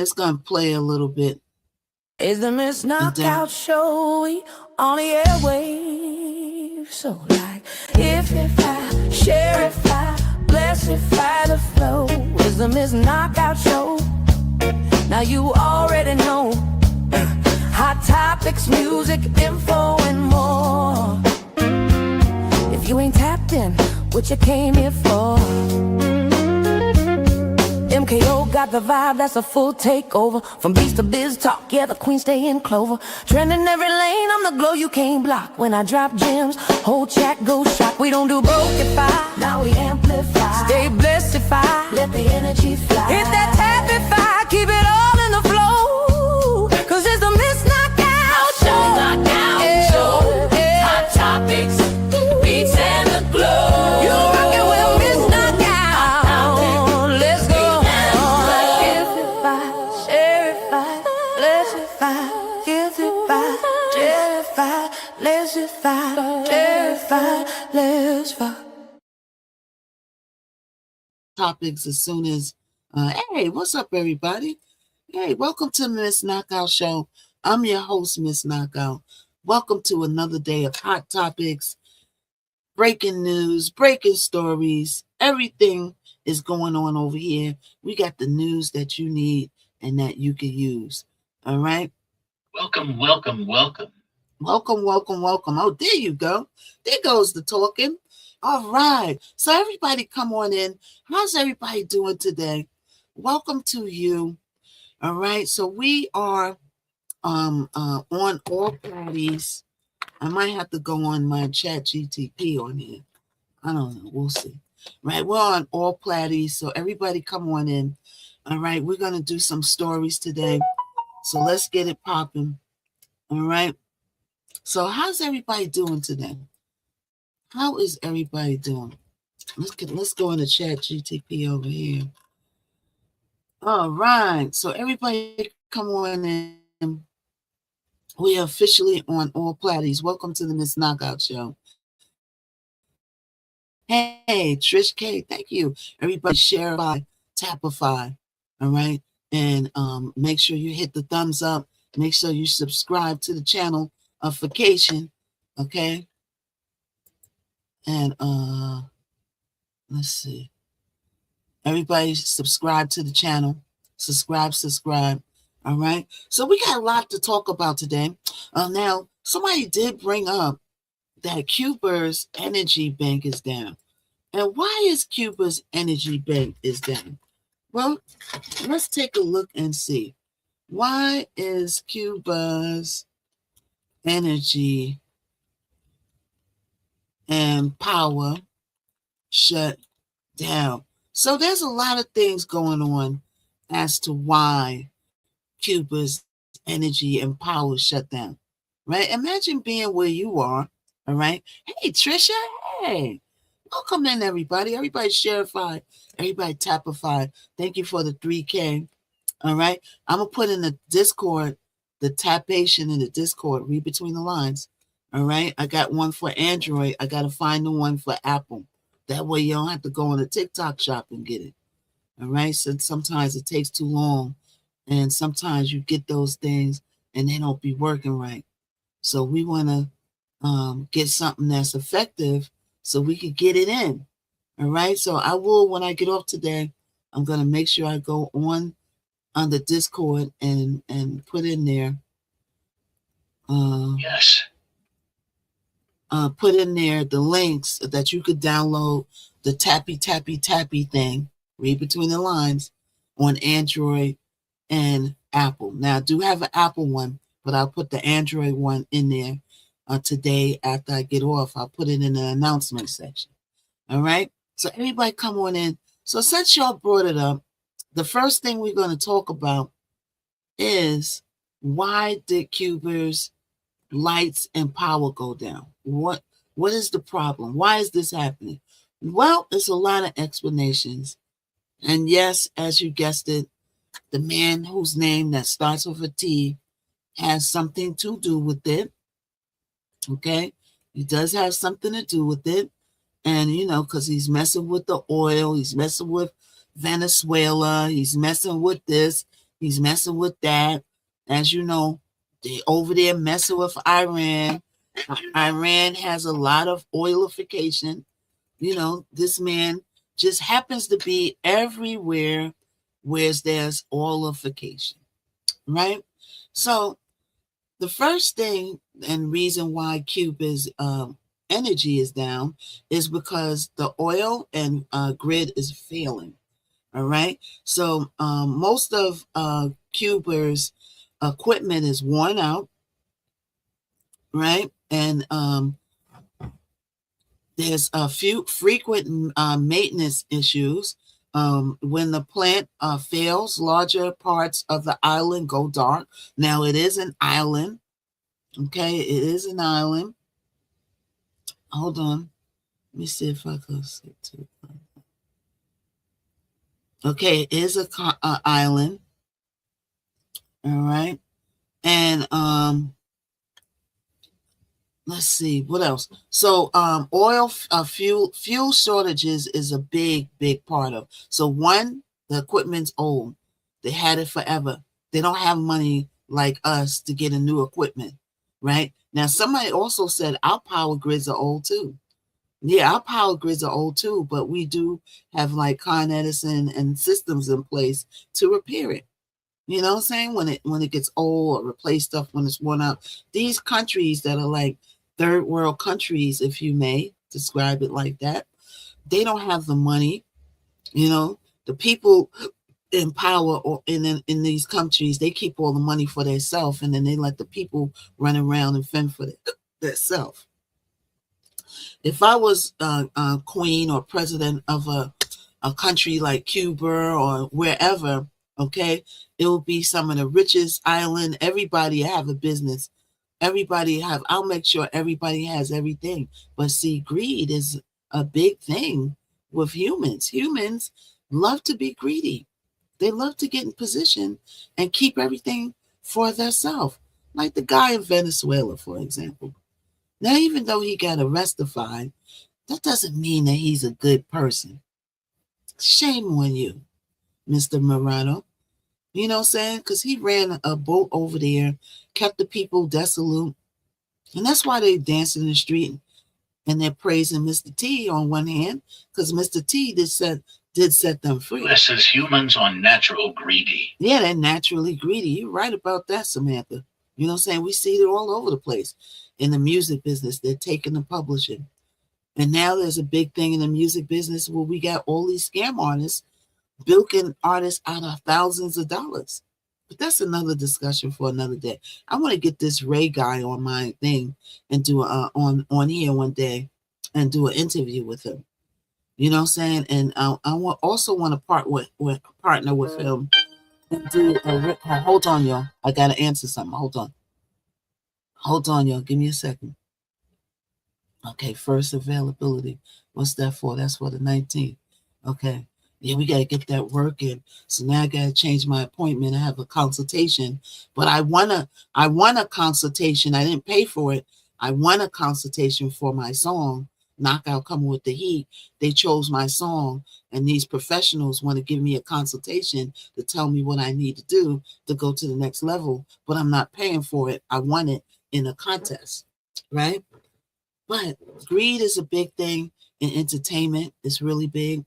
just going to play a little bit. Is the Miss Knockout Show on the airwaves? So like, if-ify, share-ify, bless-ify the flow. Is the Miss Knockout Show? Now you already know. Hot topics, music, info, and more. If you ain't tapped in, what you came here for? MKO got the vibe, that's a full takeover. From beats to biz talk, yeah, the queen stay in clover. Trending every lane, I'm the glow you can't block. When I drop gems, whole chat goes shock. We don't do broke-ify, now we amplify. Stay blessed-ify, let the energy fly. Hit that tap-ify, keep it all in the flow. Cause it's the Miss Knockout Show. Knockout Show, hot topics, beats and the glow. You rockin' with Miss Knockout. Let's go. Topics as soon as, hey, what's up, everybody? Hey, welcome to Miss Knockout Show. I'm your host, Miss Knockout. Welcome to another day of hot topics, breaking news, breaking stories. Everything is going on over here. We got the news that you need and that you can use. All right? Welcome, welcome, welcome. Welcome, welcome, welcome. Oh, there you go. There goes the talking. All right. So everybody come on in. How's everybody doing today? Welcome to you. All right. So we are on all parties. I might have to go on my chat GTP on here. I don't know. We'll see. Right. We're on all parties. So everybody come on in. All right. We're going to do some stories today. So let's get it popping. All right. So how's everybody doing today? How is everybody doing? Let's go in the chat GTP over here. All right. So everybody come on in. We are officially on all platties. Welcome to the Miss Knockout Show. Hey, Trish K, thank you. Everybody share-ify, tap-ify. All right. And make sure you hit the thumbs up. Make sure you subscribe to the channel notification. Okay. And let's see. Everybody subscribe to the channel. Subscribe. All right. So we got a lot to talk about today. Now, somebody did bring up that Cuba's energy bank is down. And why is Cuba's energy bank is down? Well, let's take a look and see. Why is Cuba's energy and power shut down? So there's a lot of things going on as to why Cuba's energy and power shut down, right? Imagine being where you are, all right? Hey, Trisha, hey. Welcome in, everybody. Everybody share-ify, everybody tap-ify. Thank you for the 3K, all right? I'm going to put in the Discord, the tapation in the Discord, read between the lines, all right? I got one for Android. I got to find the one for Apple. That way you don't have to go on the TikTok shop and get it, all right? So sometimes it takes too long, and sometimes you get those things and they don't be working right. So we want to get something that's effective so we can get it in. All right. So I will, when I get off today, I'm going to make sure I go on the Discord and put in there. Yes. Put in there the links that you could download the tappy thing, read between the lines, on Android and Apple. Now I do have an Apple one, but I'll put the Android one in there today after I get off. I'll put it in the announcement section. All right. So everybody come on in. So since y'all brought it up, the first thing we're going to talk about is why did Cuba's lights and power go down? What is the problem? Why is this happening? Well, there's a lot of explanations. And yes, as you guessed it, the man whose name that starts with a T has something to do with it. Okay. He does have something to do with it. And, because he's messing with the oil, he's messing with Venezuela, he's messing with this, He's messing with that. As you know, they over there messing with Iran. Iran has a lot of oilification. This man just happens to be everywhere where there's oilification, right? So the first thing and reason why Cuba's energy is down is because the oil and grid is failing. All right. So most of Cuba's equipment is worn out, right? And there's a few frequent maintenance issues. When the plant fails, larger parts of the island go dark. Now, it is an island. Okay, it is an island. Hold on. Let me see if I can see to. Okay, it is a island. All right. And let's see what else. So oil fuel shortages is a big part of. So one, the equipment's old. They had it forever. They don't have money like us to get a new equipment, right? Now somebody also said our power grids are old too. Yeah, our power grids are old too, but we do have like Con Edison and systems in place to repair it. You know what I'm saying? When it gets old, or replace stuff when it's worn out. These countries that are like third world countries, if you may describe it like that, they don't have the money. The people in power or in these countries, they keep all the money for themselves, and then they let the people run around and fend for themselves. If I was queen or president of a country like Cuba or wherever, okay, it will be some of the richest island. Everybody have a business. I'll make sure everybody has everything. But see, greed is a big thing with humans. Humans love to be greedy. They love to get in position and keep everything for themselves. Like the guy in Venezuela, for example. Now, even though he got arrested, that doesn't mean that he's a good person. Shame on you, Mr. Morano. You know what I'm saying? Because he ran a boat over there, kept the people desolate. And that's why they dance in the street and they're praising Mr. T on one hand, because Mr. T did set them free. This is humans on natural greedy. Yeah, they're naturally greedy. You're right about that, Samantha. You know what I'm saying? We see it all over the place. In the music business, they're taking the publishing. And now there's a big thing in the music business where we got all these scam artists bilking artists out of thousands of dollars. But that's another discussion for another day. I want to get this Ray guy on my thing and do on here one day and do an interview with him. You know what I'm saying? And I also want to partner with him and do hold on, y'all. I got to answer something. Hold on, y'all. Give me a second. Okay, first availability. What's that for? That's for the 19th. Okay. Yeah, we got to get that working. So now I got to change my appointment. I have a consultation, but I want a consultation. I didn't pay for it. I want a consultation for my song, Knockout Coming with the Heat. They chose my song, and these professionals want to give me a consultation to tell me what I need to do to go to the next level, but I'm not paying for it. I want it in a contest, right? But greed is a big thing in entertainment. It's really big.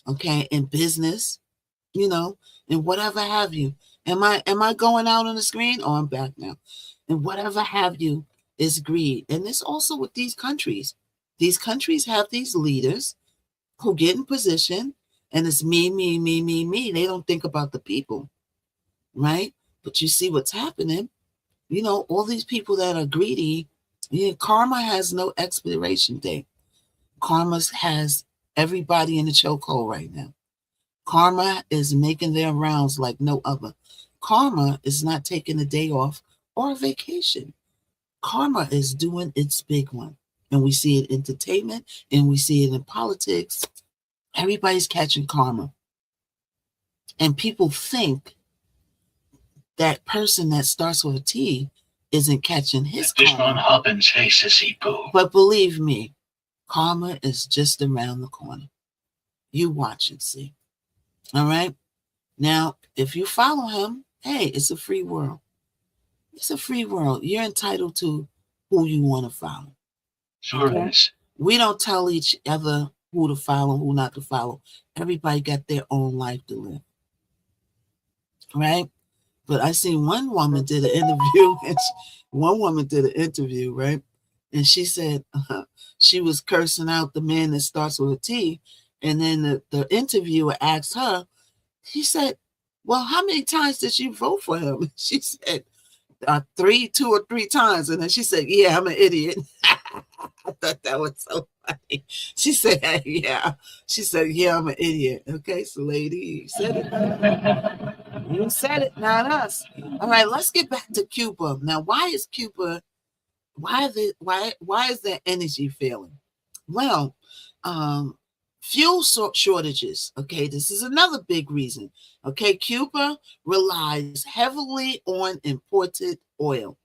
Okay, in business, and whatever have you. Am I going out on the screen? Oh, I'm back now. And whatever have you is greed. And this also with these countries. These countries have these leaders who get in position, and it's me, me, me, me, me. They don't think about the people, right? But you see what's happening. All these people that are greedy, karma has no expiration date. Karma has everybody in the chokehold right now. Karma is making their rounds like no other. Karma is not taking a day off or a vacation. Karma is doing its big one. And we see it in entertainment and we see it in politics. Everybody's catching karma. And people think that person that starts with a T isn't catching his karma. But believe me, karma is just around the corner. You watch and see. All right. Now, if you follow him, Hey, it's a free world. It's a free world. You're entitled to who you want to follow. Sure Okay? is. We don't tell each other who to follow, who not to follow. Everybody got their own life to live. Right? But I seen one woman did an interview, and one woman did an interview, right? And she said she was cursing out the man that starts with a T. And then the interviewer asked her, he said, well, how many times did you vote for him? She said, two or three times. And then she said, yeah, I'm an idiot. I thought that was so funny. She said, yeah. She said, yeah, I'm an idiot. Okay, so lady, you said it. You said it, not us. All right, let's get back to Cuba. Now, why is Cuba, why is their energy failing? Well, um, fuel shortages. Okay, this is another big reason. Okay, Cuba relies heavily on imported oil,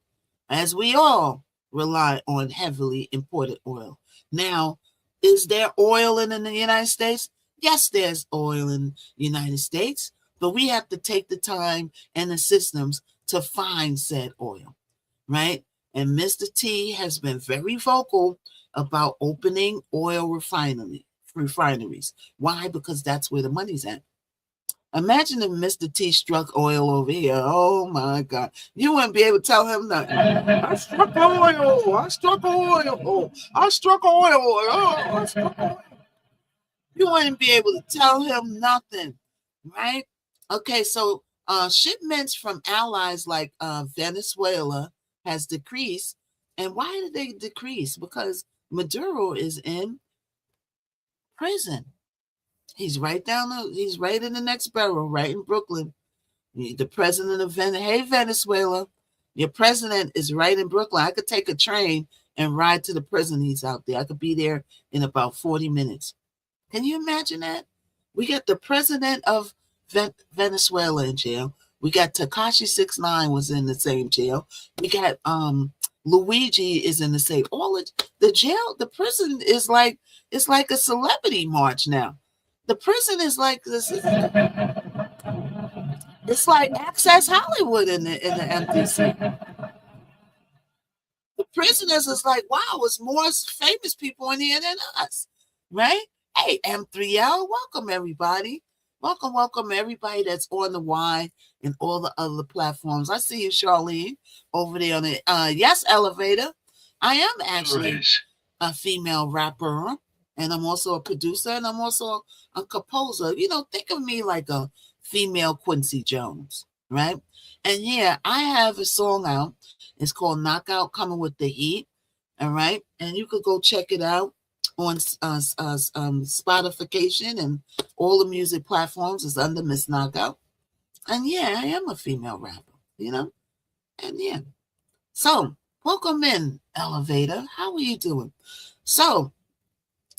as we all rely on heavily imported oil. Now, is there oil in the United States? Yes, there's oil in the United States, but we have to take the time and the systems to find said oil, right? And Mr. T has been very vocal about opening oil refineries. Why? Because that's where the money's at. Imagine if Mr. T struck oil over here. Oh my God. You wouldn't be able to tell him nothing. I struck oil. I struck oil. I struck oil. Oh, I struck oil. You wouldn't be able to tell him nothing, right? Okay, so shipments from allies like Venezuela has decreased. And why did they decrease? Because Maduro is in prison. He's he's right in the next borough, right in Brooklyn. The president of Hey, Venezuela, your president is right in Brooklyn. I could take a train and ride to the prison he's out there. I could be there in about 40 minutes. Can you imagine that? We got the president of Venezuela in jail. We got Takashi 69 was in the same jail. We got Luigi is in the same. All of the jail, the prison is like, it's like a celebrity march now. The prison is like this. It's like Access Hollywood in the MDC. The prisoners is like, wow, it's more famous people in here than us, right? Hey, M3L, welcome everybody. Welcome everybody that's on the Y and all the other platforms. I see you, Charlene, over there on the yes, Elevator. I am actually a female rapper, and I'm also a producer, and I'm also a composer. You know, think of me like a female Quincy Jones, right? And yeah, I have a song out. It's called Knockout, coming with the heat. All right. And you could go check it out on Spotify and all the music platforms. Is under Miss Knockout. And yeah, I am a female rapper, you know? And yeah. So welcome in, Elevator. How are you doing? So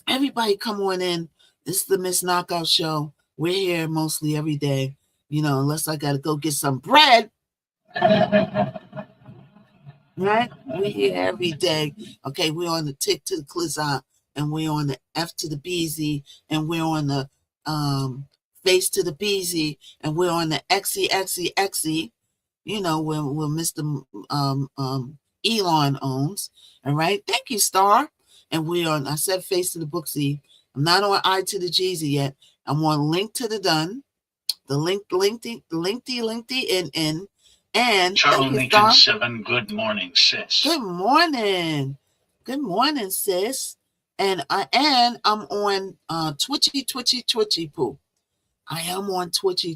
everybody come on in. This is the Miss Knockout Show. We're here mostly every day, you know, unless I got to go get some bread. Right? We're here every day. Okay, we're on the tick to the clizot, and we're on the F to the BZ, and we're on the face to the BZ, and we're on the XE, you know, where Mr. Elon owns. All right. Thank you, Star. And we're on, I said face to the booksy. I'm not on I to the Jeezy yet. I'm on link to the done. The LinkedIn, and Charles Lincoln 7, good morning, sis. Good morning. Good morning, sis. And I'm on Twitchy Poo. I am on Twitchy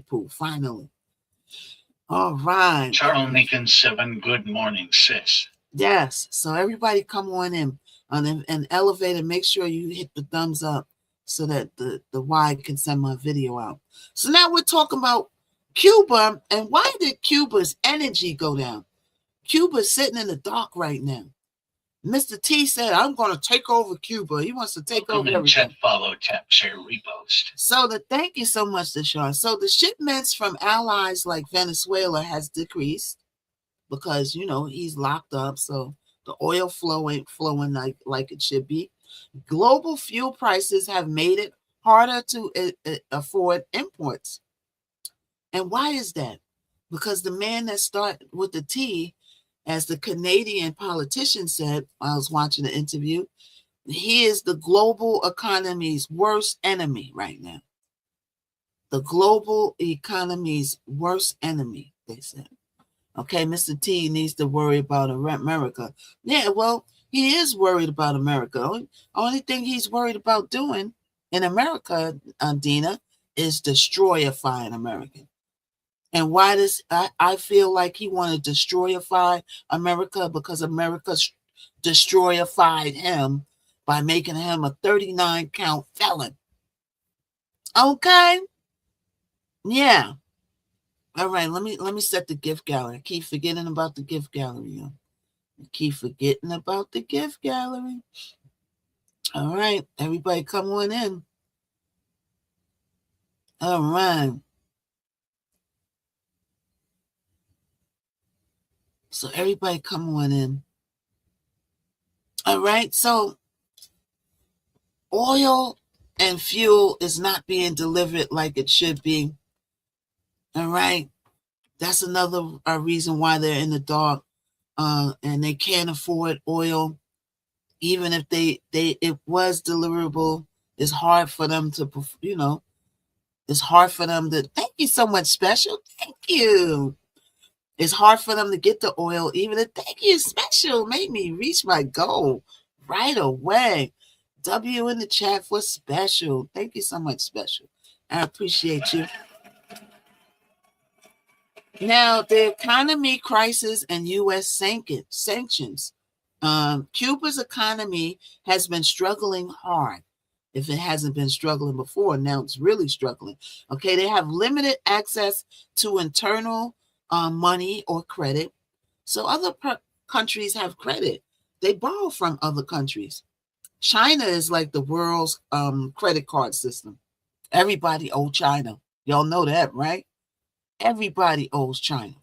Poo, finally. All right. Charles Lincoln 7, good morning, sis. Yes. So everybody come on in on an elevator. Make sure you hit the thumbs up so that the Y can send my video out. So now we're talking about Cuba, and why did Cuba's energy go down? Cuba's sitting in the dark right now. Mr. T said, I'm going to take over Cuba. He wants to take over everything. Chat, follow, tap, share, repost. So thank you so much, Deshaun. So the shipments from allies like Venezuela has decreased because, you know, he's locked up. So the oil flow ain't flowing like it should be. Global fuel prices have made it harder to afford imports. And why is that? Because the man that started with the T, as the Canadian politician said, I was watching the interview, he is the global economy's worst enemy right now. The global economy's worst enemy, they said. Okay, Mr. T needs to worry about America. Yeah, well, he is worried about America. Only thing he's worried about doing in America, Dina, is destroyifying America. And why does I feel like he wanted to destroyify America? Because America destroyified him by making him a 39 count felon. Okay? Yeah. All right, let me set the gift gallery. I keep forgetting about the gift gallery. All right, everybody come on in. All right. So everybody come on in. All right, so oil and fuel is not being delivered like it should be. All right. That's another reason why they're in the dark, and they can't afford oil. Even if it was deliverable, it's hard for them to, it's hard for them to, thank you so much, Special. Thank you. It's hard for them to get the oil, even if, thank you, Special, made me reach my goal right away. W in the chat for Special. Thank you so much, Special. I appreciate you. Now, the economy crisis and U.S. sanctions. Cuba's economy has been struggling hard. If it hasn't been struggling before, now it's really struggling. Okay, they have limited access to internal money or credit. So other countries have credit. They borrow from other countries. China is like the world's credit card system. Everybody owes China. Y'all know that, right? Everybody owes China,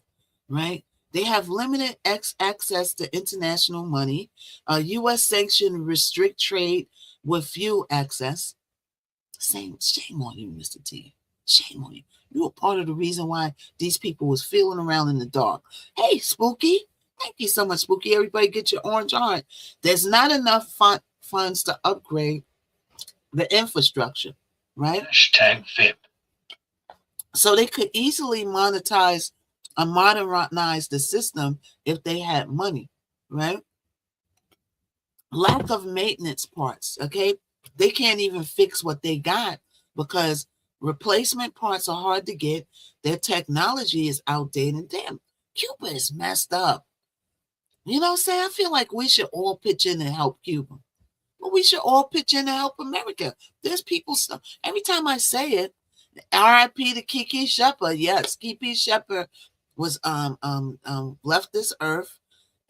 right? They have limited access to international money. U.S. sanctions restrict trade with fuel access. Shame on you, Mr. T. Shame on you. You were part of the reason why these people was feeling around in the dark. Hey, Spooky. Thank you so much, Spooky. Everybody get your orange heart. There's not enough funds to upgrade the infrastructure, right? #FIP. So they could easily modernize the system if they had money, right? Lack of maintenance parts, okay? They can't even fix what they got because replacement parts are hard to get. Their technology is outdated. Damn, Cuba is messed up. You know what I'm saying? I feel like we should all pitch in and help Cuba. But we should all pitch in and help America. There's people, every time I say it, R.I.P. to Kiki Shepard. Yes, Kiki Shepard was left this earth,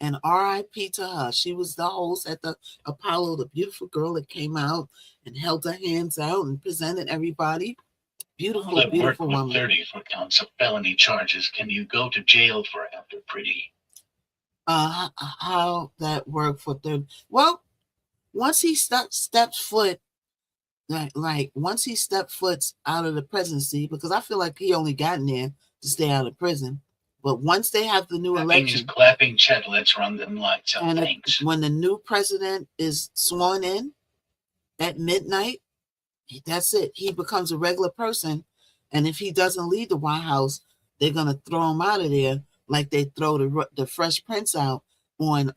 and R.I.P. to her. She was the host at the Apollo, the beautiful girl that came out and held her hands out and presented everybody. Beautiful, beautiful woman. 34 counts of felony charges. Can you go to jail for after pretty? How that worked for 30? Well, once he steps foot. Like once he stepped foot out of the presidency, because I feel like he only got in there to stay out of prison. But once they have the new election, clapping chat, let's run them lights out. And when the new president is sworn in at midnight, that's it. He becomes a regular person, and if he doesn't leave the White House, they're gonna throw him out of there, like they throw the Fresh Prince out on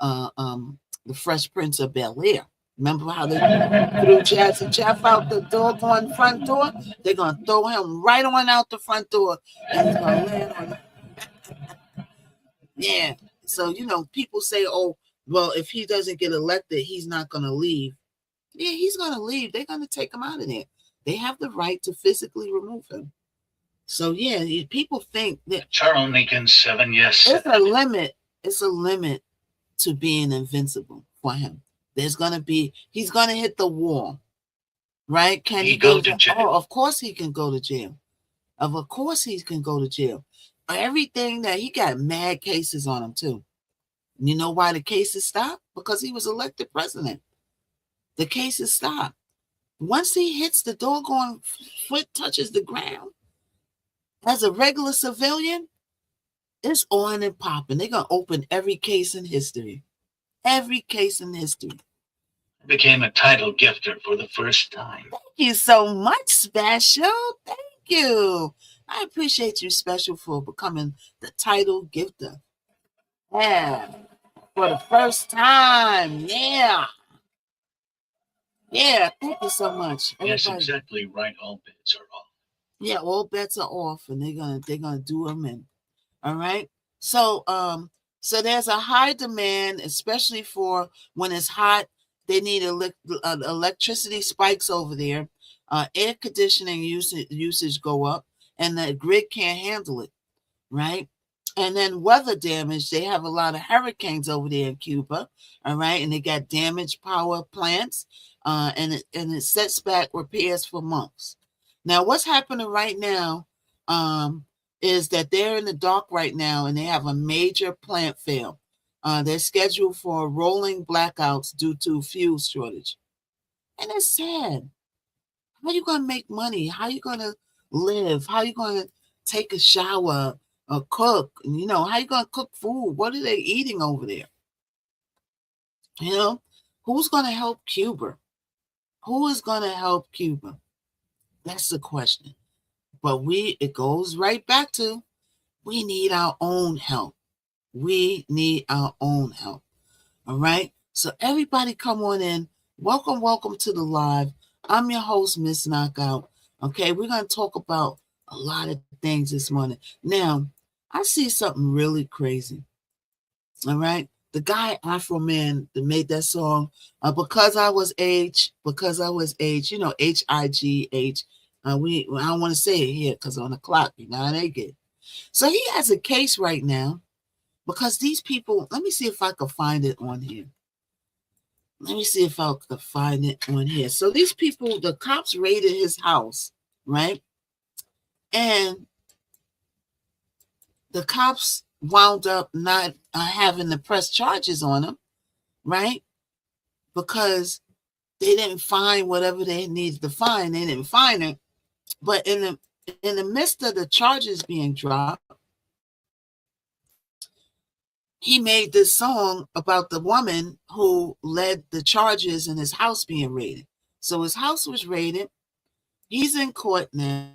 the Fresh Prince of Bel-Air. Remember how they threw Jazzy Jeff out the doggone front door? They're going to throw him right on out the front door. And he's going to land on Yeah. So, people say, oh, well, if he doesn't get elected, he's not going to leave. Yeah, he's going to leave. They're going to take him out of there. They have the right to physically remove him. So, yeah, people think that Charles Lincoln 7, yes. It's a limit. It's a limit to being invincible for him. He's going to hit the wall, right? Can he go to jail? Oh, of course he can go to jail. Of course he can go to jail. Everything that he got mad cases on him too. You know why the cases stopped? Because he was elected president. The cases stopped. Once he hits the doggone foot touches the ground as a regular civilian, It's on and popping. They're going to open every case in history. Every case in history. I became a title gifter for the first time. Thank you so much, Special. Thank you. I appreciate you, Special, for becoming the title gifter. Yeah. For the first time. Yeah. Yeah. Thank you so much. Yes, exactly right. All bets are off. Yeah, all bets are off, and they're gonna do them in. All right. So there's a high demand, especially for when it's hot. They need electricity spikes over there. Air conditioning usage go up, and the grid can't handle it. Right. And then weather damage. They have a lot of hurricanes over there in Cuba. All right, and they got damaged power plants. And it sets back repairs for months. Now, what's happening right now? Is that they're in the dock right now and they have a major plant fail. They're scheduled for rolling blackouts due to fuel shortage. And it's sad. How are you going to make money? How are you going to live? How are you going to take a shower or cook? How are you going to cook food? What are they eating over there? Who's going to help Cuba? Who is going to help Cuba? That's the question. But it goes right back to, we need our own help. We need our own help. All right. So everybody come on in. Welcome to the live. I'm your host, Miss Knockout. Okay. We're going to talk about a lot of things this morning. Now, I see something really crazy. All right. The guy Afro Man that made that song, because I was H, H-I-G-H. I don't want to say it here because on the clock, how they get. So he has a case right now because these people, let me see if I can find it on here. Let me see if I can find it on here. So these people, the cops raided his house, right? And the cops wound up not having to press charges on him, right? Because they didn't find whatever they needed to find. They didn't find it. But in the midst of the charges being dropped, he made this song about the woman who led the charges in his house being raided. So his house was raided. He's in court now.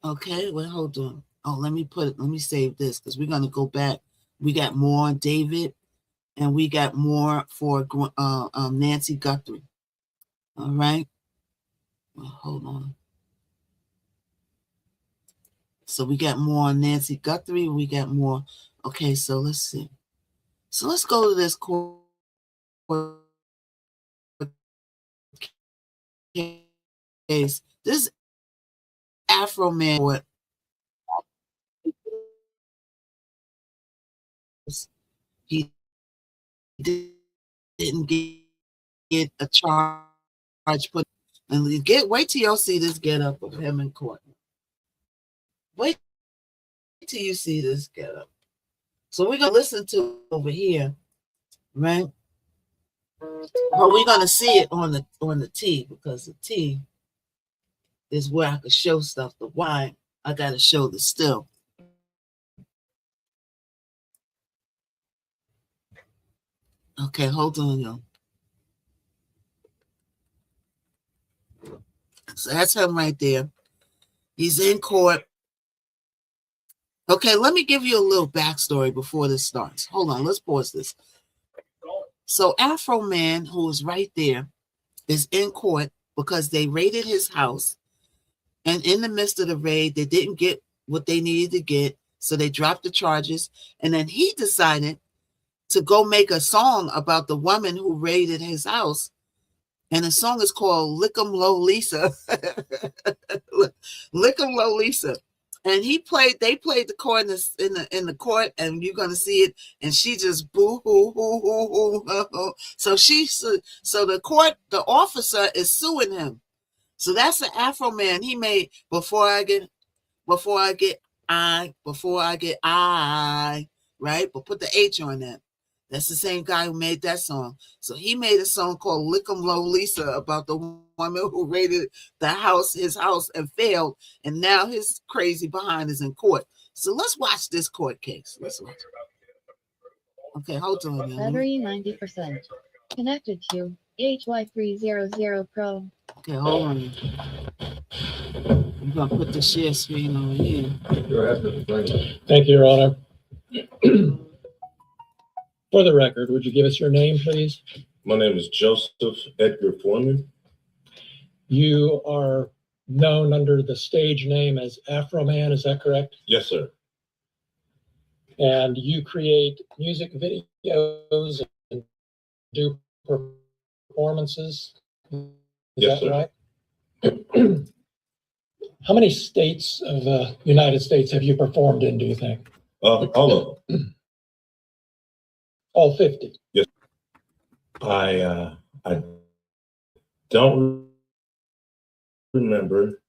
Okay, well, hold on. Oh, let me save this because we're going to go back. We got more on David and we got more for Nancy Guthrie. All right. Well, hold on. So we got more on Nancy Guthrie. We got more. Okay, so let's see. So let's go to this court case. This Afro man, he didn't get a charge put. And wait till y'all see this get up of him in court. Wait till you see this get up. So we're gonna listen to over here, right? But we're gonna see it on the T because the T is where I can show stuff. The Y, I gotta show the still. Okay, hold on, y'all. So that's him right there. He's in court. Okay, let me give you a little backstory before this starts. Hold on, let's pause this. So Afro Man, who is right there, is in court because they raided his house. And in the midst of the raid, they didn't get what they needed to get. So they dropped the charges. And then he decided to go make a song about the woman who raided his house. And the song is called Lick 'em Low Lisa. Lick 'em Low Lisa. And they played the chord in the court, and you're gonna see it. And she just boo hoo hoo hoo hoo hoo. So the officer is suing him. So that's the Afro Man he made before I get I, right? But put the H on that. That's the same guy who made that song. So he made a song called Lick 'em Low Lisa about the woman who raided his house and failed. And now his crazy behind is in court. So let's watch this court case. Let's watch it. Okay, hold on. Battery 90%. Connected to HY300 Pro. Okay, hold on. I'm going to put the share screen over here. Thank you, Your Honor. For the record, would you give us your name, please? My name is Joseph Edgar Foreman. You are known under the stage name as Afro Man, is that correct? Yes, sir. And you create music videos and do performances, is Yes, that sir. right? How many states of the United States have you performed in, do you think? All of them. All 50? Yes. I don't remember,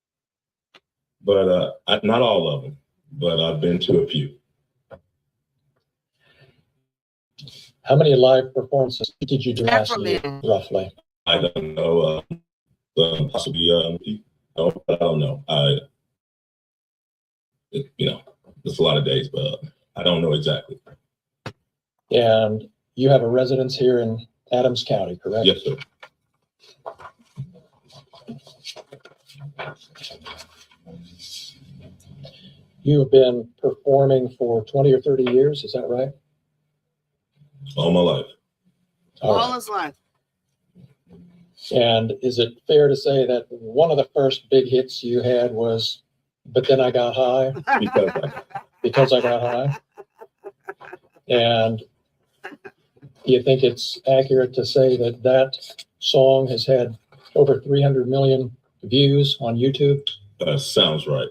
but not all of them, but I've been to a few. How many live performances did you do last year, roughly? I don't know. Possibly, no, I don't know. It's a lot of days, but I don't know exactly. And you have a residence here in Adams County, correct? Yes, sir. You have been performing for 20 or 30 years, is that right? All my life. All his life. And is it fair to say that one of the first big hits you had was But Then I Got High? Because I got high. And do you think it's accurate to say that that song has had over 300 million views on YouTube? Sounds right.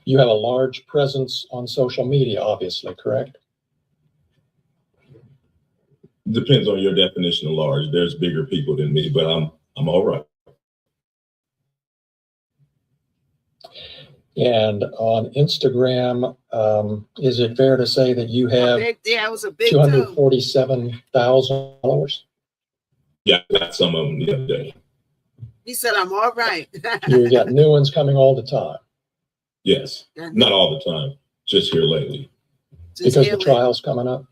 You have a large presence on social media, obviously, correct? Depends on your definition of large. There's bigger people than me, but I'm all right. And on Instagram, is it fair to say that you have 247,000 followers? Yeah, I got some of them the other day. He said, I'm all right. You got new ones coming all the time. Yes, not all the time, just here lately. Because the trial's coming up?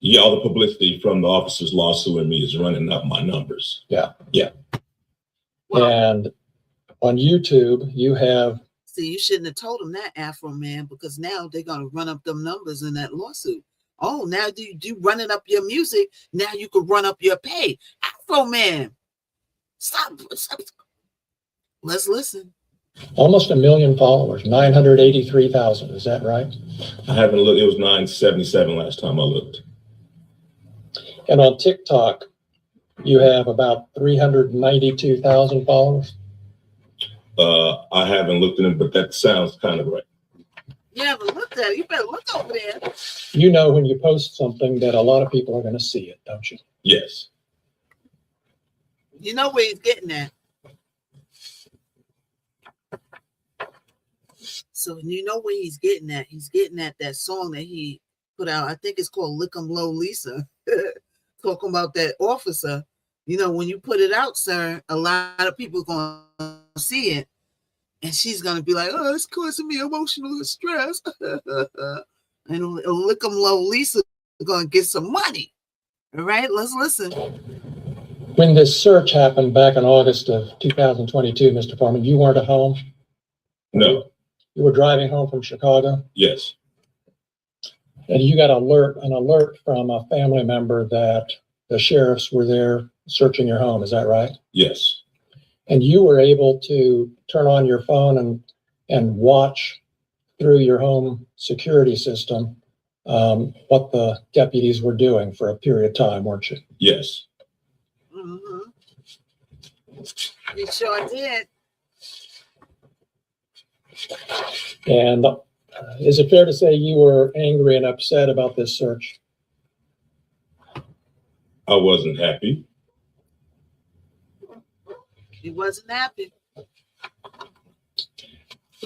Yeah, all the publicity from the officer's lawsuit and me is running up my numbers. Yeah. Yeah. Wow. And on YouTube, you have... See, you shouldn't have told him that, Afro Man, because now they're going to run up them numbers in that lawsuit. Oh, now you running up your music, now you could run up your pay. Afro Man, stop. Let's listen. Almost 1 million followers, 983,000. Is that right? I haven't looked. It was 977 last time I looked. And on TikTok, you have about 392,000 followers. I haven't looked at them, but that sounds kind of right. You haven't looked at it. You better look over there. You know when you post something that a lot of people are going to see it, don't you? Yes. You know where he's getting at. So you know where he's getting at. He's getting at that song that he put out. I think it's called Lick 'em Low Lisa. Talking about that officer. You know, when you put it out, sir, a lot of people are going to see it. And she's going to be like, oh, it's causing me emotional distress. And Lick 'em Low Lisa is going to get some money. All right, let's listen. When this search happened back in August of 2022, Mr. Foreman, you weren't at home? No. You were driving home from Chicago? Yes. And you got an alert from a family member that the sheriffs were there searching your home. Is that right? Yes. And you were able to turn on your phone and watch through your home security system what the deputies were doing for a period of time, weren't you? Yes. Mm-hmm. You sure did. And is it fair to say you were angry and upset about this search? I wasn't happy. He wasn't happy.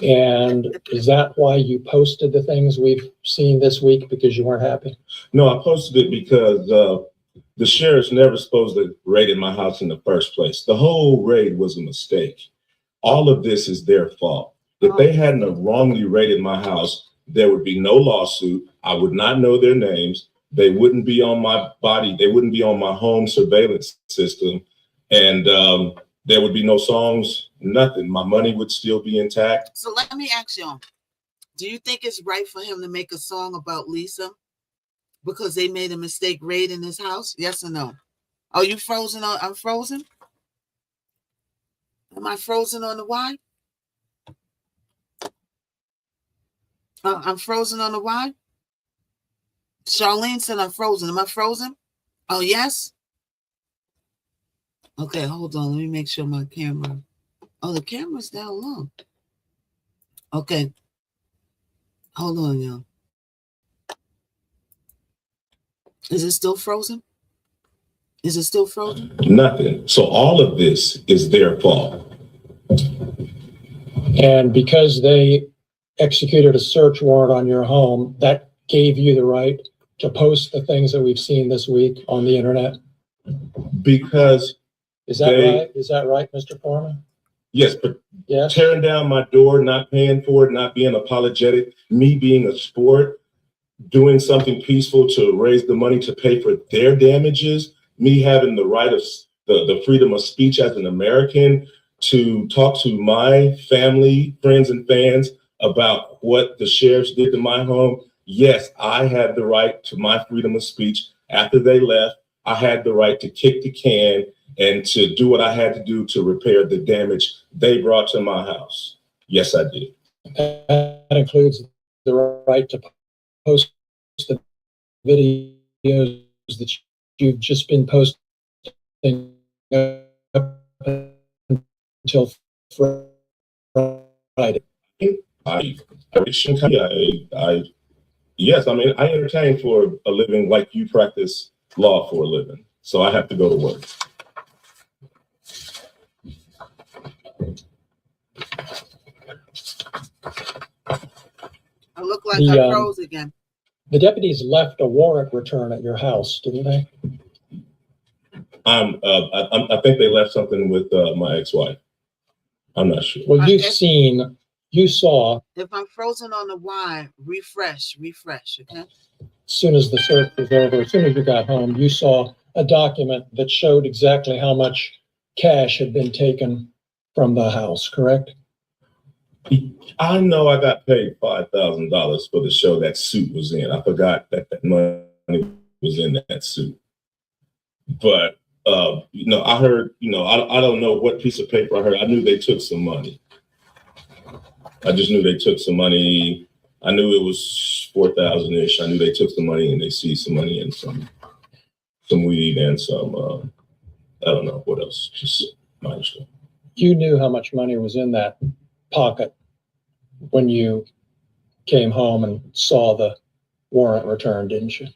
And is that why you posted the things we've seen this week, because you weren't happy? No, I posted it because the sheriff's never supposed to raid my house in the first place. The whole raid was a mistake. All of this is their fault. If they hadn't have wrongly raided my house, there would be no lawsuit. I would not know their names. They wouldn't be on my body. They wouldn't be on my home surveillance system. And there would be no songs, nothing. My money would still be intact. So let me ask you, do you think it's right for him to make a song about Lisa because they made a mistake raiding his house? Yes or no? Are you frozen on? I'm frozen. Am I frozen on the Y? I'm frozen on the Y. Charlene said I'm frozen. Am I frozen? Oh, yes? Okay, hold on. Let me make sure my camera. Oh, the camera's down low. Okay. Hold on, y'all. Is it still frozen? Is it still frozen? Nothing. So all of this is their fault. And because they executed a search warrant on your home, that gave you the right to post the things that we've seen this week on the internet? Because is that right? Is that right, Mr. Foreman? Yes, but yes. Tearing down my door, not paying for it, not being apologetic, me being a sport, doing something peaceful to raise the money to pay for their damages, me having the right of the freedom of speech as an American to talk to my family, friends, and fans about what the sheriffs did to my home. Yes, I had the right to my freedom of speech. After they left, I had the right to kick the can and to do what I had to do to repair the damage they brought to my house. Yes, I did. That includes the right to post the videos that you've just been posting up until Friday. Yes, I mean, I entertain for a living like you practice law for a living. So I have to go to work. I look like I froze again. The deputies left a warrant return at your house, didn't they? I think they left something with my ex-wife. I'm not sure. Well, you saw. If I'm frozen on the Y, refresh, okay? As soon as the search was over, as soon as you got home, you saw a document that showed exactly how much cash had been taken from the house, correct? I know I got paid $5,000 for the show that suit was in. I forgot that money was in that suit. But, I heard, I don't know what piece of paper I heard. I knew they took some money. I just knew they took some money. I knew it was 4,000-ish. I knew they took some money and they seized some money and some weed and some, I don't know what else, just minor stuff. You knew how much money was in that pocket when you came home and saw the warrant return, didn't you?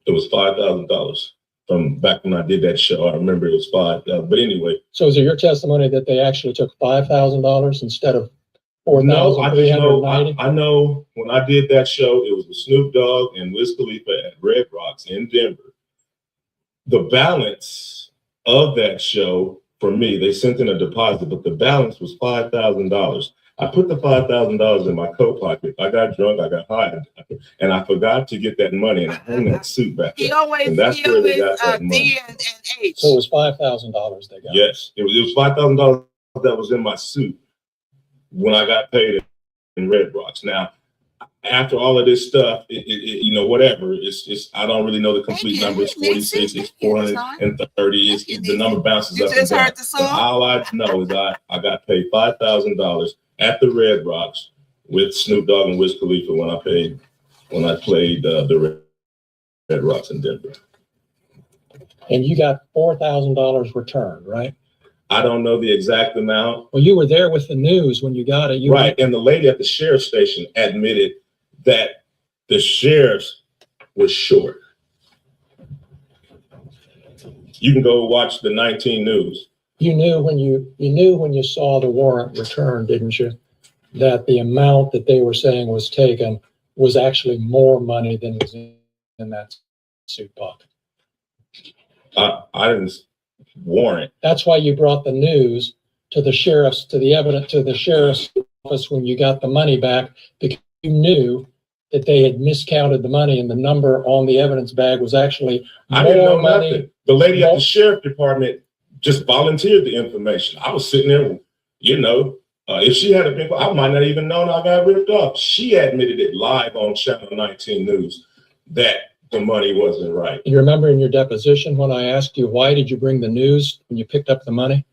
It was $5,000 from back when I did that show. I remember it was $5,000, but anyway. So is it your testimony that they actually took $5,000 instead of $4,390? No, I know when I did that show, it was with Snoop Dogg and Wiz Khalifa at Red Rocks in Denver. The balance of that show, for me, they sent in a deposit, but the balance was $5,000. I put the $5,000 in my coat pocket. I got drunk, I got high, and I forgot to get that money, and I hung that suit back up. And that's where they got that money. So it was $5,000 they got? Yes, it was $5,000 that was in my suit when I got paid in Red Rocks. Now, after all of this stuff, whatever, it's I don't really know the complete number. It's 46, it's 430. The number bounces up and down. But all I know is I got paid $5,000 at the Red Rocks with Snoop Dogg and Wiz Khalifa when I played the Red Rocks in Denver. And you got $4,000 returned, right? I don't know the exact amount. Well, you were there with the news when you got it. Right, and the lady at the sheriff's station admitted that the sheriffs was short. You can go watch the 19 News. You knew when you saw the warrant return, didn't you, that the amount that they were saying was taken was actually more money than was in that suit pocket. I didn't warrant. That's why you brought the news to the sheriff's office when you got the money back, because you knew that they had miscounted the money and the number on the evidence bag was actually I didn't know more money. nothing. The lady at the sheriff department just volunteered the information. I was sitting there, if she had been, I might not even known I got ripped off. She admitted it live on Channel 19 News that the money wasn't right. You remember in your deposition when I asked you, why did you bring the news when you picked up the money?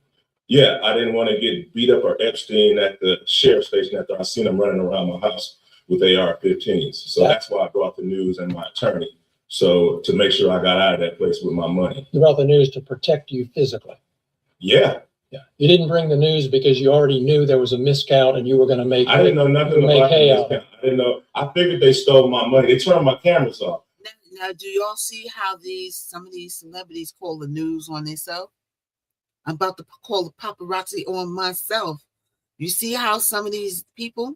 Yeah, I didn't want to get beat up or Epstein at the sheriff's station after I seen him running around my house with AR-15s. So that's why I brought the news and my attorney. So to make sure I got out of that place with my money. You brought the news to protect you physically. Yeah. Yeah. You didn't bring the news because you already knew there was a miscount and you were going to make. I didn't know nothing about the miscount. I didn't know. I figured they stole my money. They turned my cameras off. Now, do y'all see how some of these celebrities call the news on themselves? I'm about to call the paparazzi on myself. You see how some of these people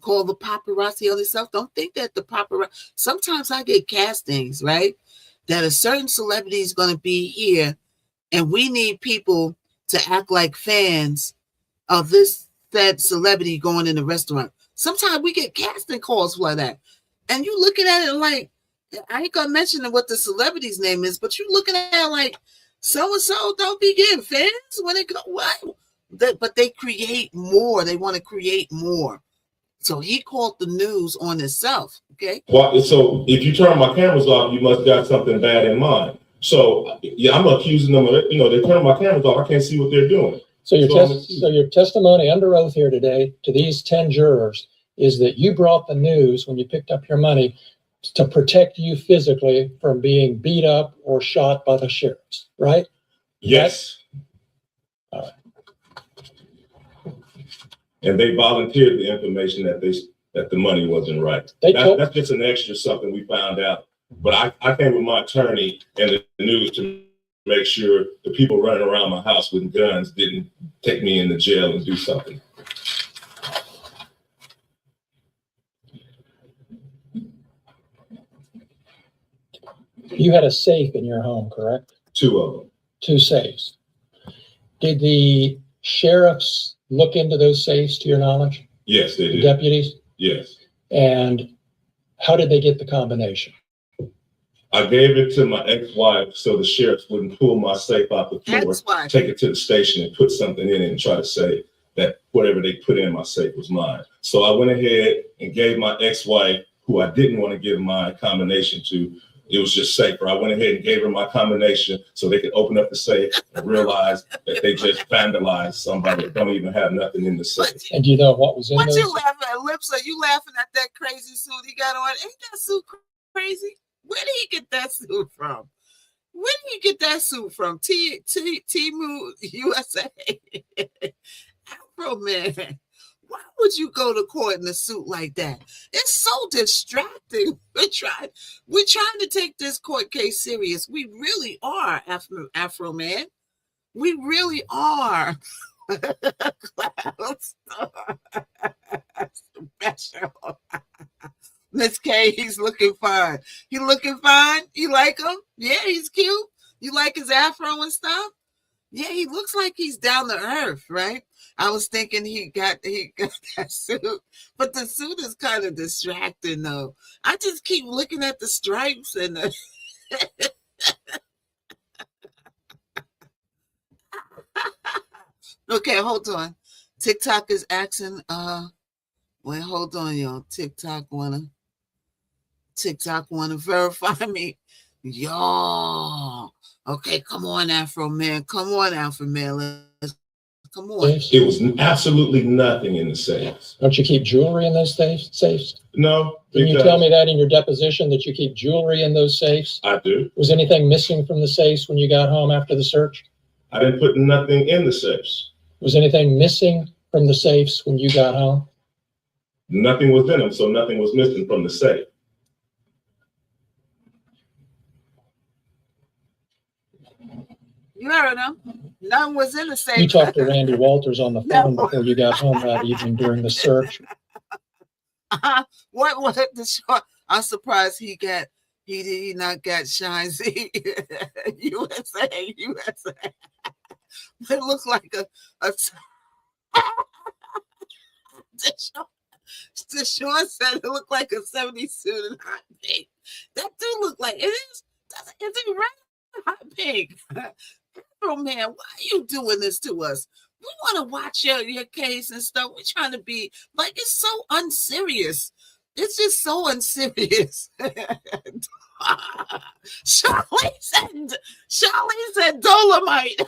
call the paparazzi on themselves? Don't think that the paparazzi. Sometimes I get castings, right? That a certain celebrity is going to be here, and we need people to act like fans of this said celebrity going in the restaurant. Sometimes we get casting calls for that, and you looking at it like, I ain't gonna mention what the celebrity's name is, but you looking at it like, so and so don't be getting fans when they go what? But they create more. They want to create more. So he called the news on himself. Okay. Well, so if you turn my cameras off, you must got something bad in mind. So yeah, I'm accusing them of it. They turn my cameras off. I can't see what they're doing. So your testimony under oath here today to these 10 jurors is that you brought the news when you picked up your money to protect you physically from being beat up or shot by the sheriffs, right? Yes. All right. And they volunteered the information that the money wasn't right. That's just an extra something we found out. But I came with my attorney and the news to make sure the people running around my house with guns didn't take me into jail and do something. You had a safe in your home, correct? 2 of them. 2 safes. Did the sheriffs look into those safes to your knowledge? Yes, they did. The deputies? Yes. And how did they get the combination? I gave it to my ex-wife so the sheriffs wouldn't pull my safe out the floor, take it to the station and put something in it and try to say that whatever they put in my safe was mine. So I went ahead and gave my ex-wife, who I didn't want to give my combination to, it was just safer. I went ahead and gave her my combination so they could open up the safe and realize that they just vandalized somebody that don't even have nothing in the safe. And do you know what was in those? You laughing at, Lips? Are you laughing at that crazy suit he got on? Ain't that suit crazy? Where did he get that suit from? Where did he get that suit from? Temu USA. Afro man. Why would you go to court in a suit like that? It's so distracting. We're trying to take this court case serious. We really are, Afro man. We really are. Special. Miss K, he's looking fine. He looking fine? You like him? Yeah, he's cute. You like his afro and stuff? Yeah, he looks like he's down to earth, right? I was thinking he got that suit, but the suit is kind of distracting though. I just keep looking at the stripes and the okay, hold on. TikTok is asking, wait, hold on, y'all. TikTok wanna verify me. Y'all. Okay, come on, Afro man. Come on, Afro man. Come on. It was absolutely nothing in the safes. Don't you keep jewelry in those safes? No. Can you tell me that in your deposition that you keep jewelry in those safes? I do. Was anything missing from the safes when you got home after the search? I didn't put nothing in the safes. Was anything missing from the safes when you got home? Nothing was in them, so nothing was missing from the safe. You heard him. None was in the safe. You talked to Randy Walters on the phone No. before you got home that evening during the search. What was the short? I'm surprised he did not get Shines USA. It looks like a Deshaun said it looked like a 70s suit and hot pink. That do look like it is. Is it red hot pink? Bro, man, why are you doing this to us? We want to watch your case and stuff. We're trying to be like, it's so unserious. It's just so unserious. Charlie said Dolomite.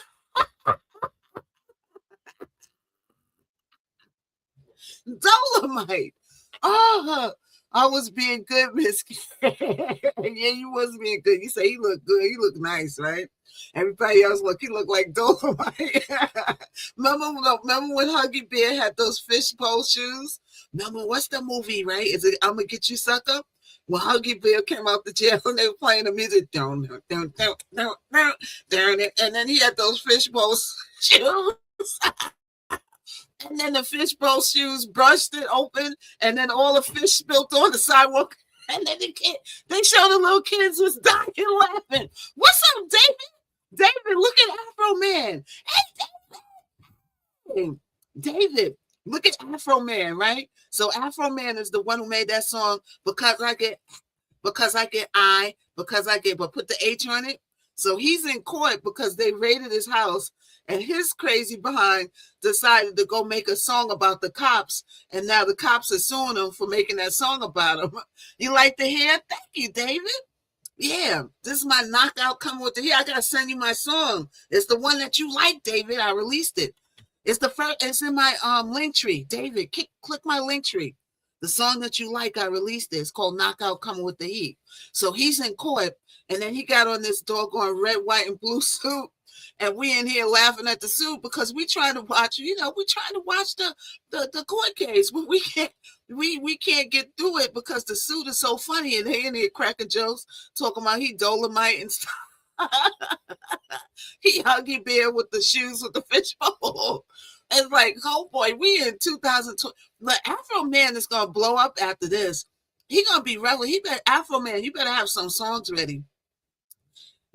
Dolomite. Oh, I was being good, Miss. Yeah, you was being good. You say he looked good. He looked nice, right? Everybody else he looked like Dolomite. remember when Huggy Bear had those fishbowl shoes? Remember, what's the movie, right? Is it I'm Gonna Get You, Sucker? When Huggy Bear came out the jail and they were playing the music, down, and then he had those fishbowl shoes. And then the fishbowl shoes brushed it open, and then all the fish spilled on the sidewalk. And then they showed the little kids was dying laughing. What's up, David? David, look at Afro Man. Hey, David, look at Afro Man, right? So Afro Man is the one who made that song, because I get, but put the H on it. So he's in court because they raided his house, and his crazy behind decided to go make a song about the cops, and now the cops are suing him for making that song about him. You like to hear? Thank you, David. Yeah, this is my knockout coming with the hair. I gotta send you my song. It's the one that you like, David. I released it. It's the first. It's in my link tree, David. Click my link tree. The song that you like, I released it. It's called Knockout Coming with the Heat. So he's in court, and then he got on this doggone red, white, and blue suit. And we in here laughing at the suit because we trying to watch, we trying to watch the court case. But we can't get through it because the suit is so funny, and they in here cracking jokes, talking about he Dolomite and stuff. He Huggy Bear with the shoes with the fishbowl. It's like, oh boy, we in 2020. The Afro Man is gonna blow up after this. He gonna be relevant. Afro Man, you better have some songs ready.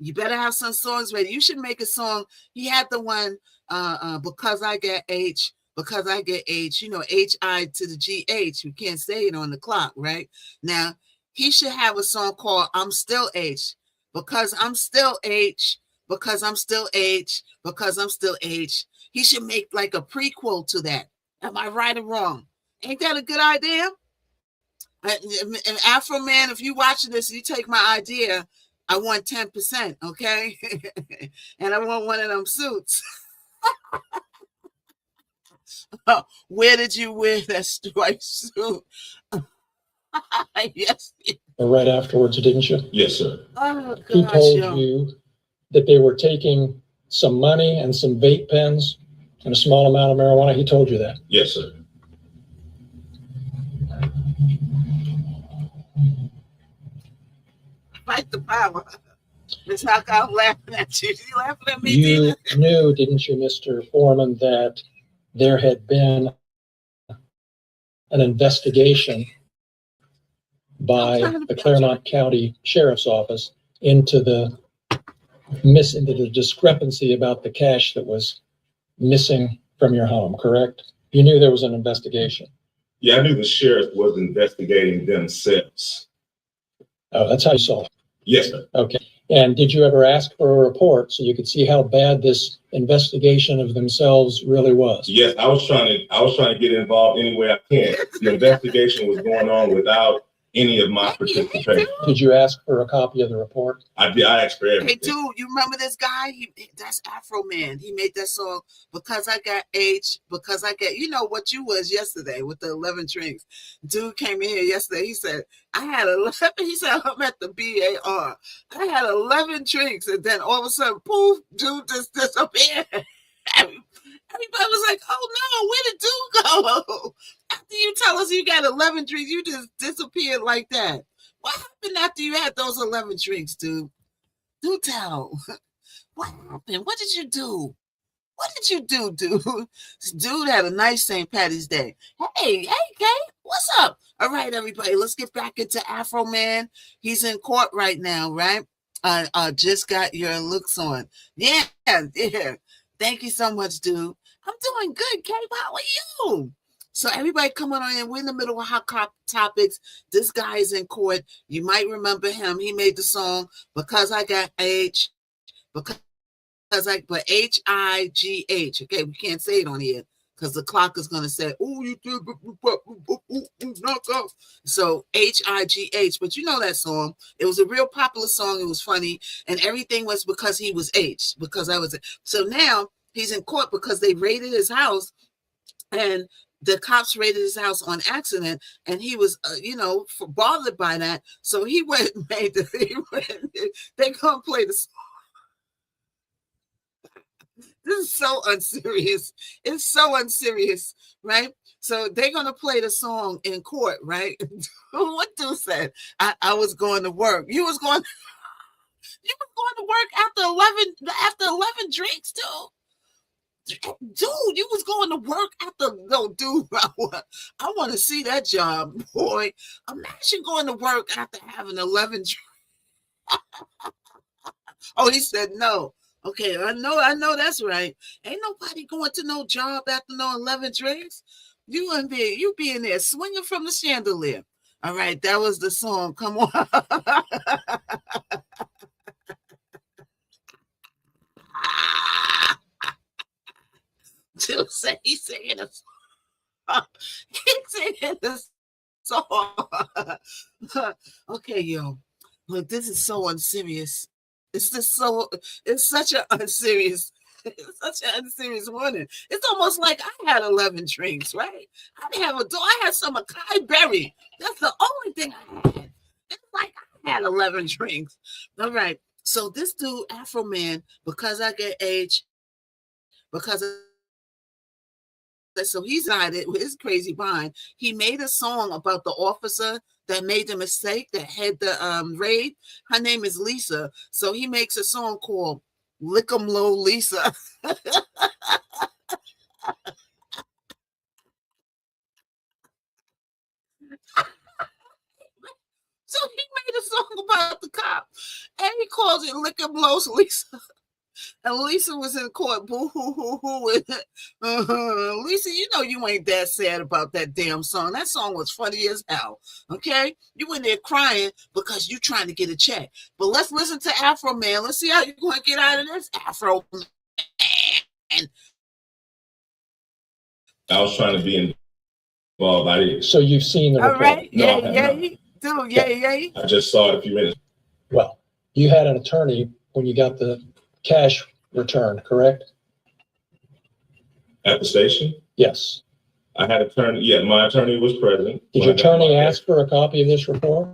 You better have some songs ready. You should make a song. He had the one, because I get H, H-I to the G-H. You can't say it on the clock, right? Now, he should have a song called I'm Still H, because I'm still H, because I'm still H, because I'm still H. He should make like a prequel to that. Am I right or wrong? Ain't that a good idea? And Afro Man, if you watching this, you take my idea, I want 10%, okay? And I want one of them suits. Where did you wear that striped suit? Yes. Right afterwards, didn't you? Yes, sir. Oh, gosh, He told you that they were taking some money and some vape pens and a small amount of marijuana. He told you that? Yes, sir. Fight the power. Miss Hawk, I'm laughing at you. You laughing at me? You knew, didn't you, Mr. Foreman, that there had been an investigation by the Claremont County Sheriff's Office into the discrepancy about the cash that was missing from your home, correct? You knew there was an investigation. Yeah, I knew the sheriff was investigating themselves. Oh, that's how you saw it. Yes, sir. Okay. And did you ever ask for a report so you could see how bad this investigation of themselves really was? Yes, I was trying to get involved any way I can. The investigation was going on without any of my participation. Did you ask for a copy of the report? I did. I asked for everything. Hey, dude, you remember this guy? That's Afro Man. He made that song, Because I Got H, Because I Get, you know what you was yesterday with the 11 drinks. Dude came in here yesterday. He said, I had 11. He said, I'm at the BAR. I had 11 drinks. And then all of a sudden, poof, dude just disappeared. Everybody was like, oh no, where did dude go? After you tell us you got 11 drinks, you just disappeared like that. What happened after you had those 11 drinks, dude? Do tell. What happened? What did you do? What did you do, dude? This dude had a nice St. Patty's Day. Hey, Kate, what's up? All right, everybody, let's get back into Afro Man. He's in court right now, right? Just got your looks on. Yeah. Thank you so much, dude. I'm doing good, Kate. How are you? So everybody come on in. We're in the middle of hot topics. This guy is in court. You might remember him. He made the song Because I Got H. But H-I-G-H. Okay, we can't say it on here because the clock is going to say, oh, you did knock off. So H-I-G-H. But you know that song. It was a real popular song. It was funny. And everything was because he was H. Because I was. So now he's in court because they raided his house. And the cops raided his house on accident, and he was, bothered by that. So he went and made they're going to play the song. This is so unserious. It's so unserious, right? So they're going to play the song in court, right? What dude said? I was going to work. You was going to work after 11 drinks, dude. Dude, you was going to work after, no, dude, I want to see that job, boy. Imagine going to work after having 11 drinks. Oh, he said no. Okay, I know that's right. Ain't nobody going to no job after no 11 drinks. You be in there swinging from the chandelier. All right, that was the song. Come on. He's singing a song. He's singing the song. Okay, yo. Look, this is so unserious. It's such an unserious morning. It's almost like I had 11 drinks, right? I had some acai berry. That's the only thing I had. It's like I had 11 drinks. All right. So this dude, Afro Man, because I get age, so he's united with his crazy mind. He made a song about the officer that made the mistake, that had the raid. Her name is Lisa. So he makes a song called Lick 'em Low Lisa. So he made a song about the cop, and he calls it Lick 'em Low Lisa. And Lisa was in court, boo hoo hoo hoo. Lisa, you know you ain't that sad about that damn song. That song was funny as hell. Okay, you in there crying because you trying to get a check. But let's listen to Afro Man. Let's see how you're going to get out of this, Afro Man. I was trying to be involved. So you've seen the report? All right, No, yay. I just saw it a few minutes. Well, you had an attorney when you got the cash return, correct? At the station? Yes. I had an attorney. Yeah, my attorney was present. Did your attorney ask for a copy of this report?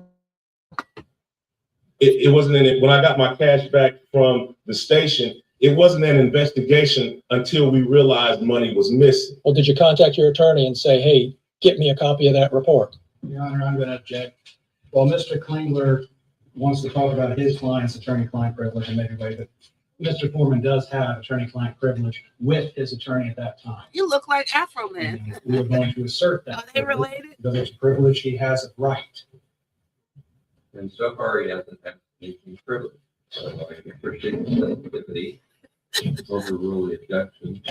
It wasn't in it. When I got my cash back from the station, it wasn't an investigation until we realized money was missing. Well, did you contact your attorney and say, hey, get me a copy of that report? Your Honor, I'm going to object. Well, Mr. Klingler wants to talk about his client's attorney-client privilege and maybe waive it. Mr. Foreman does have attorney-client privilege with his attorney at that time. You look like Afro Man. And we are going to assert that. Are they related? Because it's privilege, he has a right. And so far, he hasn't had any privilege. So I appreciate the sensitivity, overrule the objection.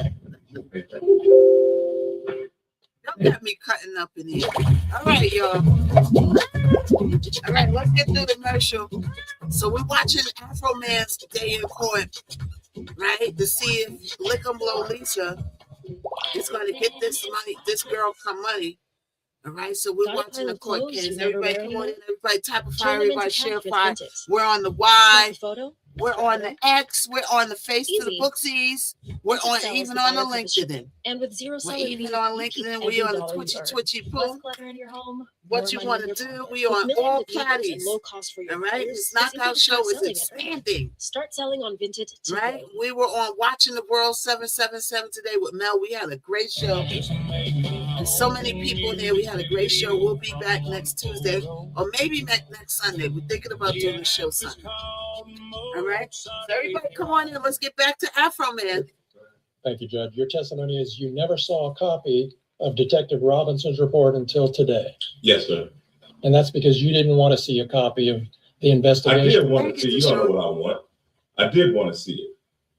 Don't got me cutting up in here. All right, y'all. All right, let's get through the commercial. So we're watching Afro Man's day in court, right? To see if Lick 'em Low Lisa is going to get this money, this girl some money. All right, so we're watching the court case. Everybody come on in, everybody tap-ify, everybody share-ify. We're on the Y. We're on the X. We're on the Face to the Booksies. We're on even on the LinkedIn. And with zero we're even on LinkedIn. We're on the Twitchy poo. Clutter in your home, what you want to do. We on all platties. All right, this knockout show is expanding. Start selling on Vinted today. Right, we were on Watching the World 777 today with Mel. We had a great show, and so many people in there. We had a great show. We'll be back next Tuesday, or maybe next Sunday. We're thinking about doing the show Sunday. All right, so everybody, come on in. Let's get back to Afro Man. Thank you, Judge. Your testimony is you never saw a copy of Detective Robinson's report until today. Yes, sir. And that's because you didn't want to see a copy of the I investigation. did want to see. You don't know what I want. I did want to see it.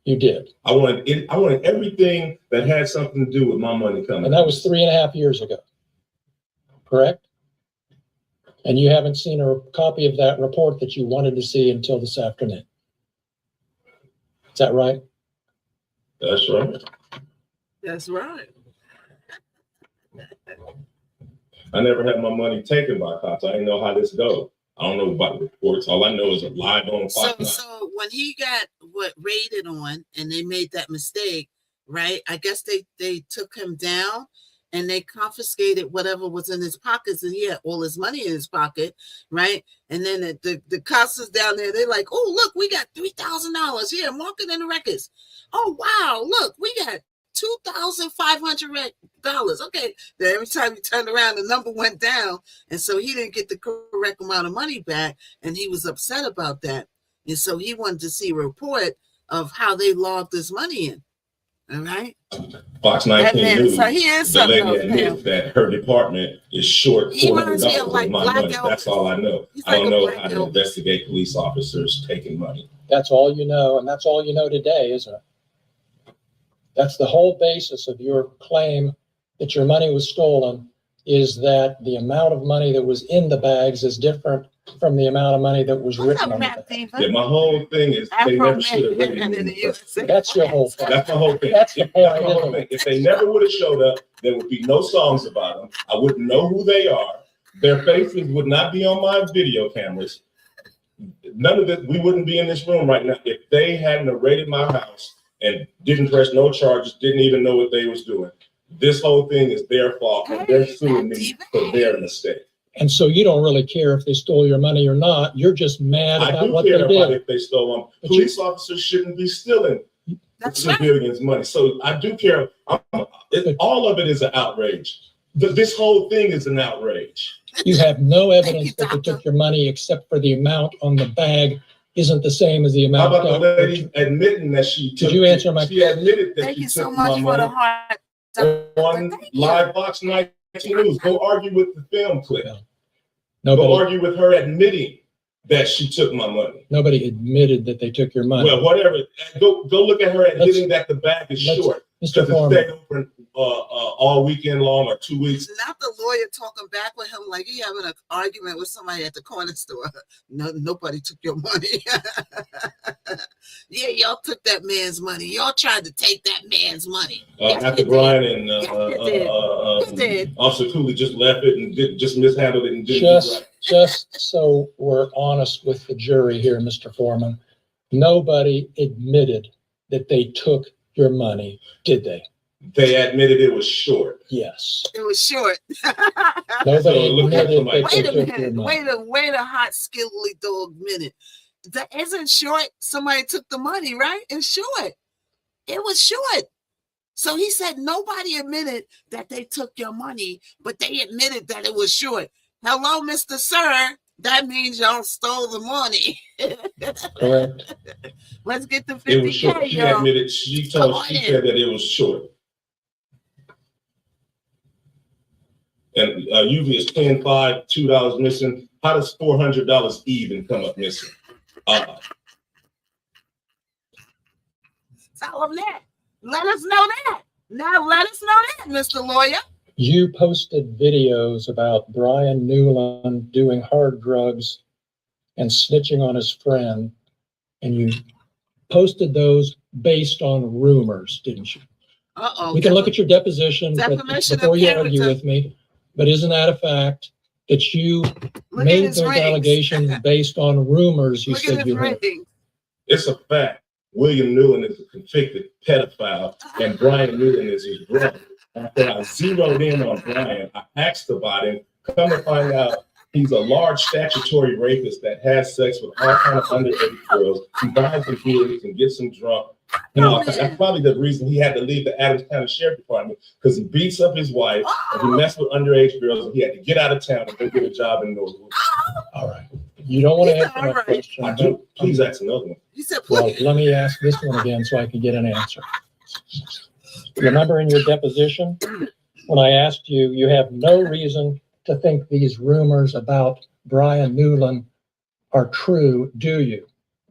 You did. I wanted everything that had something to do with my money coming. And that was 3.5 years ago. Correct? And you haven't seen a copy of that report that you wanted to see until this afternoon. Is that right? That's right. That's right. I never had my money taken by cops. I didn't know how this goes. I don't know about the reports. All I know is a live on Fox. So when he got raided on and they made that mistake, right? I guess they took him down and they confiscated whatever was in his pockets, and he had all his money in his pocket, right? And then the cops is down there. They're like, "Oh, look, we got $3,000 here. Mark it in the records. Oh, wow, look, we got $2,500. Okay." Then every time he turned around, the number went down, and so he didn't get the correct amount of money back, and he was upset about that. And so he wanted to see a report of how they logged this money in. All right. Fox 19 News. So he is the lady something admits that her department is short $400 of my money. That's all I know. I don't know how to investigate police officers taking money. That's all you know, and that's all you know today, isn't it? That's the whole basis of your claim that your money was stolen, is that the amount of money that was in the bags is different from the amount of money that was written on the bag. Yeah, my whole thing is they never should have raided me. That's your whole thing. That's my whole thing. That's the That's my whole thing. If they never would have showed up, there would be no songs about them. I wouldn't know who they are. Their faces would not be on my video cameras. None of it. We wouldn't be in this room right now if they hadn't raided my house and didn't press no charges, didn't even know what they was doing. This whole thing is their fault, and they're suing me for their mistake. And so you don't really care if they stole your money or not. You're just mad about what they did. I do care about if they stole them. Police officers shouldn't be stealing civilians' money. So I do care. All of it is an outrage. This whole thing is an outrage. You have no evidence that they took your money except for the amount on the bag isn't the same as the amount. How about the lady admitting that she took? Did you answer my question? She admitted that Thank she you so took much my for the money. heart. On live Fox 19 News. Go argue with the film clip. Nobody, Go argue with her admitting that she took my money. Nobody admitted that they took your money. Well, whatever. Go look at her admitting that the bag is short. Mr. Because Foreman, it's stayed open all weekend long or 2 weeks. Not the lawyer talking back with him like he having an argument with somebody at the corner store. No, nobody took your money. Yeah, y'all took that man's money. Y'all tried to take that man's money. After Brian and did. Officer Cooley just left it and just mishandled it and didn't do right. Just so we're honest with the jury here, Mr. Foreman, nobody admitted that they took your money, did they? They admitted it was short. Yes. It was short. Nobody admitted that Wait they a took your minute. money. Wait a hot skilly dog minute. That isn't short. Somebody took the money, right? It's short. It was short. So he said nobody admitted that they took your money, but they admitted that it was short. Hello, Mr. Sir. That means y'all stole the money. Correct. Let's get the 50K, It was short. She y'all. admitted, she said that it was short. And usually it's 10, 5, $2 missing. How does $400 even come up missing? Tell them that. Let us know that. Now let us know that, Mr. Lawyer. You posted videos about Brian Newland doing hard drugs and snitching on his friend, and you posted those based on rumors, didn't you? Uh-oh. We can look at your deposition but before you argue with me, but isn't that a fact that you made those allegations based on rumors you said you heard? It's a fact. William Newland is a convicted pedophile, and Brian Newland is his brother. After I zeroed in on Brian, I asked about him Come to find out, he's a large statutory rapist that has sex with all kind of underage girls. He buys them beers and gets them drunk. And all. That's probably the reason he had to leave the Adams County Sheriff Department, because he beats up his wife and he messed with underage girls, and he had to get out of town and go get a job in Northwood. All right. You don't want to answer my question. I do. Please ask another one. You said, Well, let me ask this one again so I can get an answer. Remember in your deposition, when I asked you, you have no reason to think these rumors about Brian Newland are true, do you?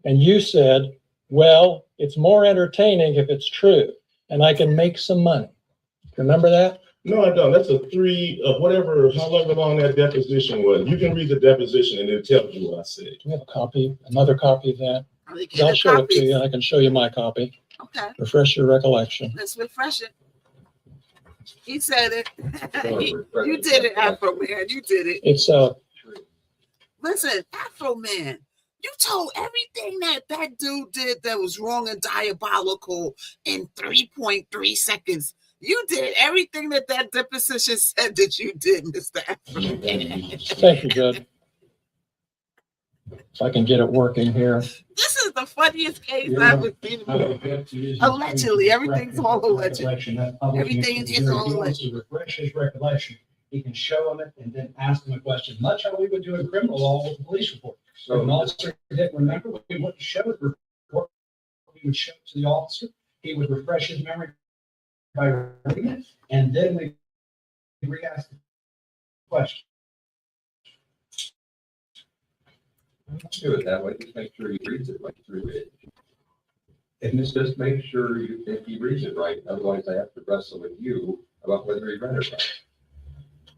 And you said, well, it's more entertaining if it's true, and I can make some money. Remember that? No, I don't. That's a however long that deposition was. You can read the deposition and it tells you what I said. Do we have a copy, another copy of that? I'll show it to you, and I can show you my copy. Okay. Refresh your recollection. Let's refresh it. He said it. You did it, Afro Man. You did it. It's Listen, Afro Man, you told everything that dude did that was wrong and diabolical in 3.3 seconds. You did everything that deposition said that you did, Mr. Afro Man. Thank you, Judge. If I can get it working here. This is the funniest case I've ever seen. Allegedly, everything's all alleged. Everything is all alleged. To refresh his recollection, he can show him it and then ask him a question, much how we would do in criminal law with a police report. So an officer didn't remember, we wouldn't show it report. We would show it to the officer. He would refresh his memory by reading it, and then we re-ask the question. Let's do it that way. Just make sure he reads it like through it. And just make sure you think he reads it right. Otherwise, I have to wrestle with you about whether he read it right.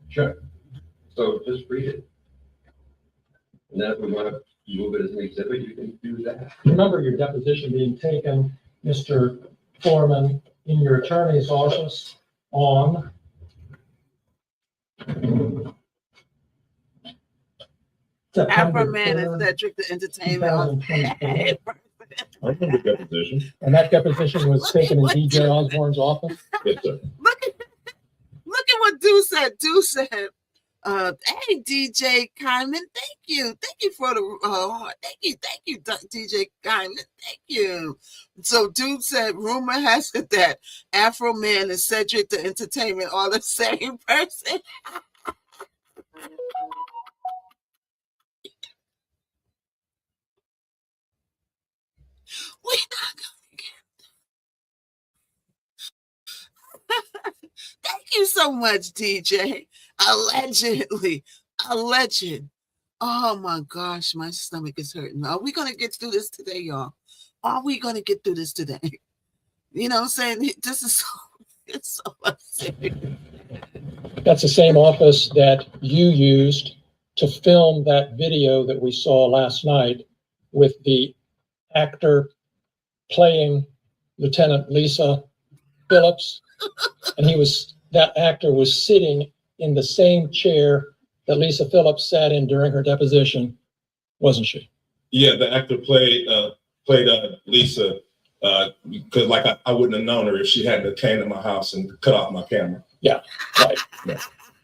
Sure. So just read it. And then if we want to move it as an exhibit, you can do that. Remember your deposition being taken, Mr. Foreman, in your attorney's office on Afro Man and Cedric the Entertainment. I remember the deposition. And that deposition was taken in DJ Osborne's office? Yes, sir. Look at what Dude said. Dude said, hey, DJ Kyman, thank you for the thank you, DJ Kyman, thank you. So Dude said, rumor has it that Afro Man and Cedric the Entertainment are the same person. We're not gonna get. Thank you so much, DJ. Allegedly, alleged. Oh my gosh, my stomach is hurting. Are we gonna get through this today, y'all? Are we gonna get through this today? You know what I'm saying? This is it's so upsetting. That's the same office that you used to film that video that we saw last night with the actor playing Lieutenant Lisa Phillips. And that actor was sitting in the same chair that Lisa Phillips sat in during her deposition, wasn't she? Yeah, the actor played Lisa because I wouldn't have known her if she hadn't came to my house and cut off my camera. Yeah, right. Yeah.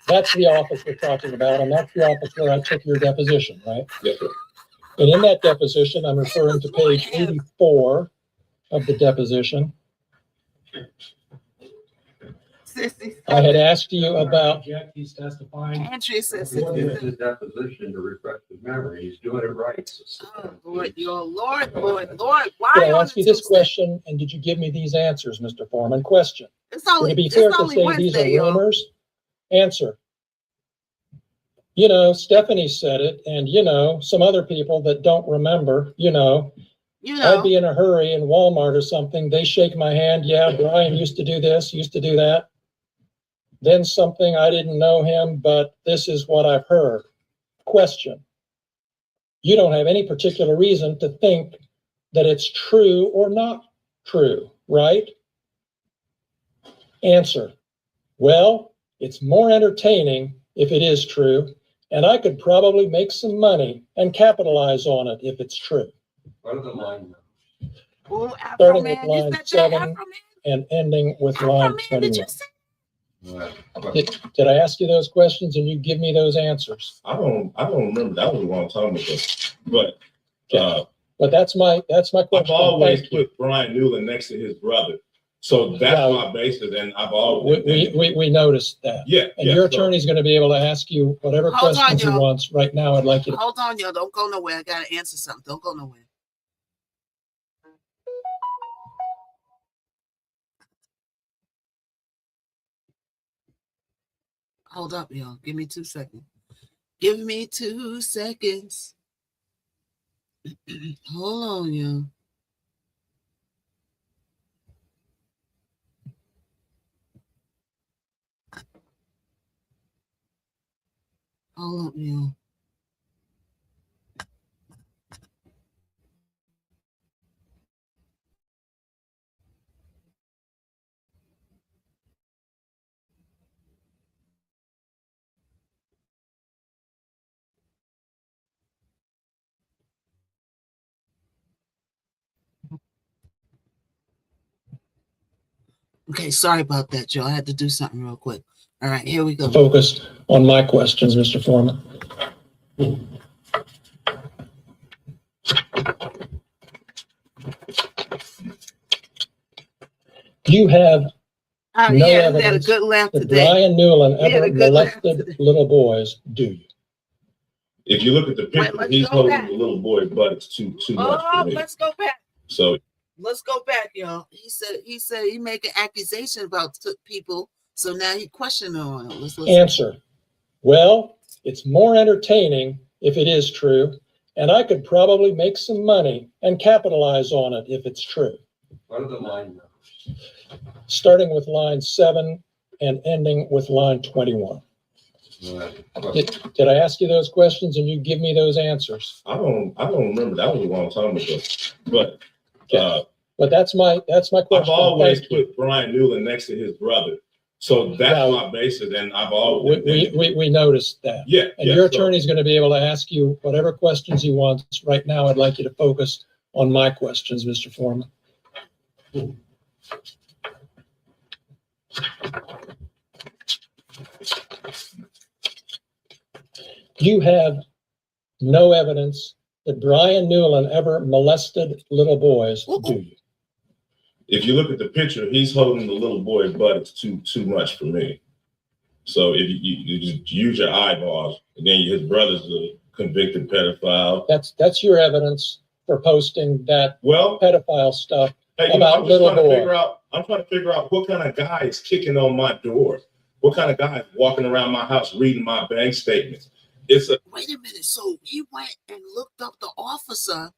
That's the office we're talking about, and that's the office where I took your deposition, right? Yes, sir. And in that deposition, I'm referring to page 84 of the deposition. I had asked you about. He's testifying. Andrea says his deposition to refresh his memory. He's doing it right. Oh, Lord, your Lord. Why? I asked you this question, and did you give me these answers, Mr. Foreman? Question. Would it be fair to say these are rumors? Answer. You know, Stephanie said it, and some other people that don't remember, I'd be in a hurry in Walmart or something. They shake my hand. Yeah, Brian used to do this, used to do that. Then something, I didn't know him, but this is what I've heard. Question. You don't have any particular reason to think that it's true or not true, right? Answer. Well, it's more entertaining if it is true, and I could probably make some money and capitalize on it if it's true. What are the line numbers? Starting with line 7 and ending with line 21. Did I ask you those questions and you give me those answers? I don't remember. That was a long time ago. But But that's my question. I've always put Brian Newland next to his brother. So that's my basis, and I've always we noticed that. Yeah. And your attorney's going to be able to ask you whatever questions he wants. Right now, I'd like you to hold on, y'all. Don't go nowhere. I gotta answer something. Don't go nowhere. Hold up, y'all. Give me 2 seconds. Give me 2 seconds. Hold on, y'all. Hold up, y'all. Okay, sorry about that, Joe. I had to do something real quick. All right, here we go. focus on my questions, Mr. Foreman. You have no evidence had a good laugh that today. Brian Newland ever molested little boys, do you? If you look at the picture, he's holding the little boy, but it's too much for me. Let's go back. So let's go back, y'all. He said he make an accusation about people, so now he questioning on it. Let's answer. Well, it's more entertaining if it is true, and I could probably make some money and capitalize on it if it's true. What are the line numbers? Starting with line 7 and ending with line 21. Did I ask you those questions and you give me those answers? I don't remember. That was a long time ago. But that's my question. I've always put Brian Newland next to his brother. So that's my basis, and I've always we noticed that. Yeah. And your attorney's going to be able to ask you whatever questions he wants. Right now, I'd like you to focus on my questions, Mr. Foreman. You have no evidence that Brian Newland ever molested little boys, do you? If you look at the picture, he's holding the little boy, but it's too much for me. So if you just use your eyeballs, and then his brother's a convicted pedophile. That's your evidence for posting that pedophile stuff about little boys. I'm trying to figure out what kind of guy is kicking on my door. What kind of guy is walking around my house reading my bank statements? Wait a minute. So he went and looked up the officer,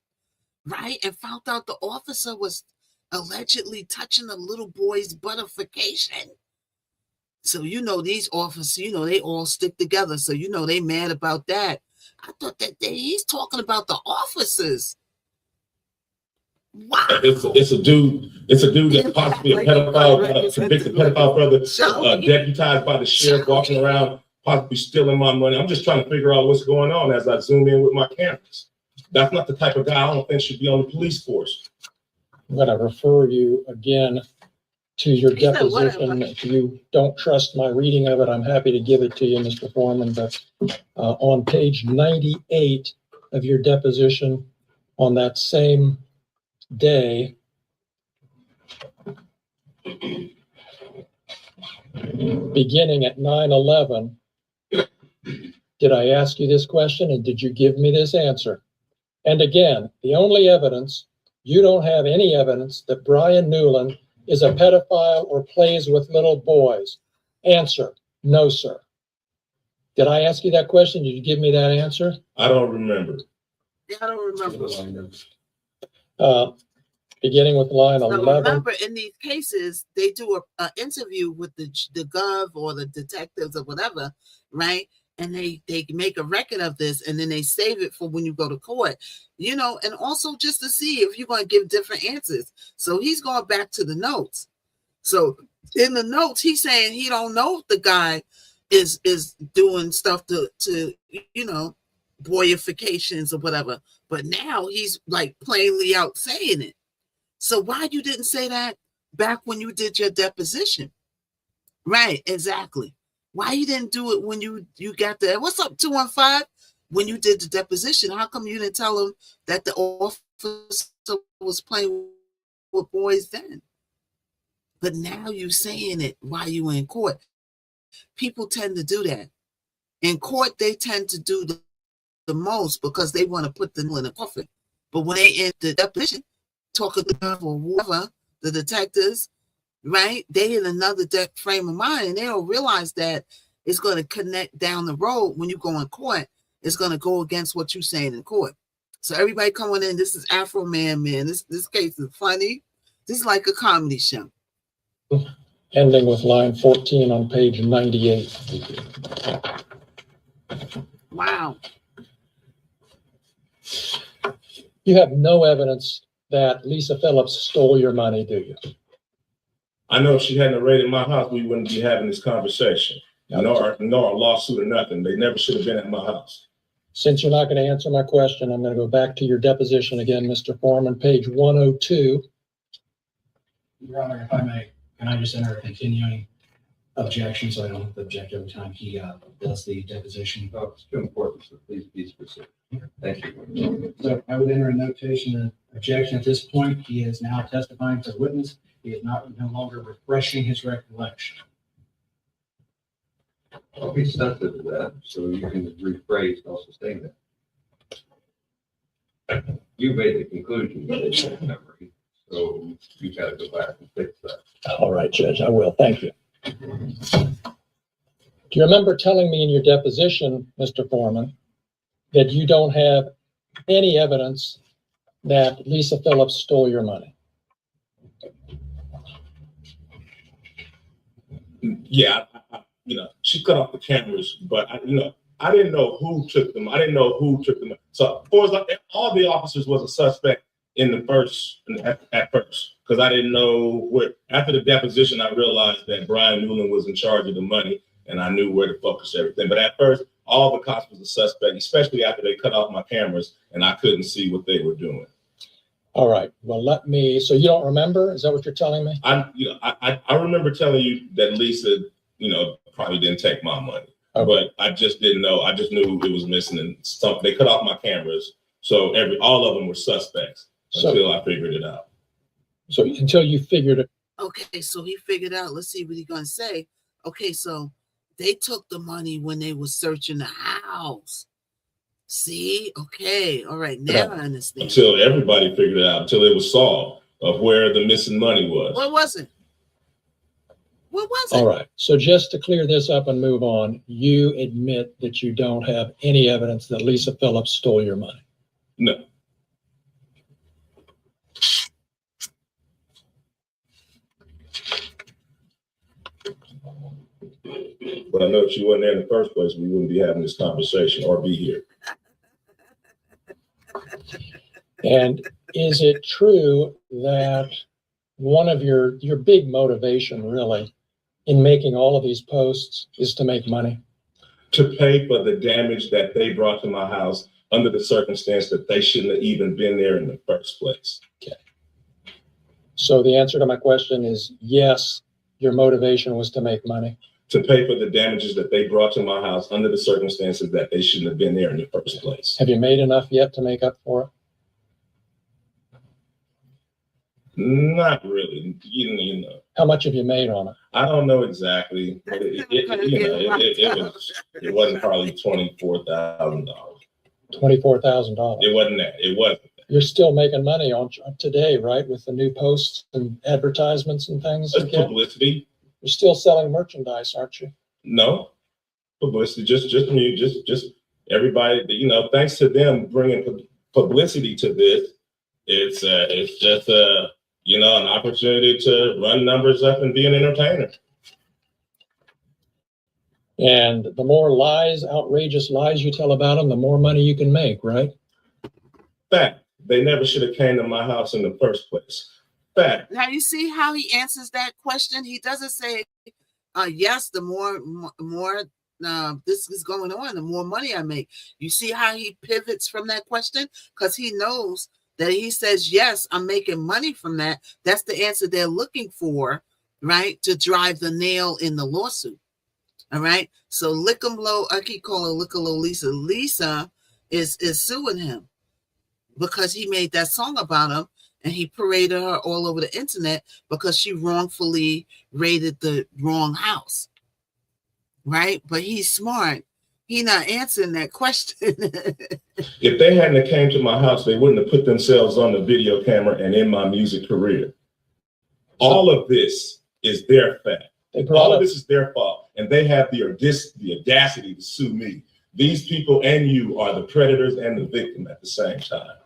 right? And found out the officer was allegedly touching a little boy's buttification. So, these officers, they all stick together. So, they mad about that. I thought that he's talking about the officers. Wow. It's a dude that's possibly a pedophile, convicted pedophile brother, deputized by the sheriff, walking around, possibly stealing my money. I'm just trying to figure out what's going on as I zoom in with my cameras. That's not the type of guy I don't think should be on the police force. I'm going to refer you again to your deposition. If you don't trust my reading of it, I'm happy to give it to you, Mr. Foreman. But on page 98 of your deposition, on that same day, beginning at 9/11, did I ask you this question and did you give me this answer? And again, the only evidence, you don't have any evidence that Brian Newland is a pedophile or plays with little boys. Answer, no, sir. Did I ask you that question? Did you give me that answer? I don't remember. Yeah, I don't remember. Beginning with line 11. Remember, in these cases, they do an interview with the gov or the detectives or whatever, right? And they make a record of this, and then they save it for when you go to court, and also just to see if you're going to give different answers. So he's going back to the notes. So in the notes, he's saying he don't know if the guy is doing stuff to boyifications or whatever. But now he's like plainly out saying it. So why you didn't say that back when you did your deposition? Right, exactly. Why you didn't do it when you got the, what's up, 215? When you did the deposition, how come you didn't tell them that the officer was playing with boys then? But now you saying it while you in court. People tend to do that. In court, they tend to do the most because they want to put the nail in the coffin. But when they in the deposition, talking to them or whoever, the detectives, right? They in another frame of mind, and they don't realize that it's going to connect down the road when you go in court. It's going to go against what you're saying in court. So everybody coming in, this is Afro Man. This case is funny. This is like a comedy show. Ending with line 14 on page 98. Wow. You have no evidence that Lisa Phillips stole your money, do you? I know if she hadn't raided my house, we wouldn't be having this conversation. Nor a lawsuit or nothing. They never should have been at my house. Since you're not going to answer my question, I'm going to go back to your deposition again, Mr. Foreman, page 102. Your Honor, if I may, can I just enter a continuing objection so I don't have to object every time he does the deposition? Oh, it's too important, so please be specific. Thank you. So I would enter a notation of objection at this point. He is now testifying for the witness. He is no longer refreshing his recollection. I'll be sensitive to that, so you can rephrase, I'll sustain that. You made the conclusion with your memory, so you got to go back and fix that. All right, Judge, I will. Thank you. Do you remember telling me in your deposition, Mr. Foreman, that you don't have any evidence that Lisa Phillips stole your money? Yeah, she cut off the cameras, but I didn't know who took them. So as far as all the officers was a suspect in the at first, because I didn't know where. After the deposition, I realized that Brian Newland was in charge of the money, and I knew where to focus everything. But at first, all the cops was a suspect, especially after they cut off my cameras, and I couldn't see what they were doing. All right. Well, so you don't remember? Is that what you're telling me? I remember telling you that Lisa, probably didn't take my money, but I just didn't know. I just knew it was missing, and they cut off my cameras, so all of them were suspects until I figured it out. So until you figured it. Okay, so he figured out. Let's see what he's gonna say. Okay, so they took the money when they were searching the house. See, okay, all right, now I understand. Until everybody figured it out, until it was solved of where the missing money was. What was it? What was it? All right. So just to clear this up and move on, you admit that you don't have any evidence that Lisa Phillips stole your money? No. But I know if she wasn't there in the first place, we wouldn't be having this conversation or be here. And is it true that one of your big motivation really in making all of these posts is to make money? To pay for the damage that they brought to my house under the circumstance that they shouldn't have even been there in the first place. Okay. So the answer to my question is yes, your motivation was to make money. To pay for the damages that they brought to my house under the circumstances that they shouldn't have been there in the first place. Have you made enough yet to make up for it? Not really. How much have you made on it? I don't know exactly, but it wasn't probably $24,000. $24,000. It wasn't that. It wasn't. You're still making money on today, right? With the new posts and advertisements and things. It's publicity. You're still selling merchandise, aren't you? No, publicity. Just me. Just everybody. Thanks to them bringing publicity to this. It's just an opportunity to run numbers up and be an entertainer. And the more lies, outrageous lies you tell about them, the more money you can make, right? Fact. They never should have came to my house in the first place. Fact. Now you see how he answers that question. He doesn't say, "Yes, the more this is going on, the more money I make." You see how he pivots from that question because he knows that he says, "Yes, I'm making money from that." That's the answer they're looking for, right, to drive the nail in the lawsuit. All right. So Lickamlow, I keep calling Lickalow Lisa. Lisa is suing him because he made that song about him and he paraded her all over the internet because she wrongfully raided the wrong house. Right? But he's smart. He not answering that question. If they hadn't came to my house, they wouldn't have put themselves on the video camera and in my music career. All of this is their fact. All of this is their fault. And they have the audacity to sue me. These people and you are the predators and the victim at the same time.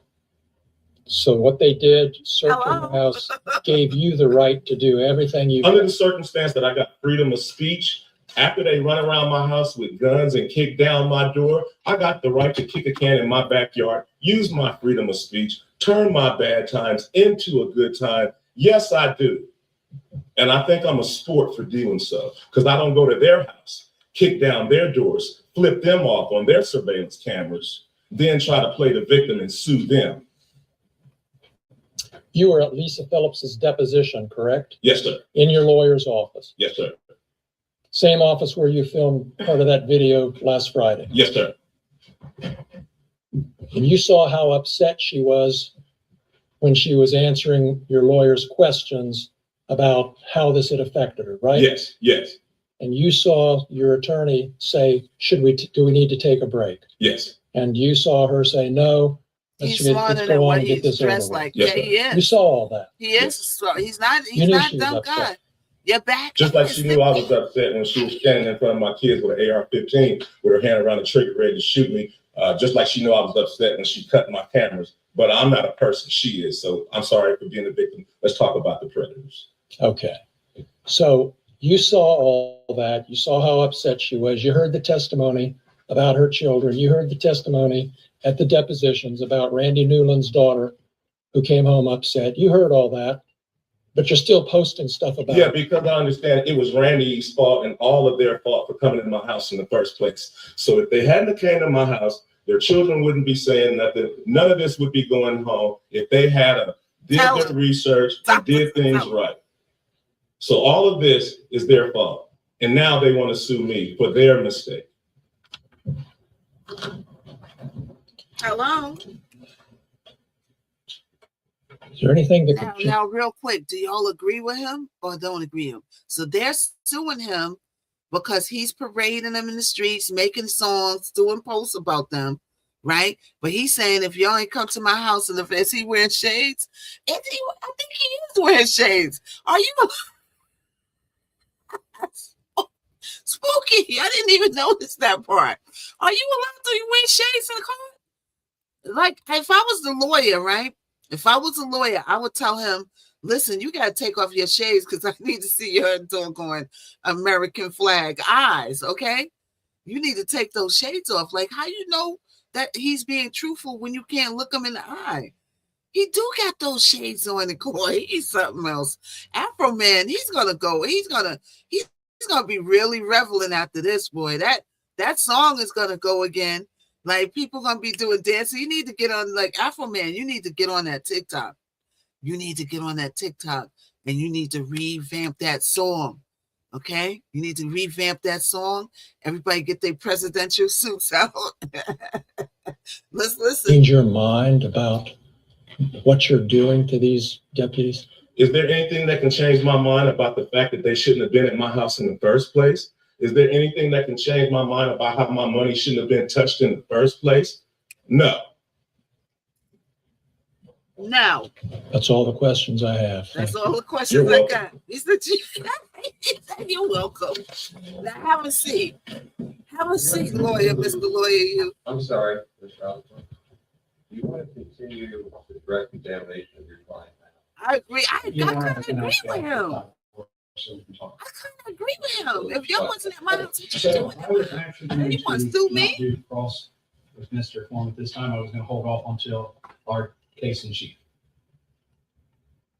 So what they did, searching the house, gave you the right to do everything you under the circumstance that I got freedom of speech. After they run around my house with guns and kick down my door, I got the right to kick a can in my backyard, use my freedom of speech, turn my bad times into a good time. Yes, I do. And I think I'm a sport for doing so because I don't go to their house, kick down their doors, flip them off on their surveillance cameras, then try to play the victim and sue them. You were at Lisa Phillips's deposition, correct? Yes, sir. In your lawyer's office? Yes, sir. Same office where you filmed part of that video last Friday? Yes, sir. And you saw how upset she was when she was answering your lawyer's questions about how this had affected her, right? Yes, yes. And you saw your attorney say, do we need to take a break? Yes. And you saw her say, no. He's smarter than what he's dressed like. Yes, yeah, he is. You saw all that. He is. He's not a dumb guy. You're back. Just like she knew I was upset when she was standing in front of my kids with an AR-15 with her hand around the trigger ready to shoot me. Just like she knew I was upset when she cut my cameras. But I'm not a person. She is. So I'm sorry for being a victim. Let's talk about the predators. Okay. So you saw all that. You saw how upset she was. You heard the testimony about her children. You heard the testimony at the depositions about Randy Newland's daughter who came home upset. You heard all that, but you're still posting stuff about it. Because I understand it was Randy's fault and all of their fault for coming in my house in the first place. So if they hadn't came to my house, their children wouldn't be saying nothing. None of this would be going home if they had did their research and did things right. So all of this is their fault. And now they want to sue me for their mistake. Hello. Is there anything that now, real quick, do y'all agree with him or don't agree with him? So they're suing him because he's parading them in the streets, making songs, doing posts about them, right? But he's saying if y'all ain't come to my house, and is he wearing shades? I think he is wearing shades. Are you spooky? I didn't even notice that part. Are you allowed to wear shades in the car? Like, if I was the lawyer, right? If I was a lawyer, I would tell him, listen, you got to take off your shades because I need to see your doggone American flag eyes, okay? You need to take those shades off. Like, how you know that he's being truthful when you can't look him in the eye? He do got those shades on the core. He's something else. Afro Man, he's gonna go. He's gonna be really reveling after this, boy. That song is gonna go again. Like, people gonna be doing dancing. You need to get on, like, Afro Man, you need to get on that TikTok. You need to get on that TikTok and you need to revamp that song. Okay? You need to revamp that song. Everybody get their presidential suits out. Let's listen. Change your mind about what you're doing to these deputies? Is there anything that can change my mind about the fact that they shouldn't have been at my house in the first place? Is there anything that can change my mind about how my money shouldn't have been touched in the first place? No. No. That's all the questions I have. That's all the questions I got. He said, you're welcome. Now have a seat. Have a seat, lawyer, Mr. Lawyer. You. I'm sorry, Mr. Osborne. You want to continue the direct examination of your client now? I agree. I kind of agree with him. If y'all wasn't at my house, what you doing? I was actually going you want to sue me? Do cross with Mr. Form at this time. I was going to hold off until our case in chief.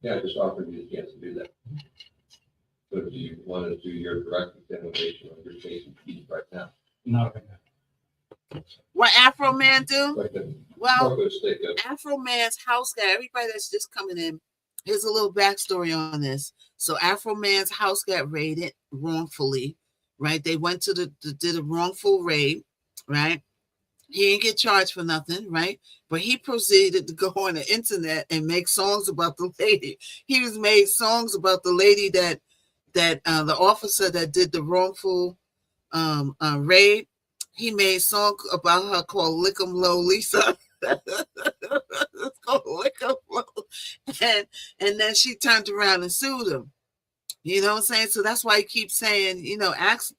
Yeah, I just offered you a chance to do that. So do you want to do your direct examination of your case in chief right now? Not right now. What Afro Man do? Like Well, Afro Man's house guy, everybody that's just coming in, here's a little backstory on this. So Afro Man's house got raided wrongfully, right? They went to did a wrongful raid, right? He didn't get charged for nothing, right? But he proceeded to go on the internet and make songs about the lady. He was made songs about the lady that the officer that did the wrongful raid. He made songs about her called Lick 'em Low Lisa. It's called Lick 'em Low. And then she turned around and sued him. You know what I'm saying? So that's why he keeps saying, asking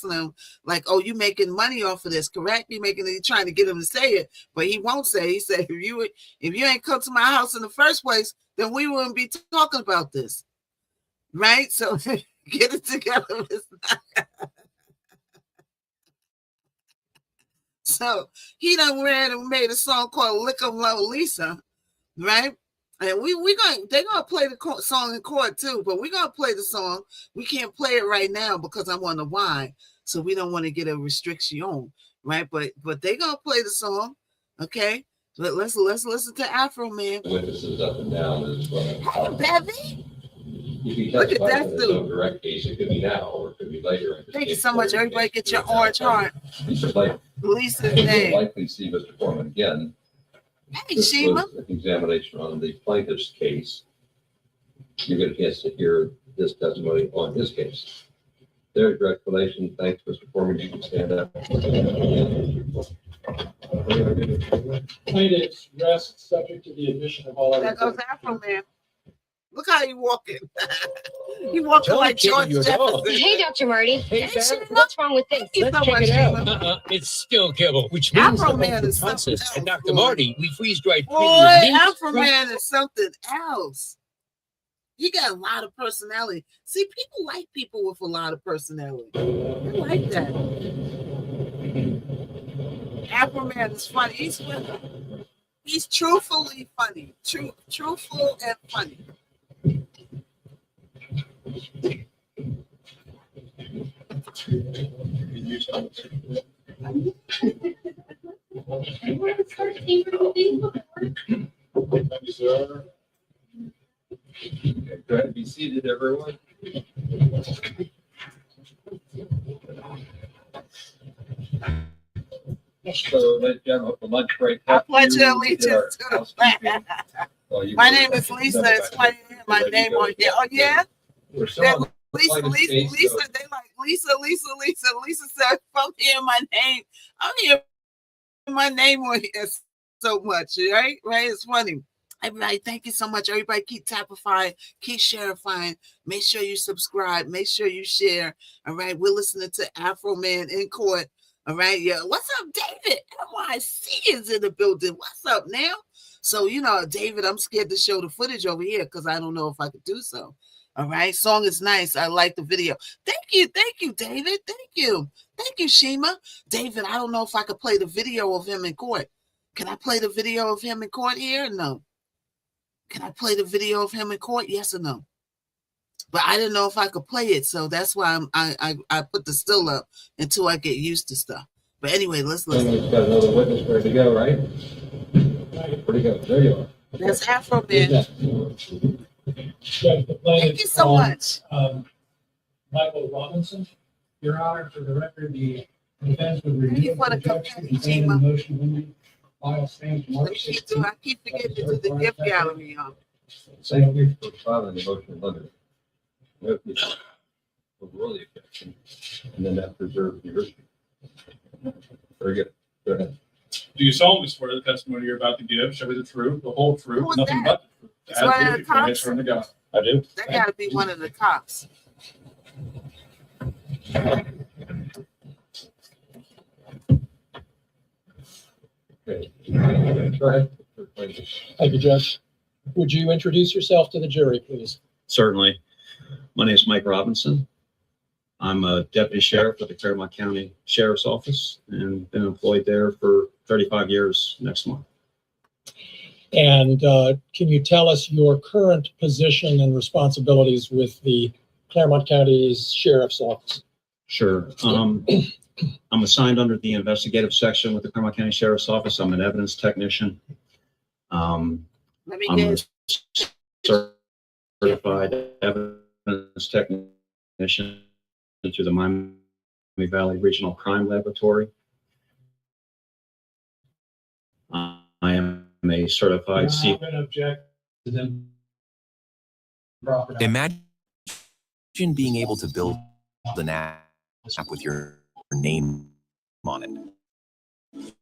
them, like, oh, you making money off of this, correct? You're trying to get him to say it, but he won't say. He said, if you ain't come to my house in the first place, then we wouldn't be talking about this, right? So get it together. So he done ran and made a song called Lick 'em Low Lisa, right? And they're gonna play the song in court too, but we're gonna play the song. We can't play it right now because I'm on the Y, so we don't want to get a restriction, right? But they're gonna play the song, okay? But let's listen to Afro Man. Witnesses up and down as well. Hey, baby. If he Look at testifies that in his own dude. direct case, it could be now or it could be later. Thank you so much. Everybody get your orange heart. You should Lisa's name. likely see Mr. Foreman again. Hey, This Shima. was an examination on the plaintiff's case. You get a chance to hear this testimony on his case. There's your explanation. Thanks, Mr. Foreman. You can stand up. Plaintiff's rest subject to the admission of all. There goes Afro Man. Look how he walking. He walking like George Jefferson. Hey, Dr. Marty. Hey, Shima. What's wrong with this? Let's check it out. It's still kibble, which means Afro the Man is process. something And else, Dr. boy. Marty, we freeze-dried Boy, Afro Man is something else. He got a lot of personality. See, people like people with a lot of personality. I like that. Afro Man is funny. He's truthfully funny. Truthful and funny. Thank you, sir. Okay, go ahead and be seated, everyone. So, ladies and gentlemen, the lunch break. I pledge allegiance to the flag. My name is Lisa. It's funny to hear my name on here. Oh, yeah? We're still on the Lisa, plaintiff's case, Lisa, they like Lisa. Lisa said, "Fuck hearing my name. I'm hearing my name on here so much, right? Right? It's funny. Everybody, thank you so much. Everybody, keep tap-ifying, keep share-ifying. Make sure you subscribe. Make sure you share. All right, we're listening to Afro Man in court. All right, yeah. What's up, David? NYC is in the building. What's up now? So, David, I'm scared to show the footage over here because I don't know if I could do so. All right. Song is nice. I like the video. Thank you, David. Thank you, Shima. David, I don't know if I could play the video of him in court. Can I play the video of him in court here? No. Can I play the video of him in court? Yes or no? But I didn't know if I could play it, so that's why I put the still up until I get used to stuff. But anyway, let's listen. We've got another witness ready to go, right? Ready to go. There you are. That's Afro Man. Thank you so much. Michael Robinson. Your Honor, for the record, the defense would Thank you review for the the objection company, contained in the Shima. motion when the file stands Let me March keep 16th. I keep forgetting to do the gift gallery, y'all. Thank you for filing the motion limited. Overrule the objection, and then that preserves the issue. Very good. Go ahead. Do you solemnly swear the testimony you're about to give shall be the truth, the whole truth, Who was nothing that? but the truth? It's one of the As you cops. from the God. I do. That got to be one of the cops. Okay. Go ahead. Thank you, Judge. Would you introduce yourself to the jury, please? Certainly. My name is Mike Robinson. I'm a deputy sheriff at the Claremont County Sheriff's Office and been employed there for 35 years next month. And can you tell us your current position and responsibilities with the Claremont County Sheriff's Office? Sure. I'm assigned under the investigative section with the Claremont County Sheriff's Office. I'm an evidence technician. Let me I'm guess. certified evidence technician through the Miami Valley Regional Crime Laboratory. I am a certified I'm going to object to them. Imagine being able to build an app with your name on it.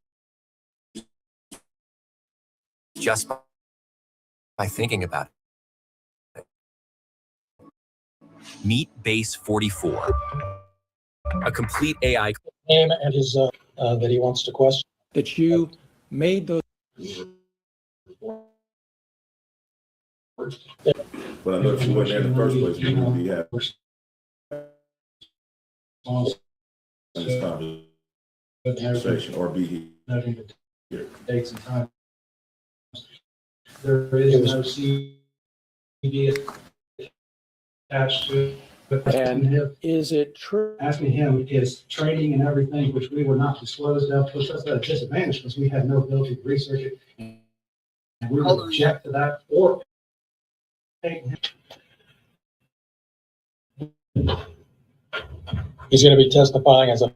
Just by thinking about it. Meet Base 44, a complete AI Name and his that he wants to question. That you made those. But I know if you weren't there in the first place, we wouldn't be having this conversation or be here. Dates and times. There is no CD attached to it. And is it true? Asking him is training and everything, which we were not disclosed of, puts us at a disadvantage because we had no ability to research it. And we would object to that or He's going to be testifying as a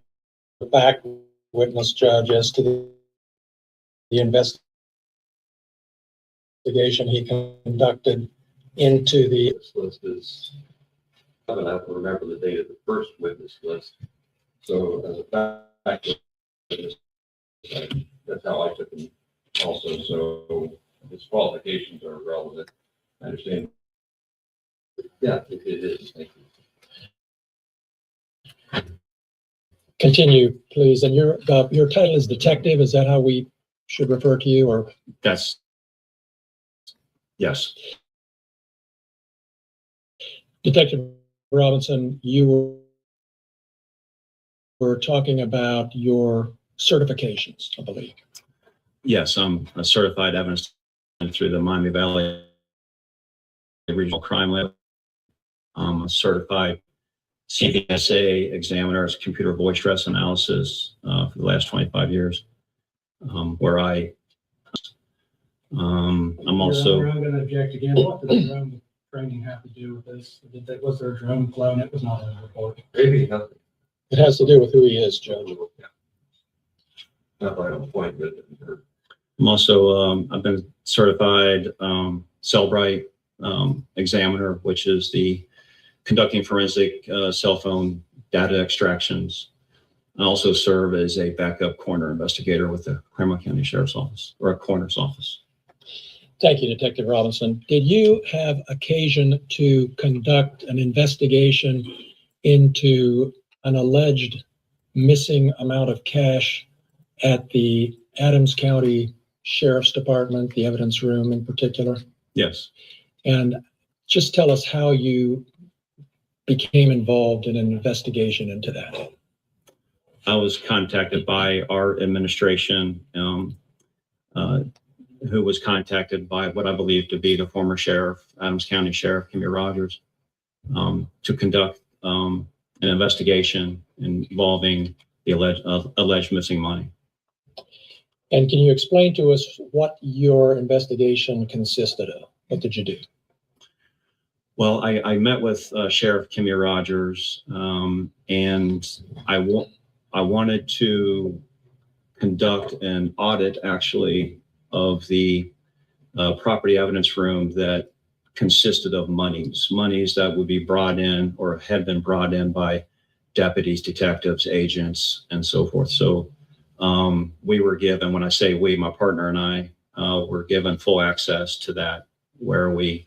fact witness, judge, as to the investigation he conducted into the. This list is, I'm gonna have to remember the date of the first witness list. So as a fact witness, that's how I took him also. So his qualifications are relevant. I understand. Yeah, it is. Thank you. Continue, please. And your title is detective. Is that how we should refer to you, or? That's, yes. Detective Robinson, you were talking about your certifications, I believe. Yes, I'm a certified evidence through the Miami Valley Regional Crime Lab. I'm a certified CVSA examiner as computer voice stress analysis for the last 25 years, where I'm also. I'm going to object again. What does drone training have to do with this? Was there a drone flown? It was not in the report. Maybe nothing. It has to do with who he is, Judge. Yeah. Not right on point, but I'm also, I've been certified Cellbrite examiner, which is the conducting forensic cell phone data extractions. I also serve as a backup coroner investigator with the Claremont County Sheriff's Office, or a coroner's office. Thank you, Detective Robinson. Did you have occasion to conduct an investigation into an alleged missing amount of cash at the Adams County Sheriff's Department, the evidence room in particular? Yes. And just tell us how you became involved in an investigation into that. I was contacted by our administration, who was contacted by what I believe to be the former sheriff, Adams County Sheriff Kimmy Rogers, to conduct an investigation involving the alleged missing money. And can you explain to us what your investigation consisted of? What did you do? Well, I met with Sheriff Kimmy Rogers, and I wanted to conduct an audit, actually, of the property evidence room that consisted of monies that would be brought in or had been brought in by deputies, detectives, agents, and so forth. So we were given, when I say we, my partner and I were given full access to that, where we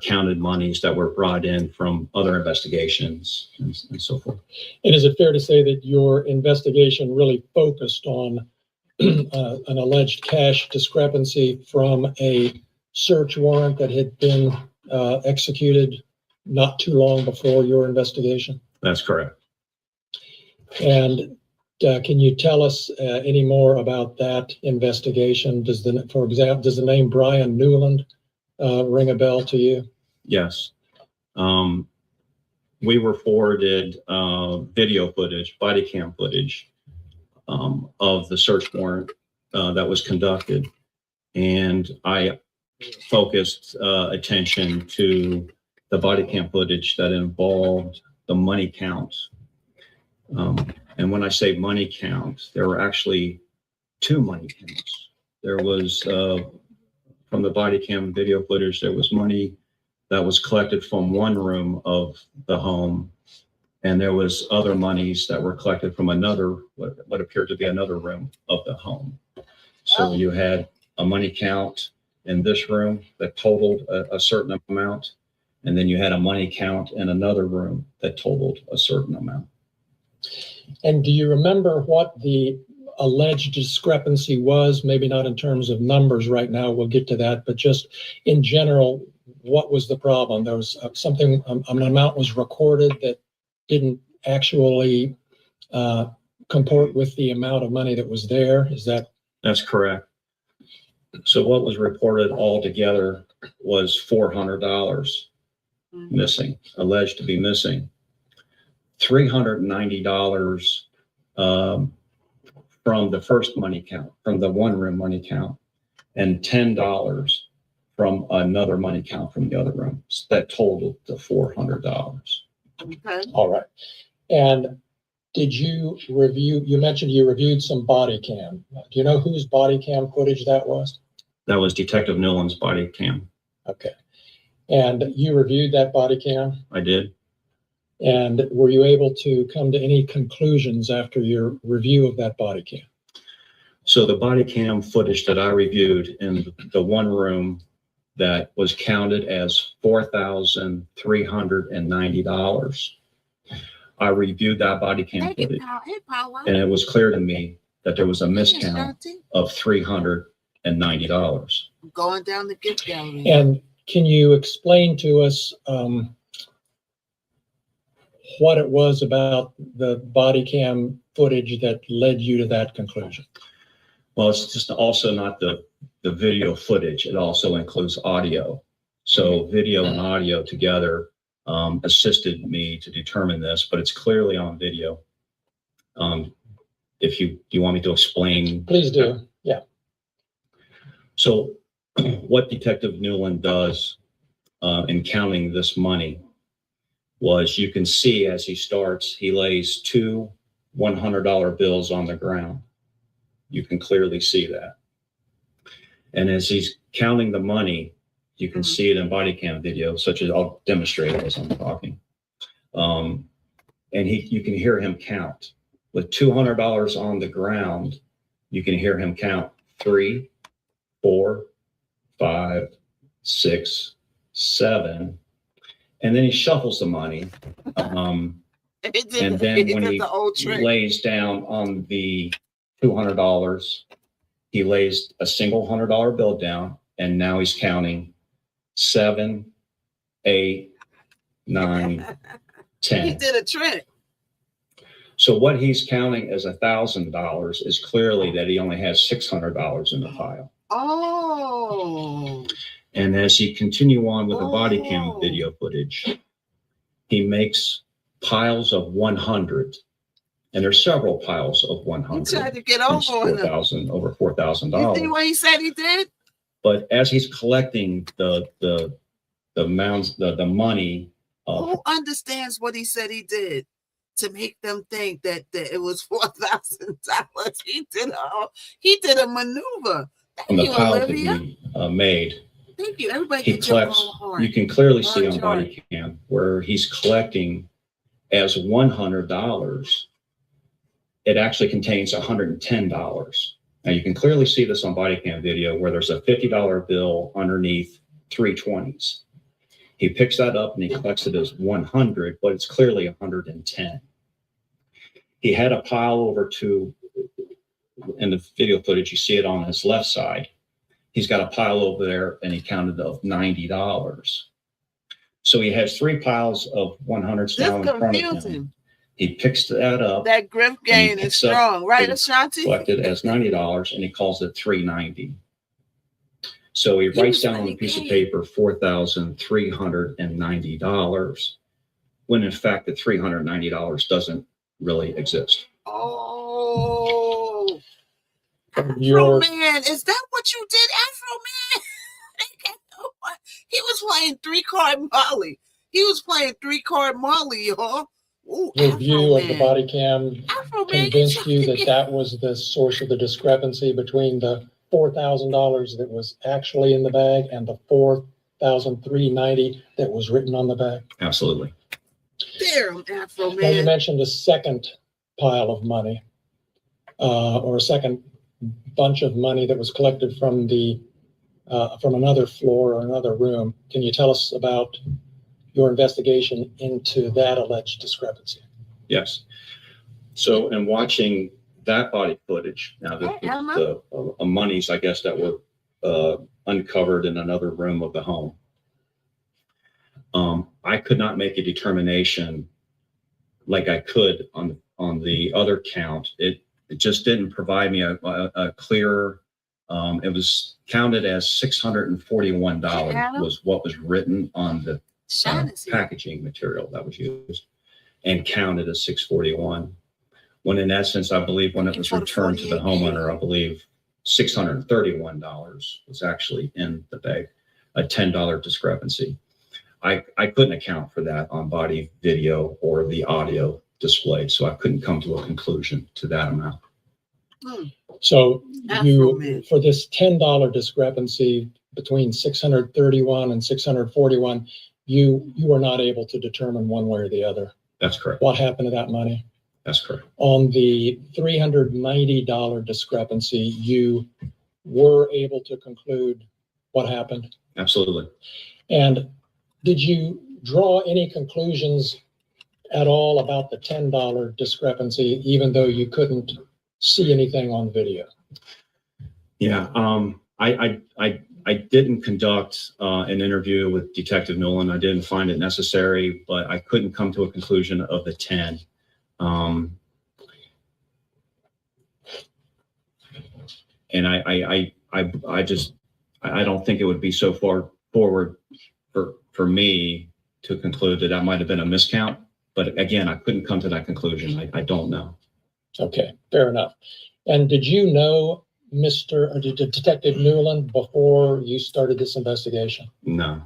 counted monies that were brought in from other investigations and so forth. And is it fair to say that your investigation really focused on an alleged cash discrepancy from a search warrant that had been executed not too long before your investigation? That's correct. And can you tell us any more about that investigation? For example, does the name Brian Newland ring a bell to you? Yes. We were forwarded video footage, body cam footage of the search warrant that was conducted. And I focused attention to the body cam footage that involved the money count. And when I say money count, there were actually two money counts. There was, from the body cam video footage, there was money that was collected from one room of the home, and there was other monies that were collected from another, what appeared to be another room of the home. So you had a money count in this room that totaled a certain amount, and then you had a money count in another room that totaled a certain amount. And do you remember what the alleged discrepancy was? Maybe not in terms of numbers right now, we'll get to that, but just in general, what was the problem? There was something, an amount was recorded that didn't actually comport with the amount of money that was there. Is that? That's correct. So what was reported altogether was $400 missing, alleged to be missing. $390 from the first money count, from the one room money count, and $10 from another money count from the other room. So that totaled to $400. Okay. All right. And did you review, you mentioned you reviewed some body cam. Do you know whose body cam footage that was? That was Detective Newland's body cam. Okay. And you reviewed that body cam? I did. And were you able to come to any conclusions after your review of that body cam? So the body cam footage that I reviewed in the one room that was counted as $4,390. I reviewed that body cam footage, and it was clear to me that there was a miscount of $390. I'm going down the gift gallery. And can you explain to us what it was about the body cam footage that led you to that conclusion? Well, it's just also not the video footage. It also includes audio. So video and audio together assisted me to determine this, but it's clearly on video. If you want me to explain? Please do. Yeah. So what Detective Newland does in counting this money was, you can see as he starts, he lays two $100 bills on the ground. You can clearly see that. And as he's counting the money, you can see it in body cam video, such as, I'll demonstrate it as I'm talking. And you can hear him count. With $200 on the ground, you can hear him count 3, 4, 5, 6, 7. And then he shuffles the money. And then when he lays down on the $200, he lays a single $100 bill down, and now he's counting 7, 8, 9, 10. He did a trick. So what he's counting as $1,000 is clearly that he only has $600 in the pile. Oh. And as he continue on with the body cam video footage, he makes piles of 100. And there's several piles of 100. He tried to get over on $4,000, over $4,000. You see what he said he did? But as he's collecting the amounts, the money. Who understands what he said he did to make them think that it was $4,000? He did a maneuver. From the pile that he made. Thank you. Everybody he collects. You can clearly see on body cam where he's collecting as $100. It actually contains $110. Now you can clearly see this on body cam video where there's a $50 bill underneath 3 20s. He picks that up and he collects it as 100, but it's clearly 110. He had a pile over to, in the video footage, you see it on his left side. He's got a pile over there and he counted of $90. So he has 3 piles of 100s down in front of him. He picks that up. That grip gain is strong, right, Ashanti? Collected as $90 and he calls it $390. So he writes down on a piece of paper $4,390, when in fact the $390 doesn't really exist. Oh, Afro Man, is that what you did, Afro Man? He was playing 3-card Molly. He was playing 3-card Molly, y'all. Ooh, Your Afro view of the Man. body cam Afro Man, convinced you that that was the source of the discrepancy between the $4,000 that was actually in the bag and the $4,390 that was written on the bag? Absolutely. Damn, Afro Now, you Man. mentioned a second pile of money, or a second bunch of money that was collected from another floor or another room. Can you tell us about your investigation into that alleged discrepancy? Yes. So in watching that body footage, now the monies, I guess, that were uncovered in another room of the home, I could not make a determination like I could on the other count. It just didn't provide me a clear. It was counted as $641 was what was written on the packaging material that was used, and counted as 641. When in essence, I believe when it was returned to the homeowner, I believe $631 was actually in the bag, a $10 discrepancy. I couldn't account for that on body video or the audio displayed, so I couldn't come to a conclusion to that amount. So you, for this $10 discrepancy between 631 and 641, you were not able to determine one way or the other. That's correct. What happened to that money? That's correct. On the $390 discrepancy, you were able to conclude what happened? Absolutely. And did you draw any conclusions at all about the $10 discrepancy, even though you couldn't see anything on video? Yeah, I didn't conduct an interview with Detective Nolan. I didn't find it necessary, but I couldn't come to a conclusion of the 10. And I don't think it would be so far forward for me to conclude that that might have been a miscount. But again, I couldn't come to that conclusion. I don't know. Okay, fair enough. And did you know Detective Newland before you started this investigation? No.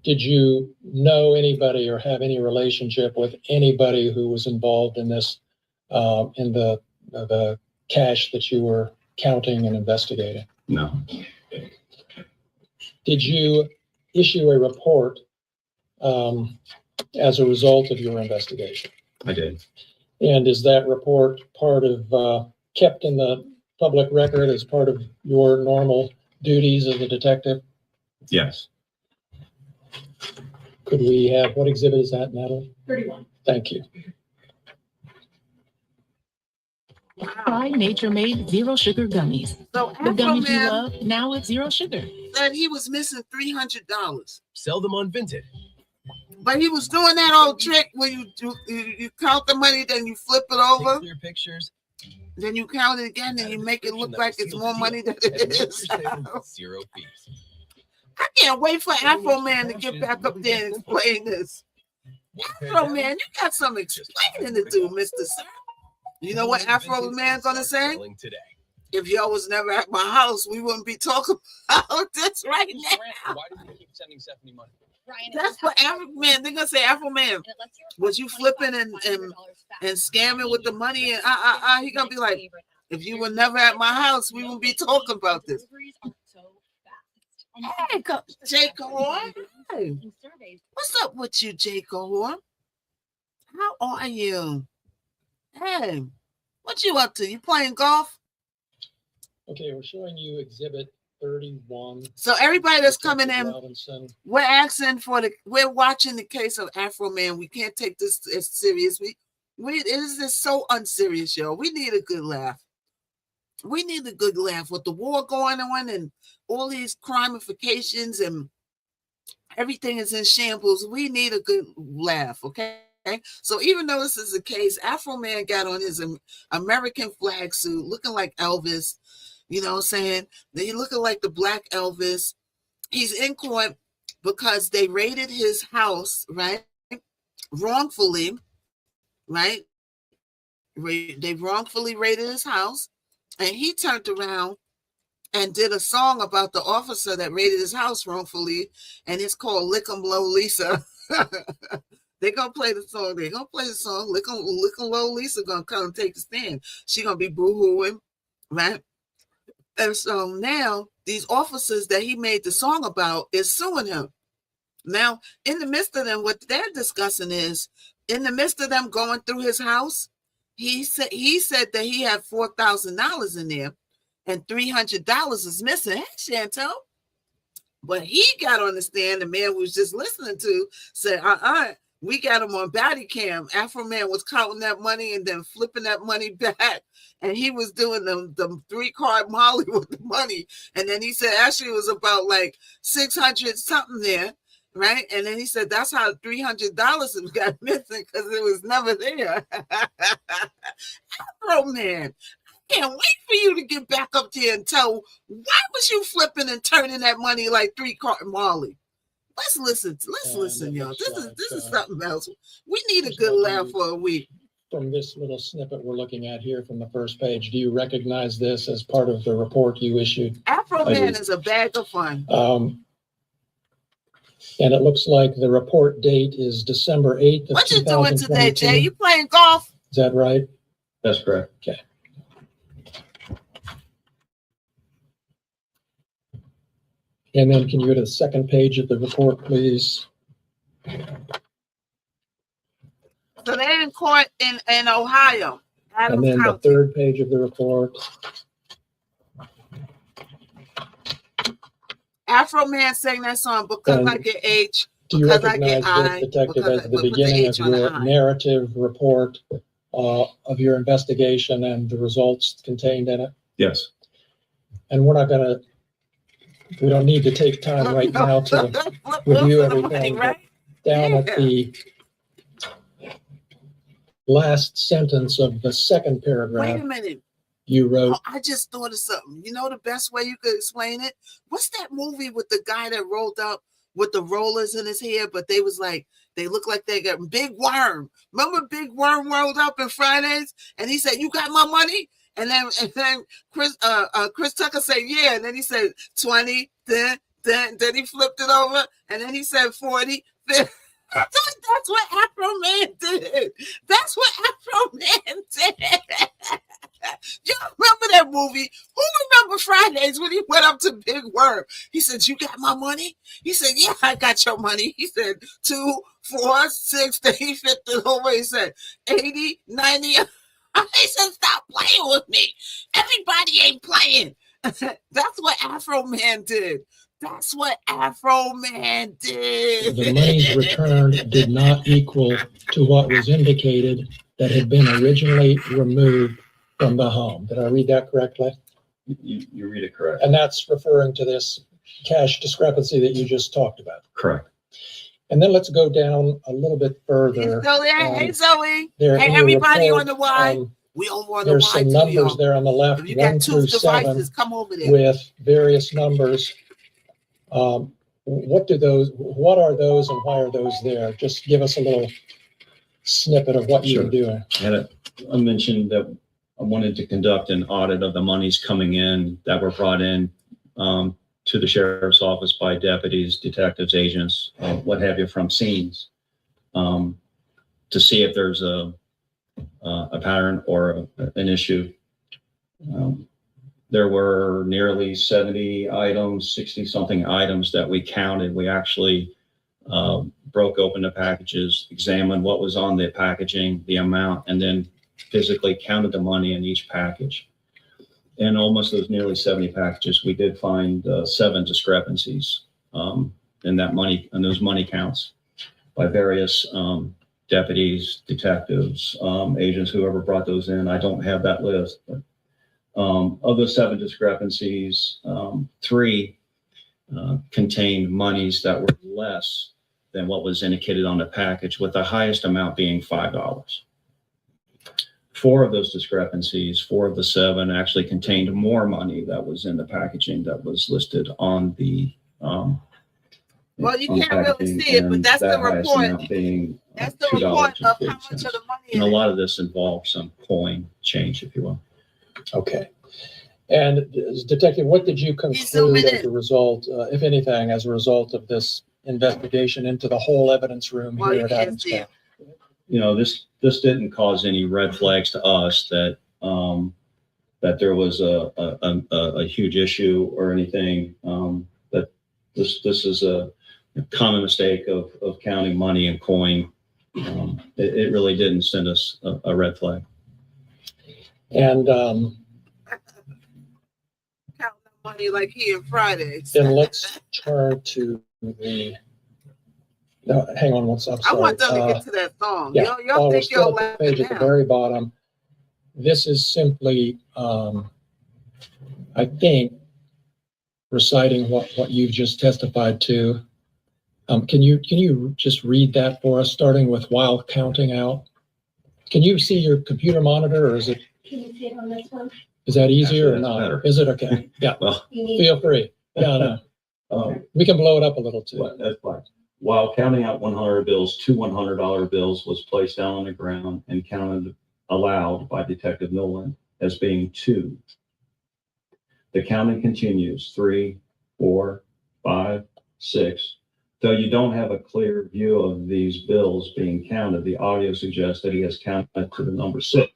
Did you know anybody or have any relationship with anybody who was involved in this, in the cash that you were counting and investigating? No. Did you issue a report as a result of your investigation? I did. And is that report part of, kept in the public record as part of your normal duties as a detective? Yes. Could we have, what exhibit is that, Natalie? 31. Thank you. Try nature-made zero sugar gummies. So The gummies you Afro-Man love, now with zero sugar. said he was missing $300. Sell them on Vinted. But he was doing that old trick where you count the money, then you flip it over, Take clear pictures. then you count it again, and you make it look like it's more money than it is. Zero fees. I can't wait for Afro Man to get back up there and explain this. Afro Man, you got some explaining to do, Mr. Sir. You know what Afro Man's gonna say? If y'all was never at my house, we wouldn't be talking about this right now. Why do you keep sending Stephanie money? That's what Afro Man. They're gonna say, Afro Man, was you flipping and scamming with the money? And he gonna be like, if you were never at my house, we wouldn't be talking about this. Hey, Jake Horn. Hey. What's up with you, Jake Horn? How are you? Hey, what you up to? You playing golf? Okay, we're showing you exhibit 31. So everybody that's coming in, Robinson. we're watching the case of Afro Man. We can't take this as serious. It is just so unserious, y'all. We need a good laugh. We need a good laugh with the war going on and all these crimifications and everything is in shambles. We need a good laugh, okay? So even though this is a case, Afro Man got on his American flag suit looking like Elvis, you know what I'm saying? He looking like the Black Elvis. He's in court because they raided his house, right? Wrongfully, right? They wrongfully raided his house, and he turned around and did a song about the officer that raided his house wrongfully, and it's called Lick 'em Low Lisa. They're gonna play the song. They're gonna play the song. Lick 'em Low Lisa gonna come and take the stand. She gonna be boo-hooing, right? And so now these officers that he made the song about is suing him. Now, in the midst of them, what they're discussing is, in the midst of them going through his house, he said that he had $4,000 in there, and $300 is missing. Hey, Chantel. But he got on the stand, the man was just listening to said, we got him on body cam. Afro Man was counting that money and then flipping that money back. And he was doing the 3-card Molly with the money. And then he said, actually, it was about like 600 something there. Right. And then he said, that's how $300 got missing because it was never there. Afro Man, I can't wait for you to get back up there and tell why was you flipping and turning that money like 3-card Molly? Let's listen, y'all. This is something else. We need a good laugh for a week. From this little snippet we're looking at here from the first page, do you recognize this as part of the report you issued? Afro Man is a bag of fun. And it looks like the report date is December 8th of 2022. What you doing today, Jay? You playing golf? Is that right? That's correct. Okay. And then can you go to the second page of the report, please? So they're in court in Ohio. And then the third page of the report. Afro Man sang that song because I get H. Do you recognize this, Detective, as the beginning of your narrative report of your investigation and the results contained in it? Yes. And we're not going to, we don't need to take time right now to review everything. But down at the last sentence of the second paragraph. Wait a minute. You wrote. I just thought of something. You know the best way you could explain it? What's that movie with the guy that rolled up with the rollers in his hair, but they was like, they look like they got Big Worm. Remember Big Worm rolled up in Fridays? And he said, you got my money? And then Chris Tucker said, yeah. And then he said 20, then he flipped it over. And then he said 40. That's what Afro Man did. That's what Afro Man did. Y'all remember that movie? Who remember Fridays when he went up to Big Worm? He said, you got my money? He said, yeah, I got your money. He said, 2, 4, 6. Then he flipped it over. He said, 80, 90. He said, stop playing with me. Everybody ain't playing. That's what Afro Man did. That's what Afro Man did. The monies returned did not equal to what was indicated that had been originally removed from the home. Did I read that correctly? You read it correct. And that's referring to this cash discrepancy that you just talked about. Correct. And then let's go down a little bit further. So there, hey Zoe, hey everybody on the Y. We over on the Y. There's some numbers there on the left, 1 through 7, come over there with various numbers. What are those and why are those there? Just give us a little snippet of what you're doing. I mentioned that I wanted to conduct an audit of the monies coming in that were brought in to the sheriff's office by deputies, detectives, agents, what have you, from scenes, to see if there's a pattern or an issue. There were nearly 70 items, 60 something items that we counted. We actually broke open the packages, examined what was on the packaging, the amount, and then physically counted the money in each package. And almost those nearly 70 packages, we did find 7 discrepancies in that money, in those money counts by various deputies, detectives, agents, whoever brought those in. I don't have that list, but of those 7 discrepancies, 3 contained monies that were less than what was indicated on the package, with the highest amount being $5. 4 of those discrepancies, 4 of the 7, actually contained more money that was in the packaging that was listed on the well, you can't really see it, but that's the report. That's the report of how much of the money. And a lot of this involved some coin change, if you will. Okay. And Detective, what did you He's zooming conclude as in. a result, if anything, as a result of this investigation into the whole evidence room Well, here you at can't Adams see County? it. You know, this didn't cause any red flags to us that that there was a huge issue or anything. That this is a common mistake of counting money and coin. It really didn't send us a red flag. And Counting the money like he and Fridays. then let's turn to the, no, hang on one second. I'm I sorry. want them to get to that song. Yeah. Y'all We're think still y'all at the page laughing at the now. very bottom. This is simply, I think, reciting what you've just testified to. Can you just read that for us, starting with while counting out? Can you see your computer monitor, or is it? Can you see it on this one? Is that easier or Actually, that's not? better. Is it okay? Yeah. Well, Feel free. Yeah, no. We can blow it up a little too. that's fine. While counting out 100 bills, two $100 bills was placed down on the ground and counted aloud by Detective Nolan as being 2. The counting continues 3, 4, 5, 6. Though you don't have a clear view of these bills being counted, the audio suggests that he has counted to the number 6.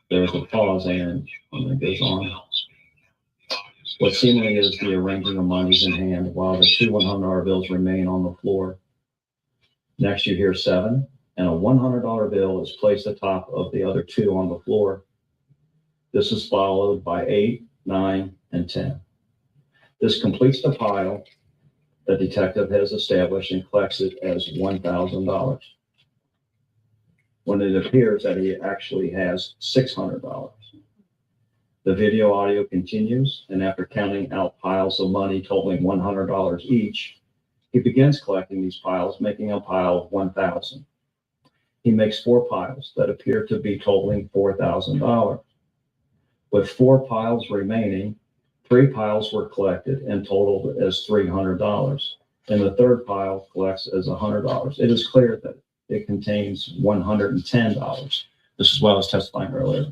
There's a pause and it goes on. What seemingly is the arranging of monies in hand while the two $100 bills remain on the floor. Next, you hear 7, and a $100 bill is placed atop of the other 2 on the floor. This is followed by 8, 9, and 10. This completes the pile the detective has established and collects it as $1,000. When it appears that he actually has $600. The video audio continues, and after counting out piles of money totaling $100 each, he begins collecting these piles, making a pile of 1,000. He makes 4 piles that appear to be totaling $4,000. With 4 piles remaining, 3 piles were collected and totaled as $300, and the third pile collects as $100. It is clear that it contains $110. This is what I was testifying earlier.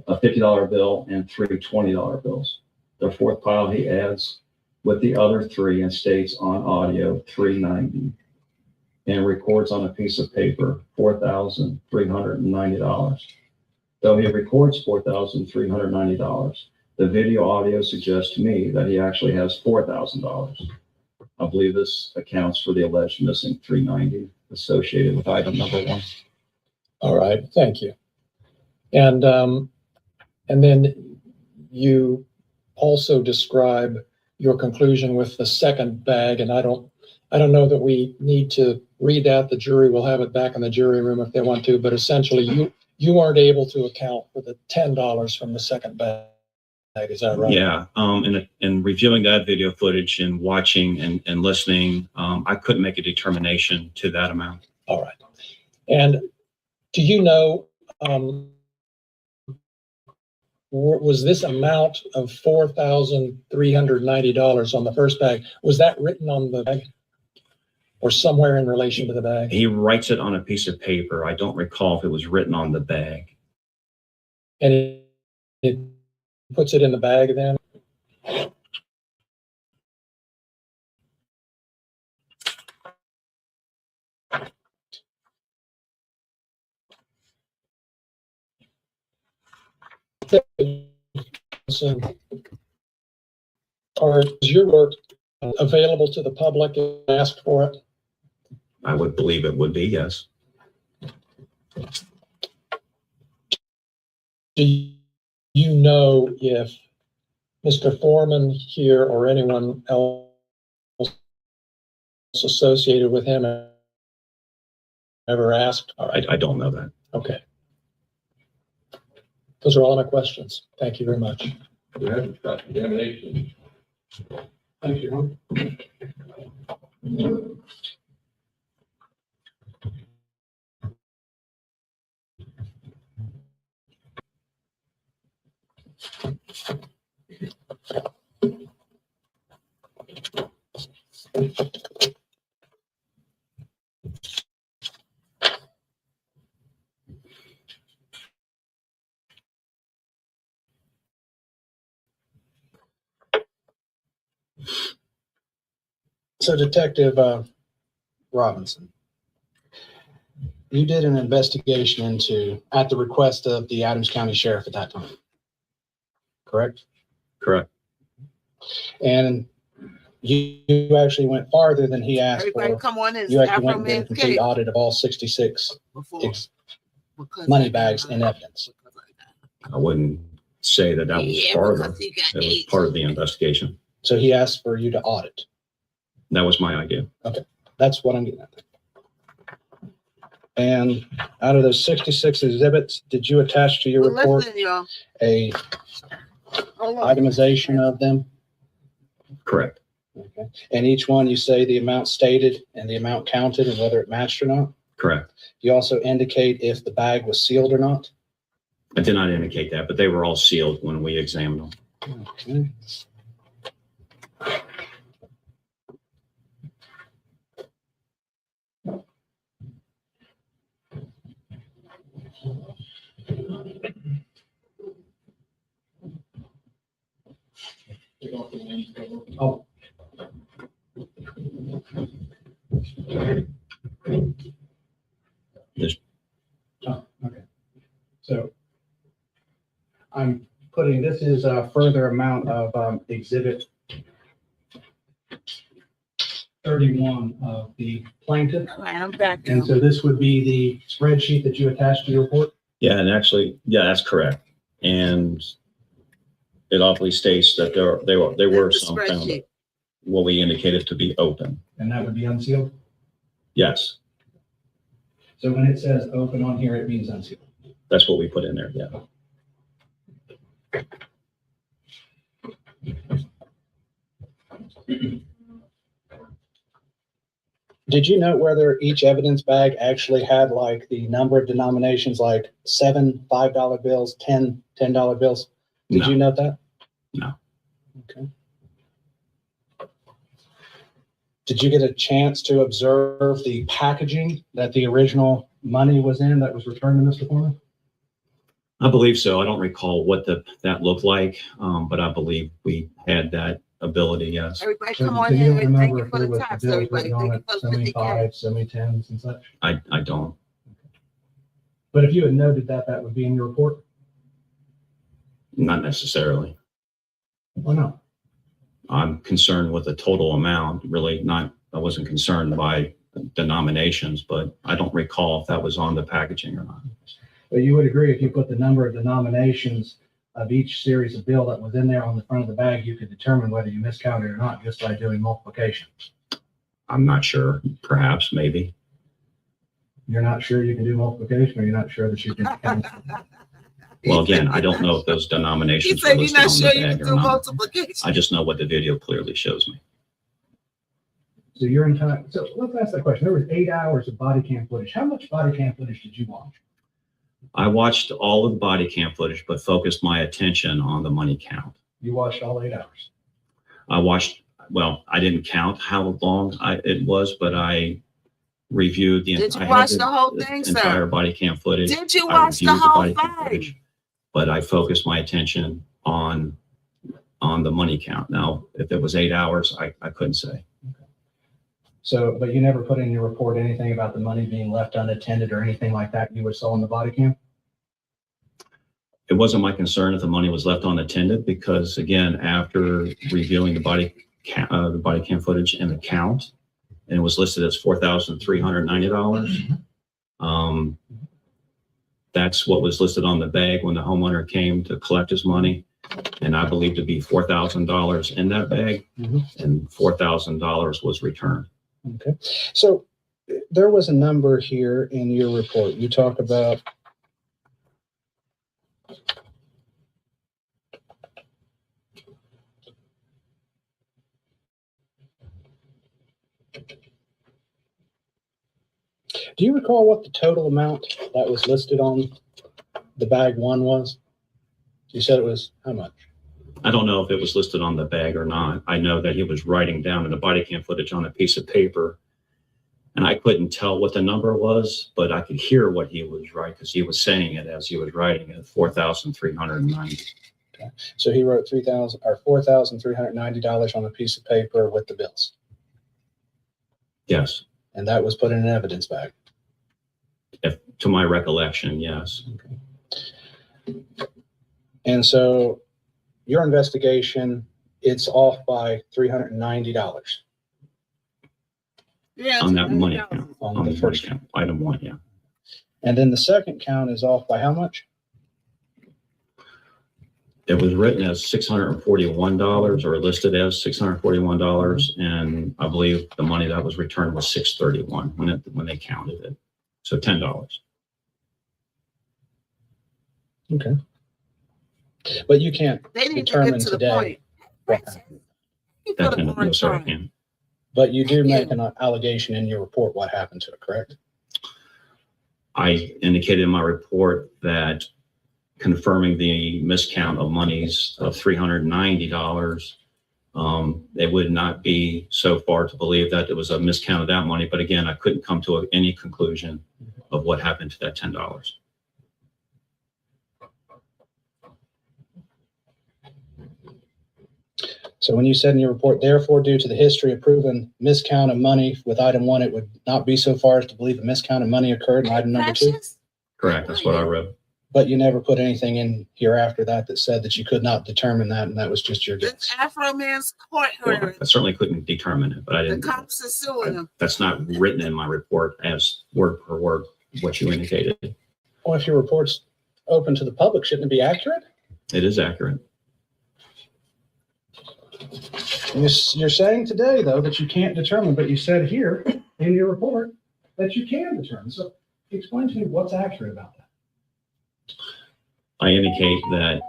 A $50 bill and 3 $20 bills. The fourth pile he adds with the other 3 and states on audio $390 and records on a piece of paper $4,390. Though he records $4,390, the video audio suggests to me that he actually has $4,000. I believe this accounts for the alleged missing $390 associated with item number 1. All right, thank you. And then you also describe your conclusion with the second bag, and I don't know that we need to read that. The jury will have it back in the jury room if they want to, but essentially you weren't able to account for the $10 from the second bag. Is that right? Yeah. In reviewing that video footage and watching and listening, I couldn't make a determination to that amount. All right. And do you know, was this amount of $4,390 on the first bag, was that written on the bag or somewhere in relation to the bag? He writes it on a piece of paper. I don't recall if it was written on the bag. And it puts it in the bag then? Or is your work available to the public and asked for it? I would believe it would be, yes. Do you know if Mr. Foreman here or anyone else associated with him ever asked? All right, I don't know that. Okay. Those are all of my questions. Thank you very much. Examination. Thank you. So Detective Robinson, you did an investigation at the request of the Adams County Sheriff at that time, correct? Correct. And you actually went farther than he asked Everybody for. come on in. You actually went and did a complete audit of all 66 money bags in evidence. I wouldn't say that that was part of the investigation. So he asked for you to audit. That was my idea. Okay, that's what I'm getting at. And out of those 66 exhibits, did you attach to your report a itemization of them? Correct. Okay. And each one you say the amount stated and the amount counted and whether it matched or not? Correct. You also indicate if the bag was sealed or not? I did not indicate that, but they were all sealed when we examined them. Okay. Oh. Oh, okay. So I'm putting, this is a further amount of exhibit 31 of the plaintiff. All right, I'm back. And so this would be the spreadsheet that you attached to your report? Yeah, and actually, yeah, that's correct. And it obviously states that there were some found what we indicated to be open. And that would be unsealed? Yes, So when it says open on here, it means unsealed. that's what we put in there. Yeah. Did you note whether each evidence bag actually had like the number of denominations, like 7 $5 bills, 10 $10 bills? Did No. you note that? No. Okay. Did you get a chance to observe the packaging that the original money was in that was returned to Mr. Foreman? I believe so. I don't recall what that looked like, but I believe we had that ability. Yes. Everybody So come on do you in and thank remember you if for there the was taps, bills everybody. written on Thank you it, for the 50K. semi-5, semi-10s and such? I don't. But if you had noted that, that would be in your report? Not necessarily. Why not? I'm concerned with the total amount, really not, I wasn't concerned by denominations, but I don't recall if that was on the packaging or not. But you would agree if you put the number of denominations of each series of bill that was in there on the front of the bag, you could determine whether you miscounted or not just by doing multiplication. I'm not sure. Perhaps, maybe. You're not sure you can do multiplication, or you're not sure that you can count? Well, again, I don't know if those He denominations were said you're listed not on sure the you can bag do or not. multiplication. I just know what the video clearly shows me. So you're in time. So let's ask that question. There was 8 hours of body cam footage. How much body cam footage did you watch? I watched all of the body cam footage, but focused my attention on the money count. You watched all 8 hours. I watched, well, I didn't count how long it was, but I reviewed the Did you I watch had the whole thing, sir? entire body cam footage. Did you I watch the reviewed whole body cam footage, thing? but I focused my attention on the money count. Now, if it was 8 hours, I couldn't say. So, but you never put in your report anything about the money being left unattended or anything like that you saw in the body cam? It wasn't my concern if the money was left unattended because, again, after reviewing the body cam footage and the count, and it was listed as $4,390. That's what was listed on the bag when the homeowner came to collect his money, and I believe to be $4,000 in that bag, and $4,000 was returned. Okay. So there was a number here in your report. You talk about do you recall what the total amount that was listed on the bag one was? You said it was how much? I don't know if it was listed on the bag or not. I know that he was writing down in the body cam footage on a piece of paper, and I couldn't tell what the number was, but I could hear what he was writing because he was saying it as he was writing it, 4,390. Okay. So he wrote $4,390 on a piece of paper with the bills. Yes. And that was put in an evidence bag. If, to my recollection, yes. And so your investigation, it's off by $390 Yeah, On that money count. on the first count. Item 1, yeah. And then the second count is off by how much? It was written as $641 or listed as $641. And I believe the money that was returned was $631 when they counted it. So $10. Okay. But you can't they need to determine get to the today. point. what happened. You That put a no, more sorry, I time. can't. But you do make an allegation in your report what happened to it, correct? I indicated in my report that confirming the miscount of monies of $390, it would not be so far to believe that it was a miscount of that money. But again, I couldn't come to any conclusion of what happened to that $10. So when you said in your report, therefore, due to the history of proven miscount of money with item 1, it would not be so far as to believe a miscount of money occurred in item number 2? Correct. That's what I wrote. But you never put anything in here after that that said that you could not determine that, and that was just your The guess. Afro man's court Well, hearing. I certainly couldn't determine it, but I The didn't. cops are suing him. That's not written in my report as word for word what you indicated. Well, if your report's open to the public, shouldn't it be accurate? It is accurate. You're saying today, though, that you can't determine, but you said here in your report that you can determine. So explain to me what's accurate about that. I indicate that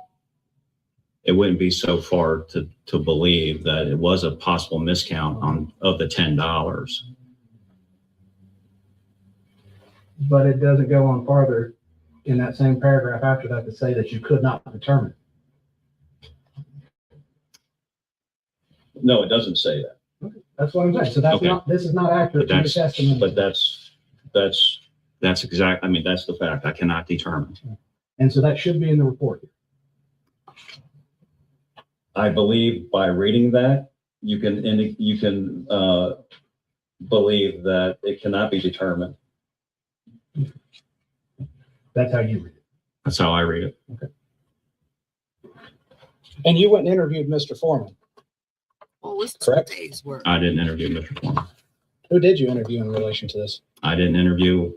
it wouldn't be so far to believe that it was a possible miscount of the $10. But it doesn't go on farther in that same paragraph after that to say that you could not determine. No, it doesn't say that. Okay. That's what I'm saying. So that's Okay. not, this is not accurate to your testimony. But that's exact. I mean, that's the fact. I cannot determine. And so that should be in the report. I believe by reading that, you can believe that it cannot be determined. That's how you read it. That's how I read it. Okay. And you went and interviewed Mr. Foreman. Oh, it's 2 Correct. days work. I didn't interview Mr. Foreman. Who did you interview in relation to this? I didn't interview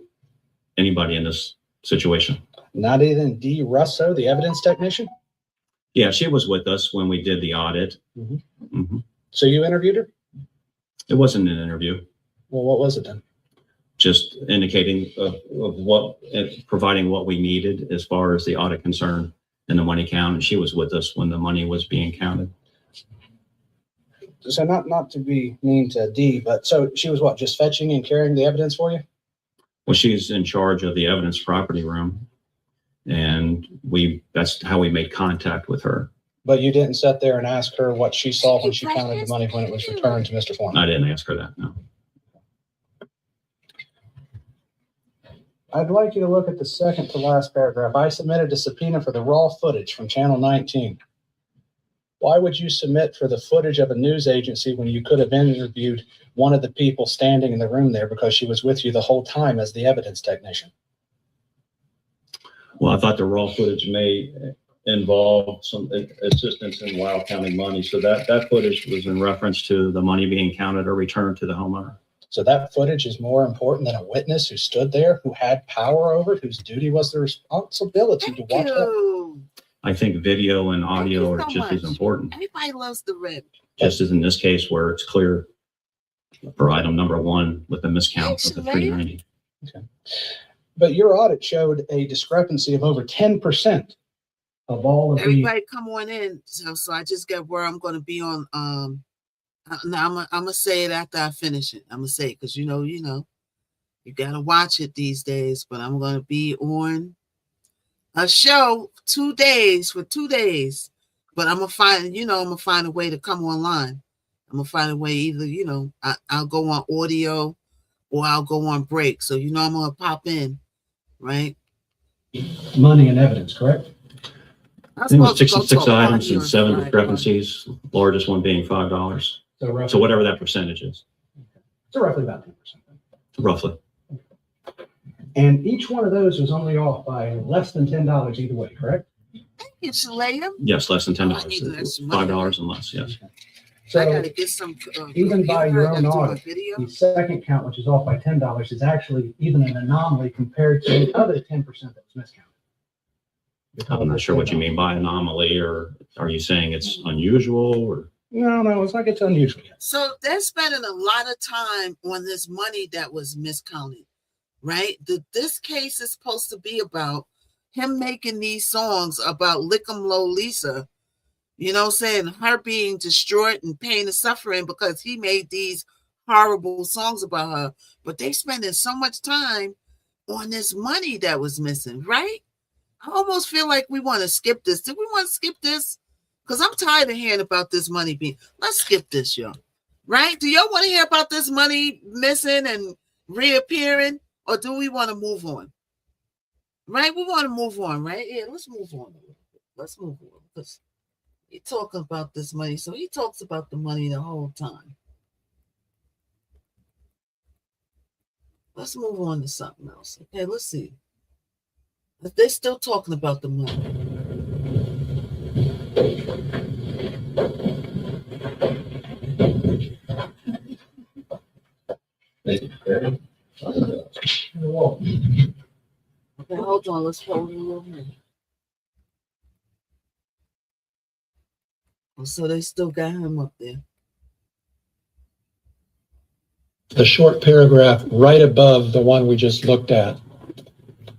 anybody in this situation. Not even Dee Russo, the evidence technician? Yeah, she was with us when we did the audit. So you interviewed her? It wasn't an interview, Well, what was it then? just indicating of what, providing what we needed as far as the audit concerned and the money count. And she was with us when the money was being counted. So not to be mean to Dee, but so she was what, just fetching and carrying the evidence for you? Well, she's in charge of the evidence property room. And that's how we made contact with her. But you didn't sit there and ask her what she saw when she counted the money when it was returned to Mr. Foreman? I didn't ask her that, no. I'd like you to look at the second to last paragraph. I submitted a subpoena for the raw footage from Channel 19. Why would you submit for the footage of a news agency when you could have interviewed one of the people standing in the room there because she was with you the whole time as the evidence technician? Well, I thought the raw footage may involve some assistance in while counting money. So that footage was in reference to the money being counted or returned to the homeowner. So that footage is more important than a witness who stood there, who had power over it, whose duty was the responsibility to watch that. I think video and audio are just as important, Everybody loves the red. just as in this case where it's clear for item number 1 with the miscount of the 390. Okay. But your audit showed a discrepancy of over 10% of all of the. Everybody come on in. So I just got where I'm going to be on. Now I'm gonna say it after I finish it. I'm gonna say it because you know, you gotta watch it these days. But I'm gonna be on a show 2 days for 2 days. But I'm gonna find a way to come online. I'm gonna find a way either, I'll go on audio or I'll go on break. So I'm gonna pop in, right? Money and evidence, correct? I think it was 66 items and 7 discrepancies, largest one being $5. So So whatever that percentage is. So roughly about 10%. roughly. And each one of those was only off by less than $10 either way, correct? It's Layum. Yes, less than $10. $5 $5 and less, yes. So I gotta get some. even by your own I gotta do my audit, video. the second count, which is off by $10, is actually even an anomaly compared to the other 10% that was miscounted. I'm not sure what you mean by anomaly, or are you saying it's unusual, or? No, it's like it's unusual. So they're spending a lot of time on this money that was miscounted, right? This case is supposed to be about him making these songs about Lick'em Low Lisa, you know what I'm saying? Her being distraught and pain and suffering because he made these horrible songs about her. But they spending so much time on this money that was missing, right? I almost feel like we want to skip this. Did we want to skip this? Because I'm tired of hearing about this money being. Let's skip this, y'all. Right? Do y'all want to hear about this money missing and reappearing? Or do we want to move on? Right? We want to move on, right? Yeah, let's move on. Let's move on. Because he's talking about this money. So he talks about the money the whole time. Let's move on to something else. Okay, let's see. They're still talking about the money. Okay, hold on. Let's hold it a little minute. So they still got him up there. The short paragraph right above the one we just looked at.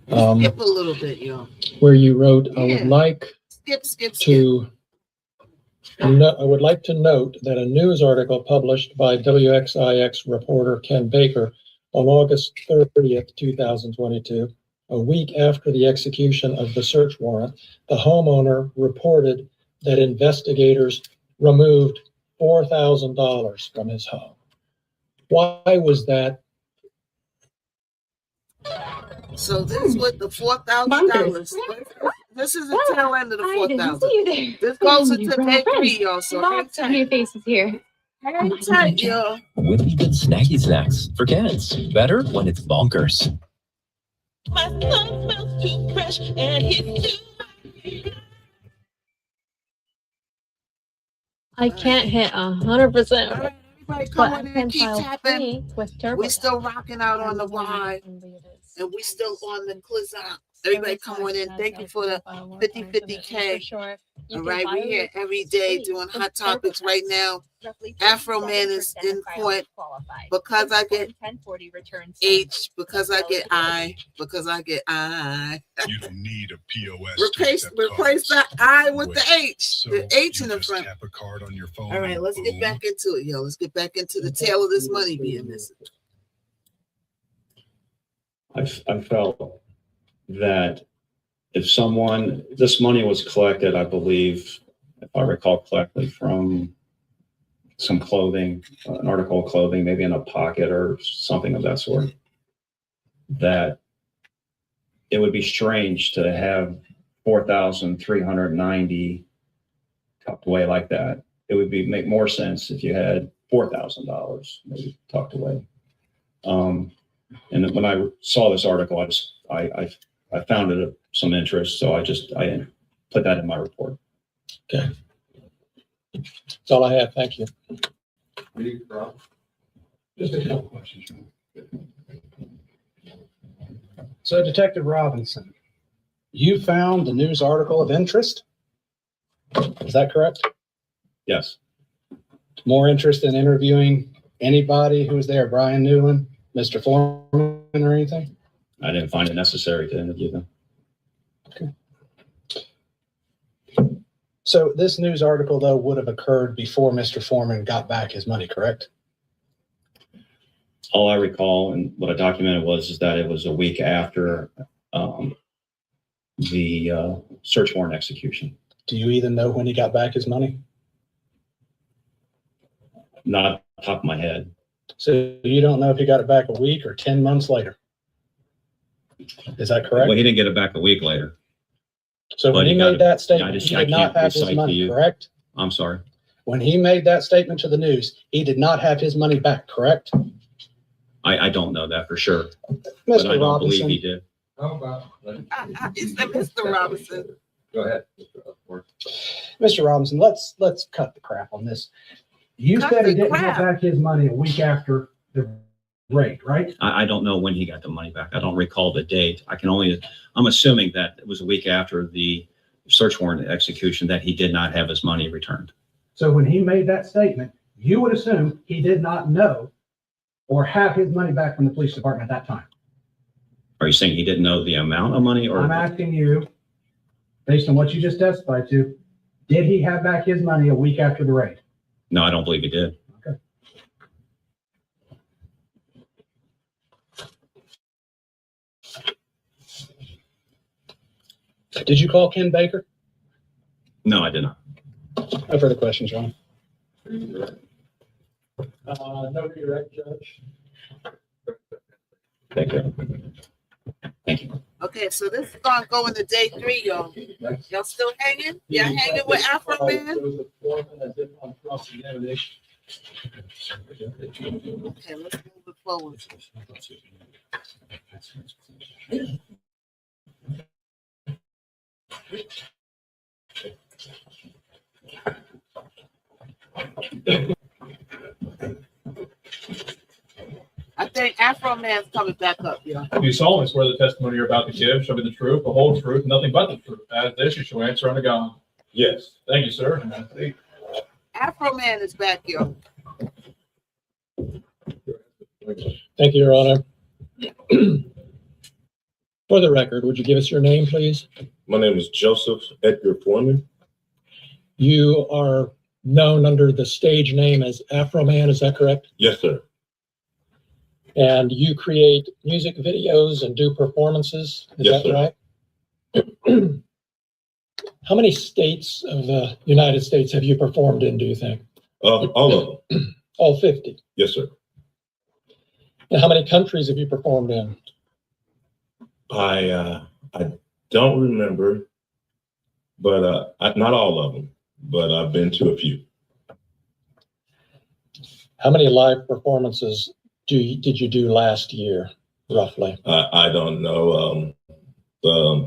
Skip a little bit, y'all. Where you wrote, I would like to note that a news article published by WXIX reporter Ken Baker on August 30th, 2022, a week after the execution of the search warrant, the homeowner reported that investigators removed $4,000 from his home. Why was that? So this is what the $4,000. This is the tail end of the 4,000. This goes into day 3, y'all. So hang tight. Your face is here. Hang tight, y'all. With even snacky snacks for kids. Better when it's bonkers. My son smells too fresh and he's too. I can't hit 100%. Everybody come in and keep tapping. We still rocking out on the Y, and we still on the Clizzout. Everybody come on in. Thank you for the 50-50K. All right, we're here every day doing hot topics right now. Afro Man is in court because I get H, because I get I, because I get I. You don't need a POS. Replace the I with the H. The H in the front. Tap a card on your phone. All right, let's get back into it, yo. Let's get back into the tail of this money being missing. I felt that if this money was collected, I believe, if I recall correctly, from some clothing, an article of clothing, maybe in a pocket or something of that sort, that it would be strange to have 4,390 tucked away like that. It would make more sense if you had $4,000 maybe tucked away. And when I saw this article, I found it of some interest, so I put that in my report. Okay. That's all I have. Thank you. Just a couple questions. So, Detective Robinson, you found the news article of interest? Is that correct? Yes. More interest in interviewing anybody who was there, Brian Newland, Mr. Foreman, or anything? I didn't find it necessary to interview them. Okay. So this news article, though, would have occurred before Mr. Foreman got back his money, correct? All I recall and what I documented is that it was a week after the search warrant execution. Do you even know when he got back his money? Not off the top of my head. So you don't know if he got it back a week or 10 months later? Is that correct? Well, he didn't get it back a week later. So when he made that statement, he did not have his money, correct? I'm sorry. When he made that statement to the news, he did not have his money back, correct? I don't know that for sure, but I Mr. don't believe Robinson, he did. How about? It's the Mr. Robinson. Go ahead. Mr. Robinson, let's cut the crap on this. You Cut said he the didn't crap. have back his money a week after the raid, right? I don't know when he got the money back. I don't recall the date. I'm assuming that it was a week after the search warrant execution that he did not have his money returned. So when he made that statement, you would assume he did not know or have his money back from the police department at that time. Are you saying he didn't know the amount of money, or? I'm asking you, based on what you just testified to, did he have back his money a week after the raid? No, I don't believe he did. Okay. Did you call Ken Baker? No, I did not. No further questions, Ron. No direct judge. Thank you. Thank you. Okay, so this is gonna go into day 3, y'all. Y'all still hanging? Y'all hanging with Afro Man? Okay, let's move it forward. I think Afro Man's coming back up, y'all. Do you solemnly swear the testimony you're about to give shall be the truth, the whole truth, and nothing but the truth? As this, you shall answer unto God. Yes. Thank you, sir. Afro Man is back, y'all. Thank you, Your Honor. For the record, would you give us your name, please? My name is Joseph Edgar Foreman. You are known under the stage name as Afro Man, is that correct? Yes, sir. And you create music videos and do performances, is Yes, that right? How many states of the United States have you performed in, do you think? All of them. All 50? Yes, sir. And how many countries have you performed in? I don't remember, but not all of them, but I've been to a few. How many live performances did you do last year, roughly? I don't know,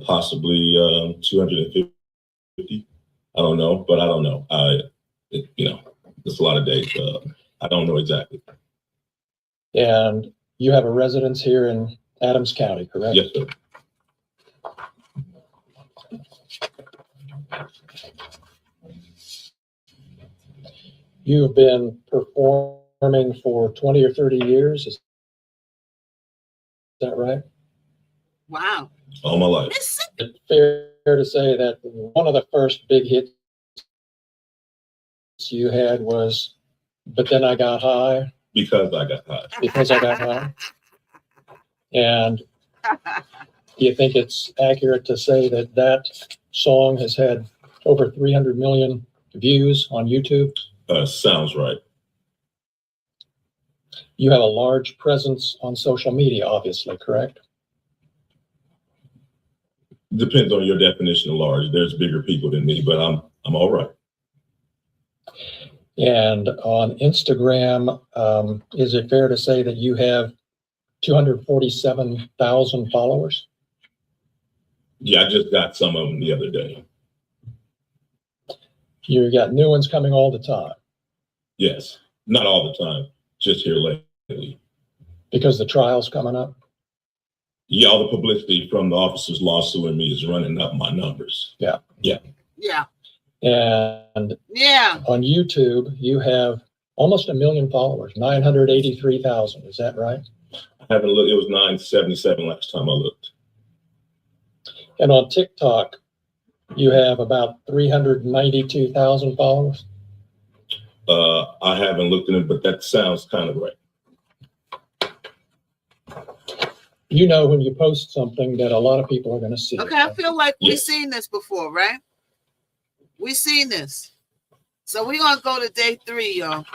possibly 250. I don't know, but I don't know. It's a lot of days. I don't know exactly. And you have a residence here in Adams County, correct? Yes, sir. You have been performing for 20 or 30 years, is that right? Wow. All my life. Is it fair to say that one of the first big hits you had was "But Then I Got High"? Because I got high. Because I got high. And do you think it's accurate to say that that song has had over 300 million views on YouTube? Sounds right. You have a large presence on social media, obviously, correct? Depends on your definition of large. There's bigger people than me, but I'm all right. And on Instagram, is it fair to say that you have 247,000 followers? Yeah, I just got some of them the other day. You got new ones coming all the time? Yes, not all the time, just here lately. Because the trial's coming up? Yeah, all the publicity from the officer's lawsuit and me is running up my numbers. Yeah. Yeah. Yeah. And yeah, on YouTube, you have almost 1 million followers, 983,000. Is that right? I haven't looked. It was 977 last time I looked. And on TikTok, you have about 392,000 followers. I haven't looked at it, but that sounds kind of right. You know when you post something that a lot of people are going to see. Okay, I feel like we've seen this before, right? We've seen this. So we're going to go to day 3, y'all.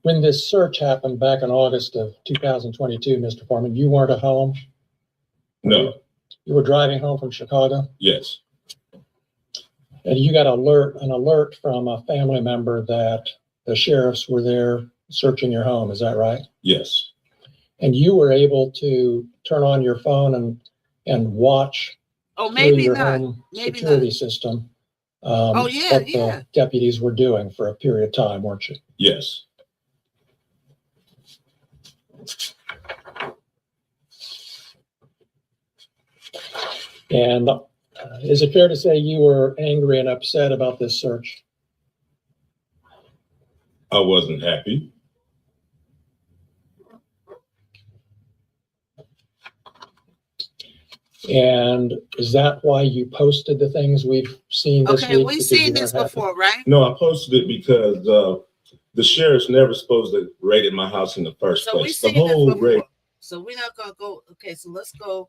When this search happened back in August of 2022, Mr. Foreman, you weren't at home? No. You were driving home from Chicago? Yes. And you got an alert from a family member that the sheriffs were there searching your home, is that right? Yes. And you were able to turn on your phone and watch Oh, through maybe your not. home Maybe security not. system Oh, yeah, what yeah. the deputies were doing for a period of time, weren't you? Yes. And is it fair to say you were angry and upset about this search? I wasn't happy. And is that why you posted the things we've seen this Okay, week? we've Because you seen weren't this happy? before, right? No, I posted it because the sheriff's never supposed to raid my house in the first So we've place. The seen this whole before. raid. So we're not gonna go. Okay, so let's go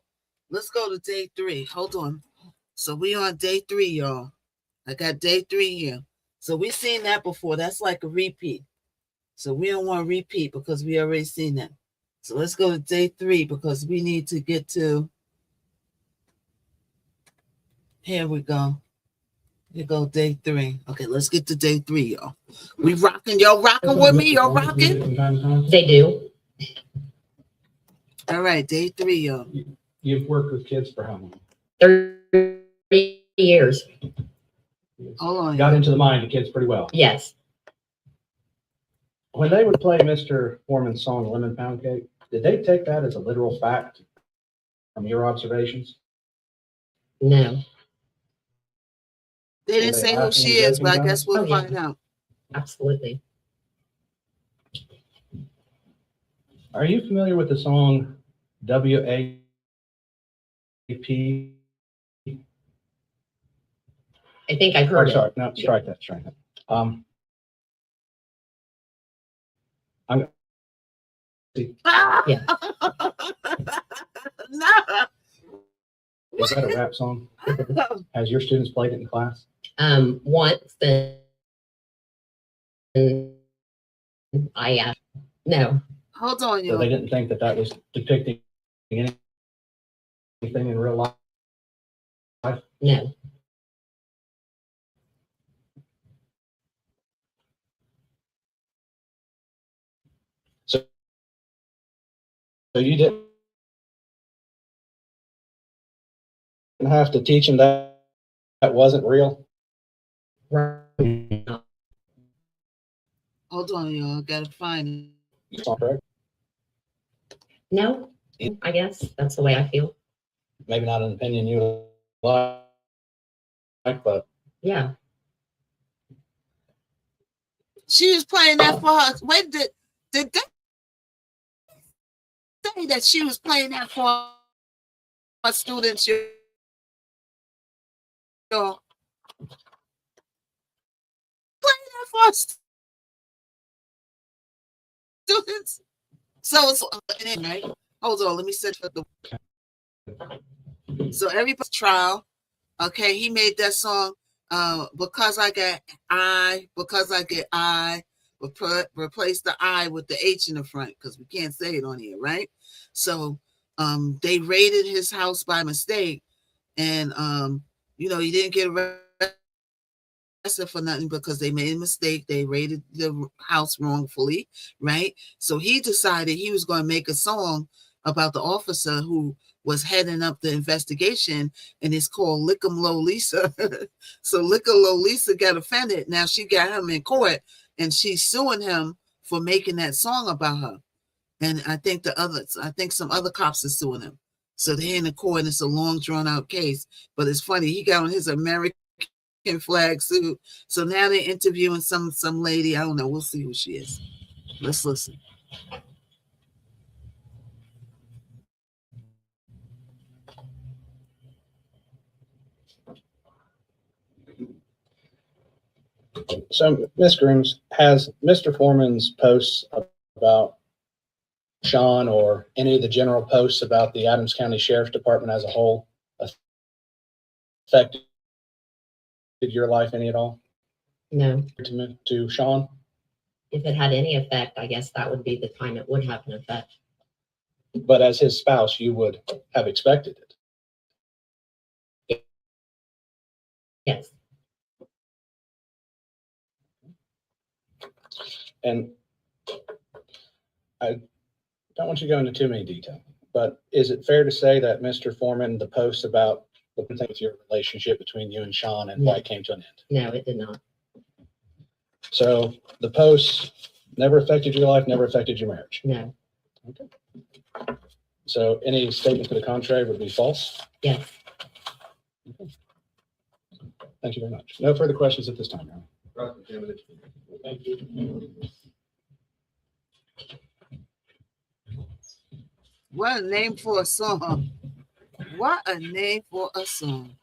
to day 3. Hold on. So we on day 3, y'all. I got day 3 here. So we've seen that before. That's like a repeat. So we don't want to repeat because we already seen that. So let's go to day 3 because we need to get to. Here we go. Here go day 3. Okay, let's get to day 3, y'all. We rocking. Y'all rocking with me? Y'all rocking? They do. All right, day 3, y'all. You've worked with kids for how long? 30 years. Hold on. Got into the mind of kids pretty well. Yes. When they would play Mr. Foreman's song Lemon Pound Cake, did they take that as a literal fact from your observations? No. They didn't say who she is, but I guess we'll find out. Absolutely. Are you familiar with the song WAP? I think I've heard it. Sorry, no, strike that. I'm Yeah. No. Is that a rap song? Has your students played it in class? Once then I no. Hold on, So y'all. they didn't think that that was depicting anything in real life? No. So you didn't have to teach them that that wasn't real? Right. Hold on, y'all. Gotta find it. Correct? No. I guess that's the way I feel. Maybe not an opinion you like, but Yeah. She was playing that for her. Wait, did they say that she was playing that for her students? Y'all playing that for her students. So it's right. Hold on, let me set up the. So everybody's trial. Okay, he made that song. Because I get I, replace the I with the H in the front because we can't say it on here, right? So they raided his house by mistake, and he didn't get arrested for nothing because they made a mistake. They raided the house wrongfully, right? So he decided he was going to make a song about the officer who was heading up the investigation, and it's called Lick 'em Low Lisa. So Lick 'em Low Lisa got offended. Now she got him in court, and she's suing him for making that song about her. And I think some other cops are suing him. So they're in the court, and it's a long, drawn-out case. But it's funny, he got on his American flag suit. So now they're interviewing some lady. I don't know. We'll see who she is. Let's listen. so Ms. Grooms, has Mr. Foreman's posts about Sean or any of the general posts about the Adams County Sheriff's Department as a whole affected your life any at all? No. To Sean? If it had any effect, I guess that would be the time it would have an effect. But as his spouse, you would have expected it. Yes. And I don't want you to go into too many detail, but is it fair to say that Mr. Foreman, the post about the thing with your relationship between you and Sean and why it came to an end? No, it did not. So the post never affected your life, never affected your marriage? No. Okay. So any statement to the contrary would be false? Yes. Okay. Thank you very much. No further questions at this time, Your Honor. Thank you. What a name for a song. What a name for a song.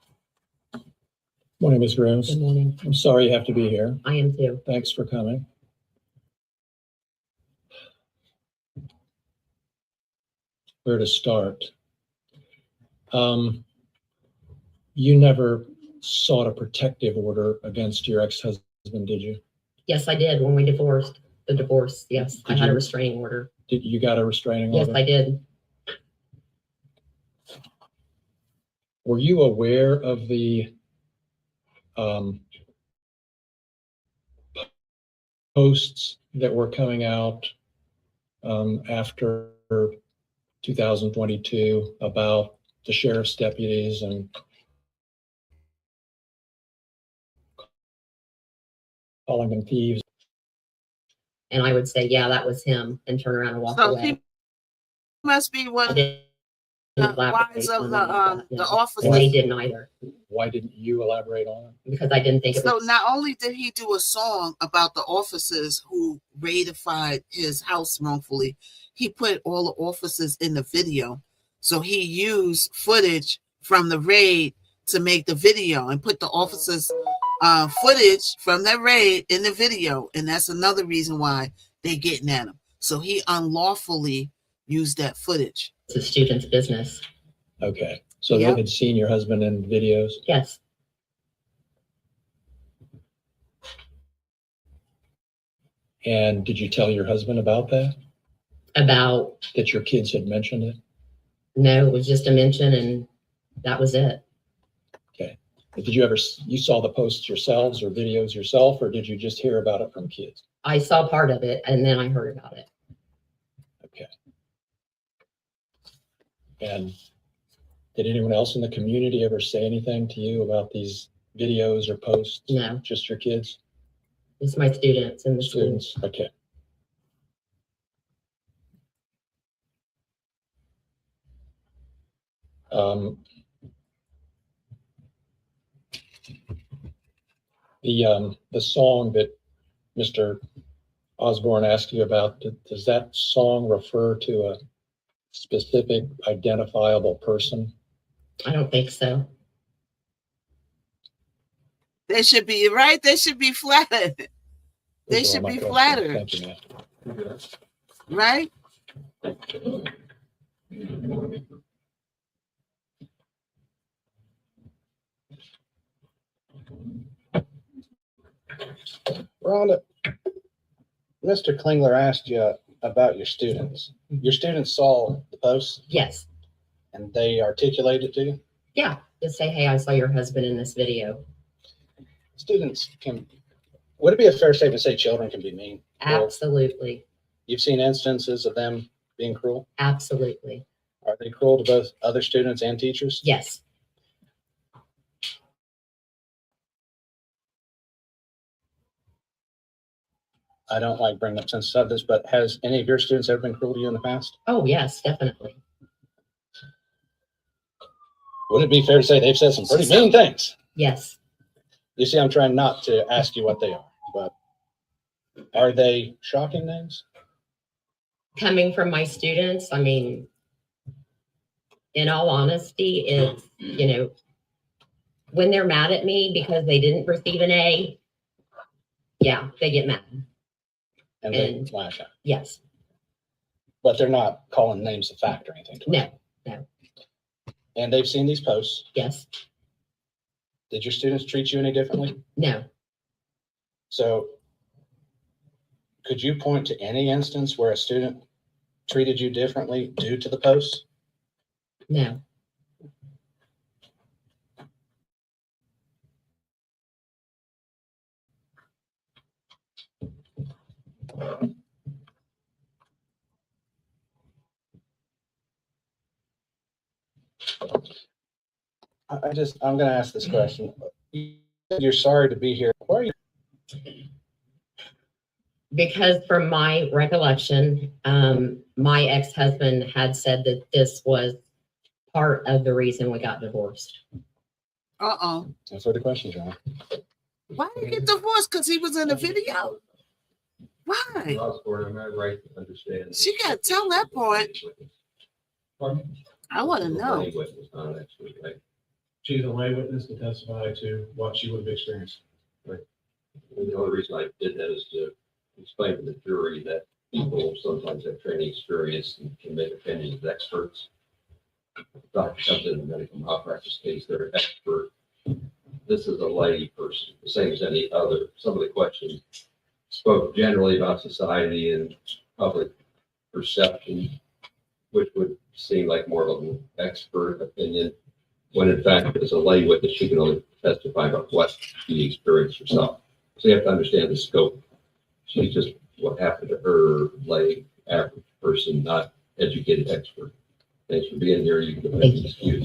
Morning, Ms. Rooms. Good morning. I'm sorry you have to be here. I am too. Thanks for coming. Where to start? You never sought a protective order against your ex-husband, did you? Yes, I did when we divorced. The divorce, yes. I had a restraining order. Did you got a restraining Yes, order? I did. Were you aware of the posts that were coming out after 2022 about the sheriff's deputies and calling them thieves? And I would say, yeah, that was him, and turn around and walk So away. he must be one I of didn't the elaborate wives of on any that, the no. officers. And they didn't either, Why didn't you elaborate on it? because I didn't think it So was. not only did he do a song about the officers who raidified his house wrongfully, he put all the officers in the video. So he used footage from the raid to make the video and put the officers' footage from that raid in the video. And that's another reason why they're getting at him. So he unlawfully used that footage. It's a student's business. Okay, so Yep. they had seen your husband in videos? Yes. And did you tell your husband about that? About, That your kids had mentioned it? no, it was just a mention and that was it. Okay. But did you ever, you saw the posts yourselves or videos yourself, or did you just hear about it from kids? I saw part of it and then I heard about it. Okay. And did anyone else in the community ever say anything to you about these videos or posts? No. Just your kids? It's my students in the school. Students? Okay. The song that Mr. Osborne asked you about, does that song refer to a specific identifiable person? I don't think so. They should be, right? They should be flattered. They Those are all should my be questions. flattered, Thank you, ma'am. right? Rhonda, Mr. Klingler asked you about your students. Your students saw the posts Yes. and they articulated to you? Yeah. Just say, hey, I saw your husband in this video. Students can, would it be a fair statement to say children can be mean? Absolutely. You've seen instances of them being cruel? Absolutely. Are they cruel to both other students and teachers? Yes. I don't like bringing up sensitive subjects, but has any of your students ever been cruel to you in the past? Oh, yes, definitely. Would it be fair to say they've said some pretty mean things? Yes. You see, I'm trying not to ask you what they are, but are they shocking names? Coming from my students, I mean, in all honesty, it's, you know, when they're mad at me because they didn't receive an A, yeah, they get mad. And they lash out. Yes. But they're not calling names of fact or anything. No, no. And they've seen these posts. Yes. Did your students treat you any differently? No. So could you point to any instance where a student treated you differently due to the posts? No. I'm gonna ask this question. You're sorry to be here. Why are you? Because from my recollection, my ex-husband had said that this was part of the reason we got divorced. Uh-oh. Answer the question, John. Why did he get divorced? Because he was in the video? Why? Am I right to understand? She got to tell that part. I want to know. Witness, not actually, right? She's a lay witness to testify to what she would have experienced. Right. And the only reason I did that is to explain to the jury that people sometimes have training experience and can make opinions as experts. The doctor comes in a medical malpractice case, they're an expert. This is a lay person, the same as any other. Some of the questions spoke generally about society and public perception, which would seem like more of an expert opinion, when in fact, as a lay witness, she can only testify about what she experienced herself. So you have to understand the scope. She's just what happened to her, lay average person, not educated expert. Thanks for being here. You can make an excuse.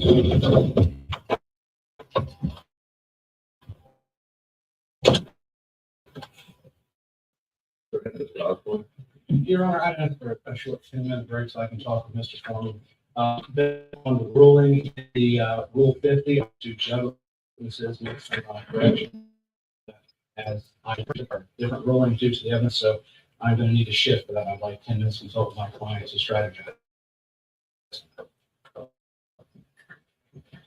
Your Honor, I'd ask for a short 10-minute break so I can talk with Mr. Foreman. On the ruling, the Rule 50 to judge witnesses makes correction as I heard different rulings due to the evidence, so I'm going to need to shift for that. I'd like 10 minutes to consult with my clients to strategize.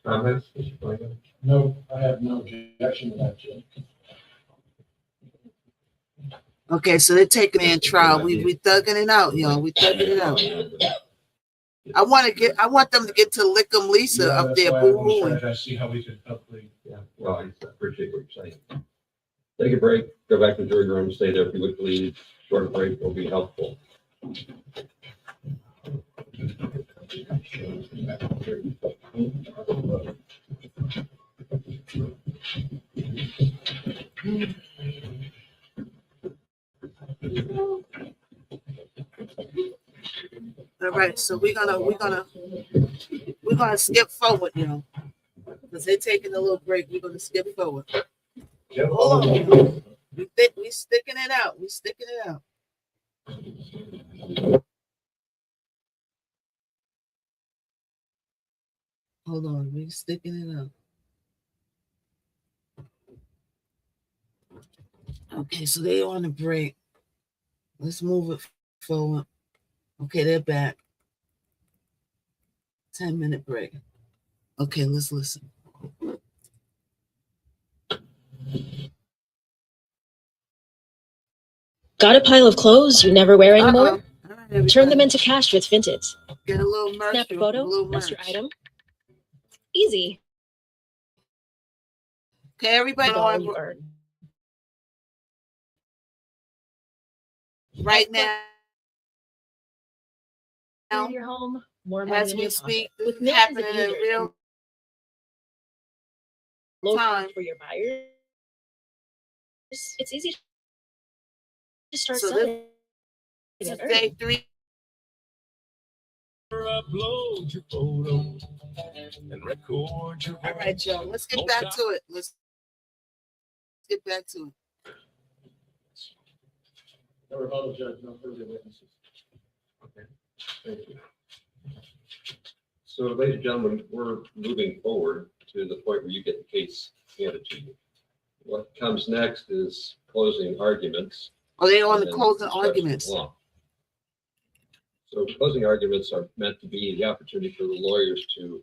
Comments? No, I have no objection to that, Jim. Okay, so they're taking it in trial. We thugging it out, y'all. We thugging it out. I want them to get to Lickum Lisa up there boo-hooing. I see how we could hopefully. Yeah, well, I appreciate what you're saying. Take a break, go back to the jury room, stay there if you would please. Short break will be helpful. All right, so we're gonna skip forward, you know, because they're taking a little break. We're gonna skip forward. Hold on. We sticking it out. We sticking it out. Hold on, we sticking it out. Okay, so they on the break. Let's move it forward. Okay, they're back. 10-minute break. Okay, let's listen. Got a pile of clothes you never wear anymore? Right, turn them into cash with Vinted. Get a little merch. Snap a photo, post your item. Easy. Okay, everybody All you earn. Right now, In your home, more money as in we your speak, pocket. this With is millions happening of in users real local time. for your buyers. It's easy to start So selling. this and is day earn. 3. Upload your photo and record your All right, Joe. Let's get back to it. Let's get back to it. No rebuttal, Judge. No further witnesses. Okay, thank you. So, ladies and gentlemen, we're moving forward to the point where you get the case handed to you. What comes next is closing arguments. Oh, they're on the and closing discussion of arguments. law. So closing arguments are meant to be the opportunity for the lawyers to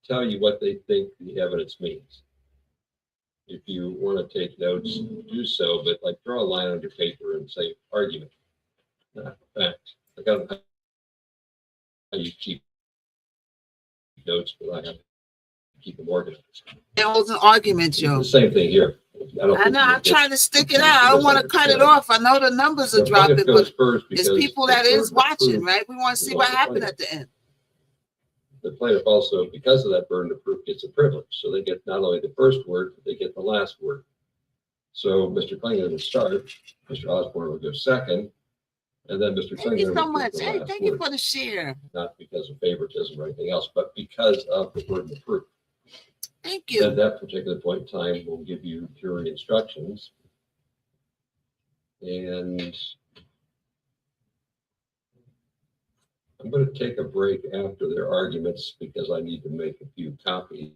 tell you what they think the evidence means. If you want to take notes, do so, but like draw a line on your paper and say argument, not fact. I don't know how you keep notes, but I have to keep them organized. They're closing arguments, Joe. The same thing here. I know. I'm trying to stick it out. I don't want to cut it off. I know the numbers are dropping, but it's people that is watching, right? We want to see what happened at the end. The plaintiff also, because of that burden of proof, gets a privilege. So they get not only the first word, but they get the last word. So Mr. Klingon will start. Mr. Osborne will go second. And then Mr. Thank you Singer so would much. get the Hey, last thank you word, for the share. not because of favoritism or anything else, but because of the burden of proof. Thank At you. that particular point in time, we'll give you jury instructions. And I'm going to take a break after their arguments because I need to make a few copies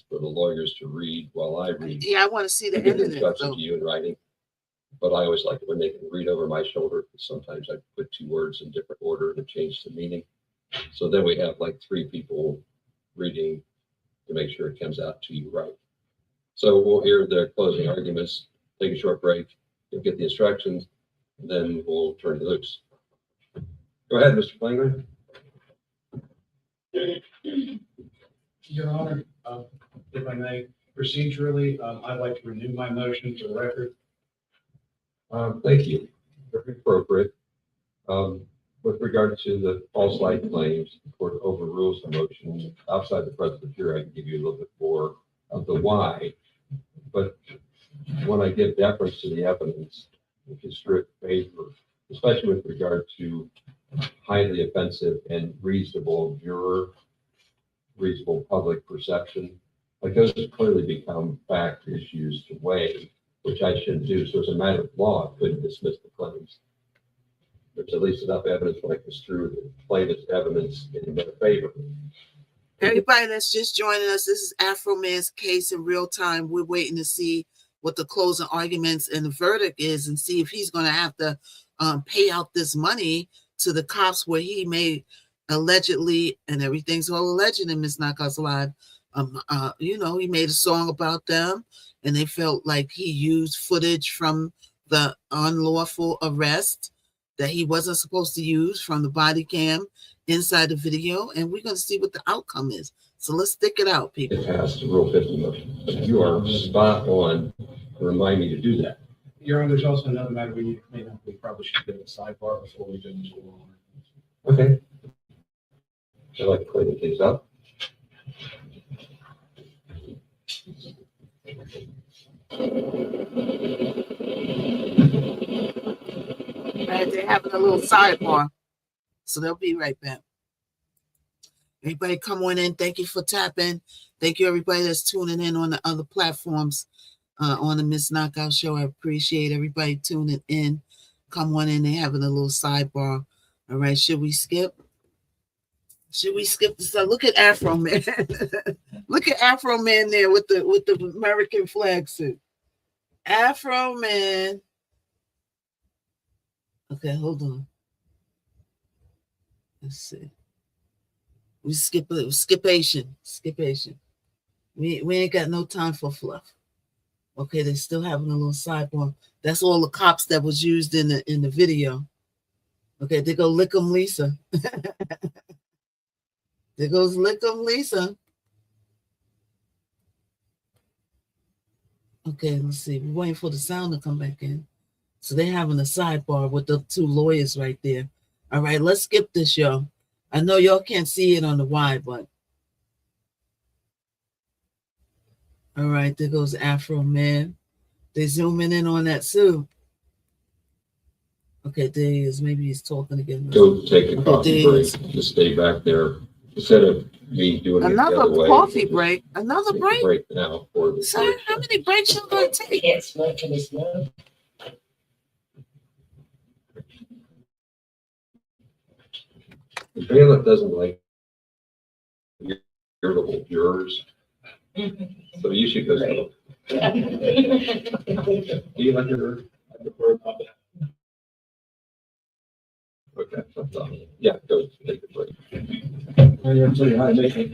for the lawyers to read while I read. Yeah, I want to see the I give end the of it. instructions So. to you in writing, but I always like it when they can read over my shoulder. Sometimes I put two words in different order to change the meaning. So then we have like three people reading to make sure it comes out to you right. So we'll hear the closing arguments, take a short break, you'll get the instructions, and then we'll turn it loose. Go ahead, Mr. Klingler. Your Honor, if I may, procedurally, I'd like to renew my motion for the record. Thank you. Very appropriate. With regard to the false light claims, the court overrules the motion. Outside the presence of jury, I can give you a little bit more of the why. But when I give deference to the evidence, which is strict favor, especially with regard to highly offensive and reasonable juror, reasonable public perception, like those have clearly become fact issues to weigh, which I shouldn't do. So as a matter of law, I couldn't dismiss the claims. There's at least enough evidence when I construe the plaintiff's evidence in their favor. Everybody that's just joining us, this is Afro Man's case in real time. We're waiting to see what the closing arguments and the verdict is and see if he's going to have to pay out this money to the cops where he may allegedly, and everything's all alleged in Ms. Knockouts Live, you know, he made a song about them and they felt like he used footage from the unlawful arrest that he wasn't supposed to use from the body cam inside the video, and we're going to see what the outcome is. So let's stick it out, people. It passed the Rule 50 motion. You are spot on to remind me to do that. Your Honor, there's also another matter we need to clean up. We probably should do a sidebar before we do this. Okay. I'd like to clean things up. Right, they're having a little sidebar, so they'll be right back. Everybody come on in. Thank you for tapping. Thank you, everybody that's tuning in on the other platforms on the Miss Knockout Show. I appreciate everybody tuning in. Come on in. They're having a little sidebar. All right, should we skip? Should we skip this? Look at Afro Man. Look at Afro Man there with the American flag suit. Afro Man. Okay, hold on. Let's see. We skipation. We ain't got no time for fluff. Okay, they're still having a little sidebar. That's all the cops that was used in the video. Okay, there go Lick 'em Lisa. There goes Lick 'em Lisa. Okay, let's see. We're waiting for the sound to come back in. So they're having a sidebar with the two lawyers right there. All right, let's skip this, y'all. I know y'all can't see it on the wide, but all right, there goes Afro Man. They zooming in on that suit. Okay, there he is. Maybe he's talking again. Go take a coffee break. Just stay back there instead of me doing another it the other way. Coffee break. Another take break. A break now for the Sir, how many breaks you gonna take? It's not gonna slow. The bailiff doesn't like irritable jurors, so you should go. Do you like your? Okay, yeah, go take a break. I'm gonna tell you how to make it.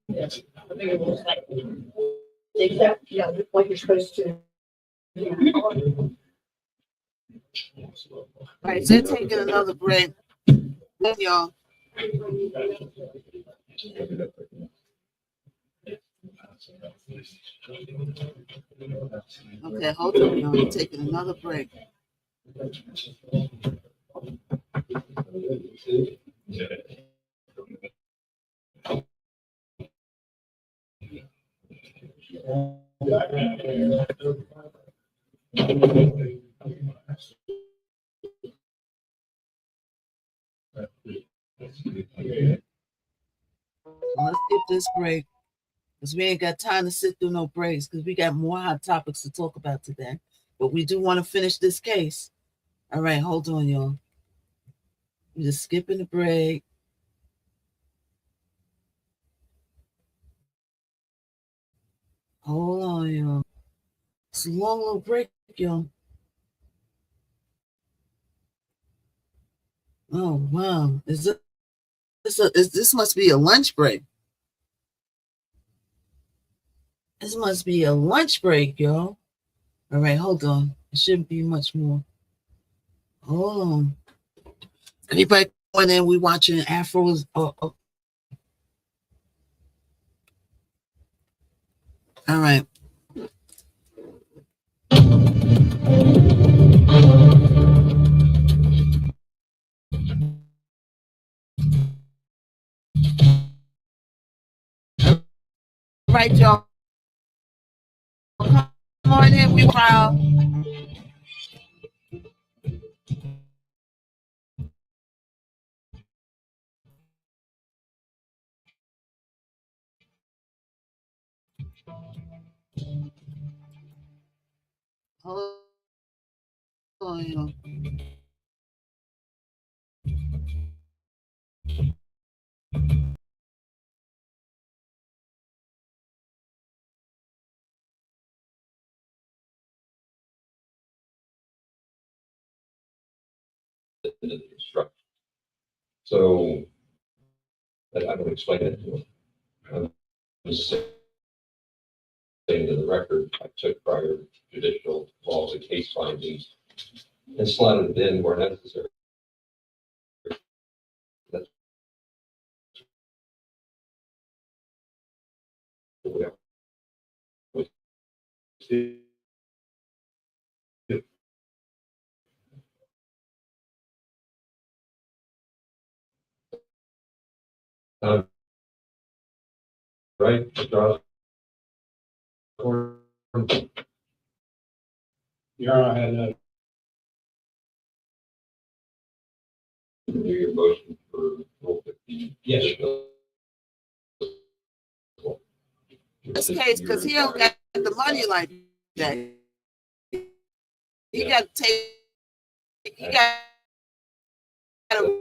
Yes, I think it looks like exactly, yeah, like you're supposed to. All right, so they're taking another break. Then y'all. Okay, hold on, y'all. We're taking another break. Let's skip this break because we ain't got time to sit through no breaks because we got more hot topics to talk about today. But we do want to finish this case. All right, hold on, y'all. We're just skipping the break. Hold on, y'all. It's a long little break, y'all. Oh, wow. This must be a lunch break. This must be a lunch break, y'all. All right, hold on. It shouldn't be much more. Hold on. Anybody going in? We watching Afros. All right. Right, y'all. Come on in. We proud. Hold on, y'all. into the instruction. So I don't explain it to him. I'm just saying to the record, I took prior judicial laws and case findings and slotted it in where necessary. That's what we have. Right? Your Honor, I had no. Your motion for Rule 50. Yes. This case, because he don't got the money like that. He got to take. He got to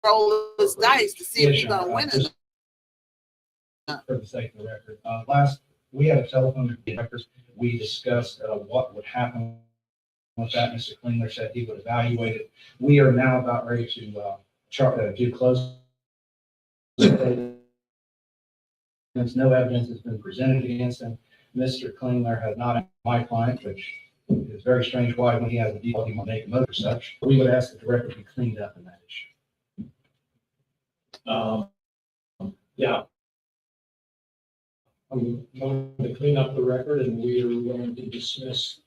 roll his dice to see if he's gonna win it. For the sake of the record, last we had a telephone records. We discussed what would happen with that. Mr. Klingler said he would evaluate it. We are now about ready to do close. Since no evidence has been presented against him, Mr. Klingler has not my client, which is very strange. Why, when he has a deal, he might make a motive such. We would ask that the record be cleaned up in that issue. Yeah. I'm going to clean up the record, and we are going to dismiss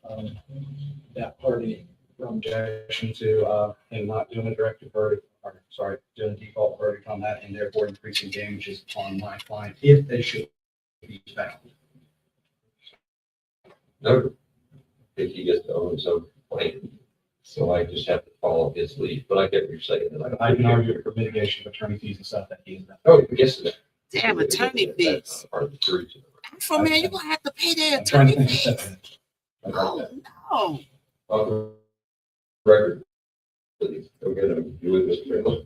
that party from objection to him not doing a directed verdict, or sorry, doing a default verdict on that, and therefore increasing damages on my client if they should be found. No, if he gets to own his own claim. So I just have to follow his lead, but I get what you're saying. I can argue for mitigation of attorney fees and stuff that he is. Oh, yes, sir. Damn, attorney fees. Afro man, you're gonna have to pay their attorney fees. Oh no. On the record, please, go get him, do it, Mr. Taylor.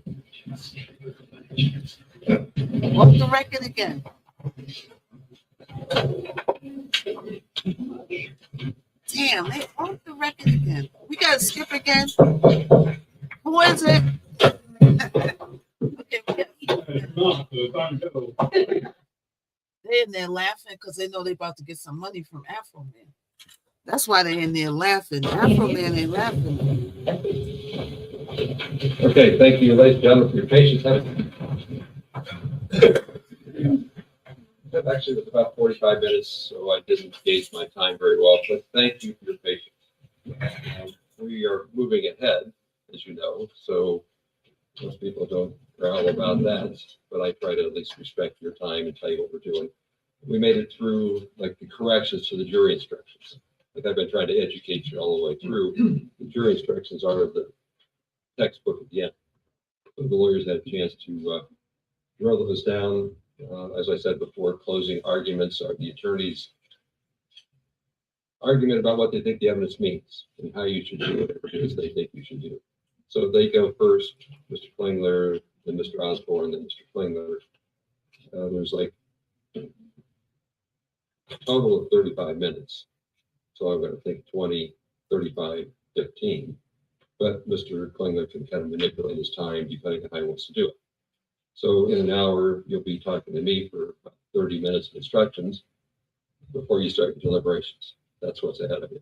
What's the record again? Damn, they off the record again. We gotta skip again. Who is it? Okay, they're in there laughing because they know they're about to get some money from Afro Man. That's why they're in there laughing. Afro Man ain't laughing. Okay, thank you, ladies and gentlemen, for your patience. That actually was about 45 minutes, so I didn't gauge my time very well, but thank you for your patience. We are moving ahead, as you know, so most people don't growl about that, but I try to at least respect your time and tell you what we're doing. we made it through like the corrections to the jury instructions. Like I've been trying to educate you all the way through. The jury instructions are the textbook at the end. So the lawyers had a chance to drill those down. As I said before, closing arguments are the attorney's argument about what they think the evidence means and how you should do it, because they think you should do it. So they go first, Mr. Klingler, then Mr. Osborne, then Mr. Klingler. There's like a total of 35 minutes. So I'm going to think 20, 35, 15. But Mr. Klingler can kind of manipulate his time depending on how he wants to do it. So in an hour, you'll be talking to me for about 30 minutes of instructions before you start your deliberations. That's what's ahead of you.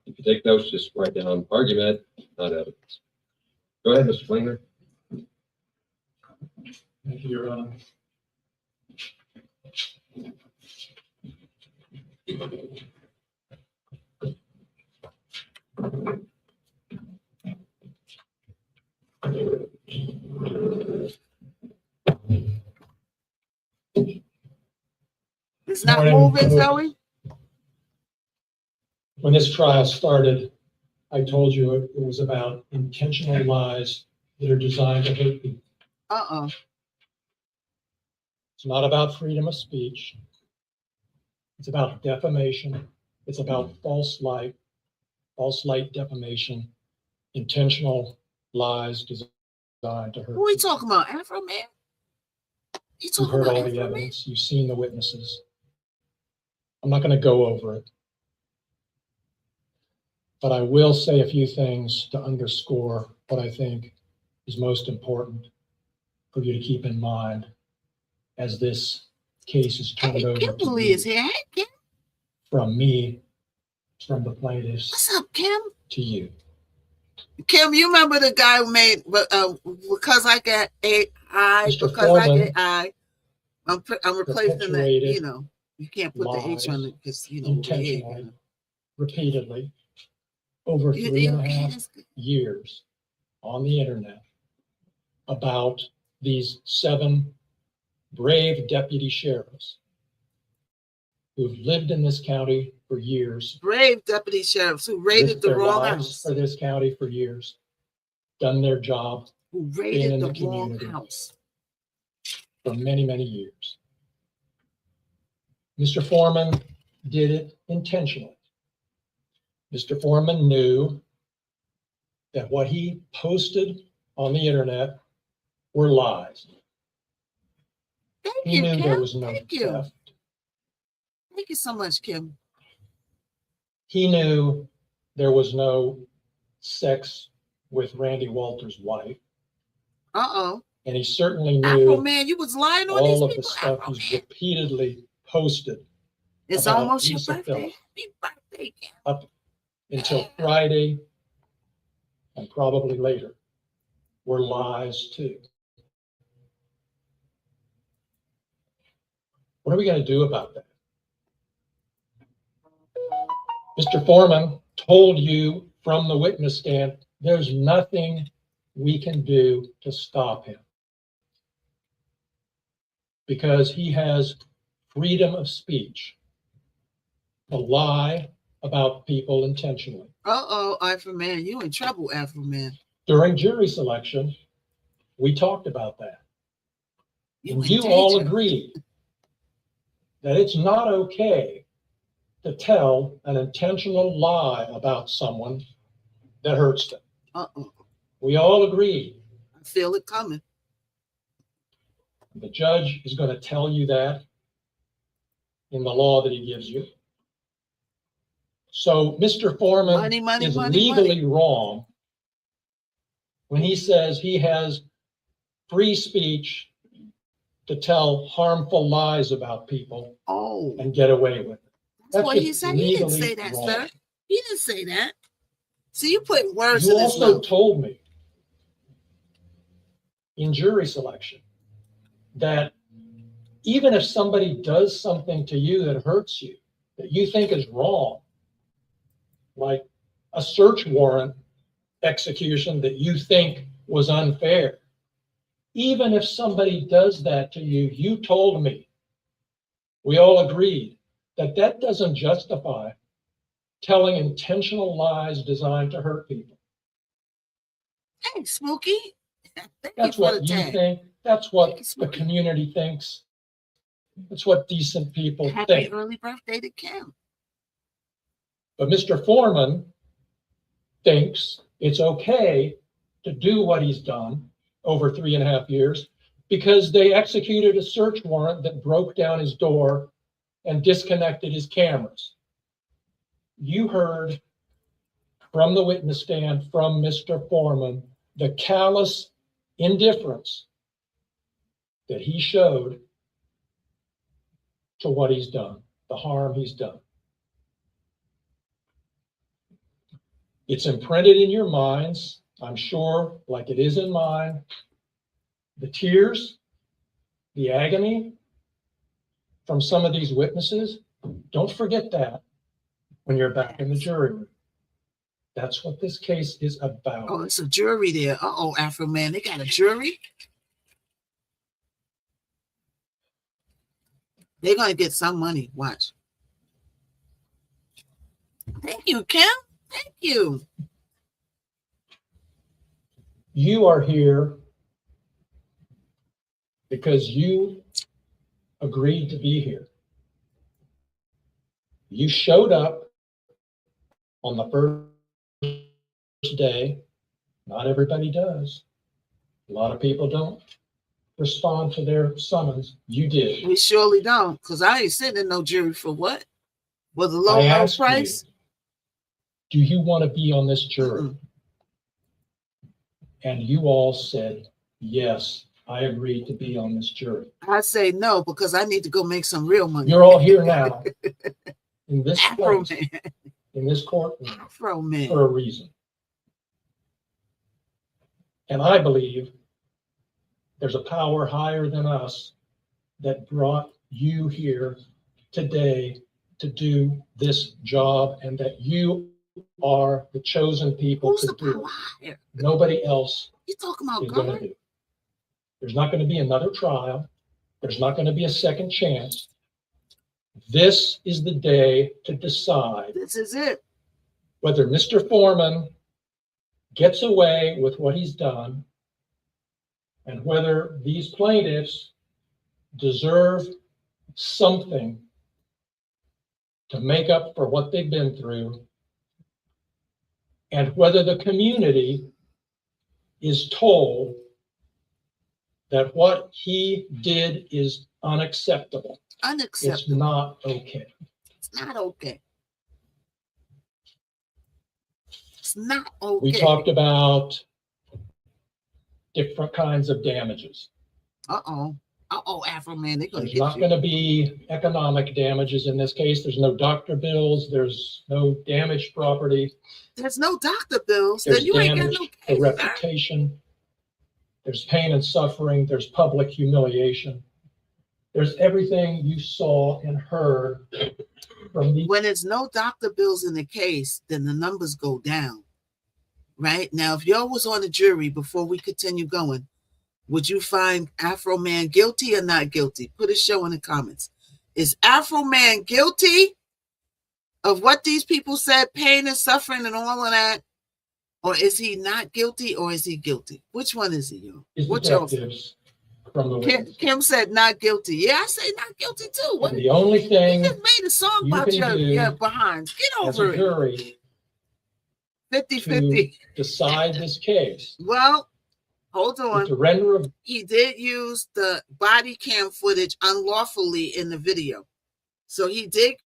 If you take notes, just write down argument, not evidence. Go ahead, Mr. Klingler. Thank you, Your Honor. It's not moving, Zoe? When this trial started, I told you it was about intentional lies that are designed to hurt people. It's not about freedom of speech. It's about defamation. It's about false light defamation, intentional lies designed to hurt. Who are we talking about? Afro Man? You've heard all the evidence. You've seen the witnesses. I'm not going to go over it. But I will say a few things to underscore what I think is most important for you to keep in mind as this case is turned over Kimberly is here. Hey, Kim. From me, from the plaintiffs. What's up, Kim? To you. Kim, you remember the guy who made because I got AI, Mr. because Foreman, I get I, I'm replacing the, you know, you can't put the H on it because, you know, intentionally, repeatedly, over 3.5 years on the internet about these 7 brave deputy sheriffs who've lived in this county for years. Brave deputy sheriffs who raided the wrong house. For this county for years, done their job. Who raided the wrong house. For many, many years. Mr. Foreman did it intentionally. Mr. Foreman knew that what he posted on the internet were lies. He knew there was no theft. Thank you so much, Kim. He knew there was no sex with Randy Walters' wife. And he certainly knew Afro Man, you was lying on all these of the stuff he's repeatedly posted. It's almost your birthday. Happy birthday, Kim. Up until Friday and probably later were lies too. What are we going to do about that? Mr. Foreman told you from the witness stand, there's nothing we can do to stop him because he has freedom of speech to lie about people intentionally. Afro Man, you in trouble, Afro Man. During jury selection, we talked about that. And you all agreed that it's not okay to tell an intentional lie about someone that hurts them. We all agreed. I feel it coming. The judge is going to tell you that in the law that he gives you. So Mr. Foreman is legally wrong when he says he has free speech to tell harmful lies about people and get away with it. That's what he said. He didn't say that, sir. He didn't say that. So you put words in his mouth. You also told me in jury selection that even if somebody does something to you that hurts you, that you think is wrong, like a search warrant execution that you think was unfair, even if somebody does that to you, you told me we all agreed that that doesn't justify telling intentional lies designed to hurt people. Hey, Smokey. That's what you think. That's what the community thinks. That's what decent people Happy think. early birthday to Kim. But Mr. Foreman thinks it's okay to do what he's done over 3.5 years because they executed a search warrant that broke down his door and disconnected his cameras. You heard from the witness stand from Mr. Foreman the callous indifference that he showed to what he's done, the harm he's done. It's imprinted in your minds, I'm sure, like it is in mine. The tears, the agony from some of these witnesses, don't forget that when you're back in the jury room. That's what this case is about. Oh, it's a jury there. Uh-oh, Afro Man, they got a jury? They're going to get some money. Watch. Thank you, Kim. Thank you. You are here because you agreed to be here. You showed up on the first day. Not everybody does. A lot of people don't respond to their summons. You did. We surely don't, because I ain't sitting in no jury for what? Was a I low asked price? You, do you want to be on this jury? And you all said, yes, I agreed to be on this jury. I say no, because I need to go make some real money. You're all here now in this Afro place, Man. in this courtroom Afro Man. for a reason. And I believe there's a power higher than us that brought you here today to do this job, and that you are the chosen people to do it. Nobody else You talking about is going to God? do it. There's not going to be another trial. There's not going to be a second chance. This is the day to decide This is it. whether Mr. Foreman gets away with what he's done and whether these plaintiffs deserve something to make up for what they've been through, and whether the community is told that what he did is unacceptable. Unacceptable. It's not okay. It's not okay. It's not okay. We talked about different kinds of damages. Uh-oh. Uh-oh, Afro Man, they're going to There's get not you. going to be economic damages in this case. There's no doctor bills. There's no damaged property. There's no doctor bills. There's Then you ain't got damage no to case. reputation. There's pain and suffering. There's public humiliation. There's everything you saw and heard from the. When there's no doctor bills in the case, then the numbers go down. Right? Now, if y'all was on the jury before we continue going, would you find Afro Man guilty or not guilty? Put a show in the comments. Is Afro Man guilty of what these people said, pain and suffering and all of that? Or is he not guilty, or is he guilty? Which one is he, yo? What y'all say? From the Kim said not guilty. Yeah, I say not guilty too. What? And the only thing You just made a song you about can do your behinds. Get as over a it. jury 50-50. to decide this case Well, hold is on. to render a He did use the body cam footage unlawfully in the video. So he did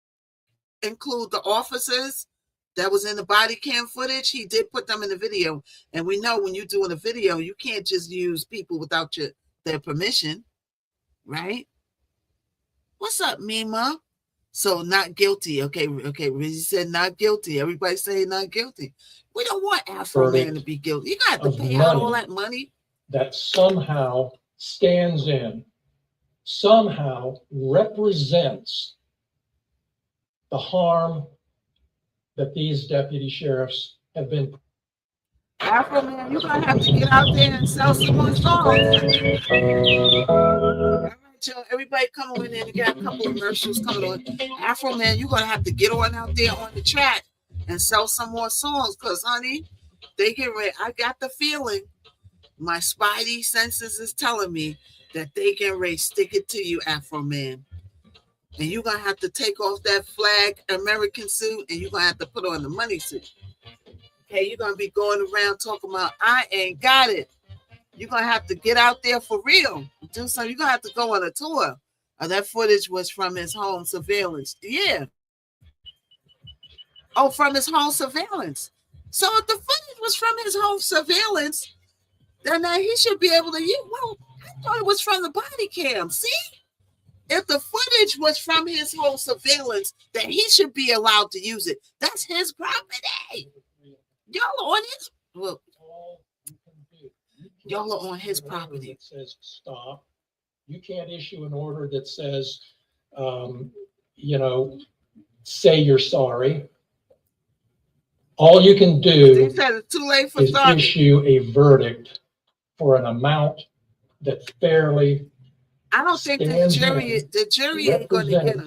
include the officers that was in the body cam footage. He did put them in the video. And we know when you're doing a video, you can't just use people without their permission, right? What's up, Mima? So not guilty. Okay. Rizzy said not guilty. Everybody say not guilty. We don't want Afro Man to be guilty. You got to of pay out all money that money. that somehow stands in, somehow represents the harm that these deputy sheriffs have been. Afro Man, you're going to have to get out there and sell some more songs. All right, Joe, everybody come on in and got a couple of commercials coming on. Afro Man, you're gonna have to get on out there on the track and sell some more songs, cause honey, they get ready. I got the feeling, my spidey senses is telling me that they get ready to stick it to you, Afro Man. And you're gonna have to take off that flag American suit and you're gonna have to put on the money suit. Okay, you're gonna be going around talking about I ain't got it. You're gonna have to get out there for real. Do something. You're gonna have to go on a tour. That footage was from his home surveillance. Yeah. Oh, from his home surveillance. So if the footage was from his home surveillance, then he should be able to use. Well, I thought it was from the body cam. See? If the footage was from his home surveillance, then he should be allowed to use it. That's his property. Y'all are on his. Well, y'all are on his property. It says stop. You can't issue an order that says, say you're sorry. All you can do it's too late for is sorry. issue a verdict for an amount that fairly. I don't think the jury ain't going to get them.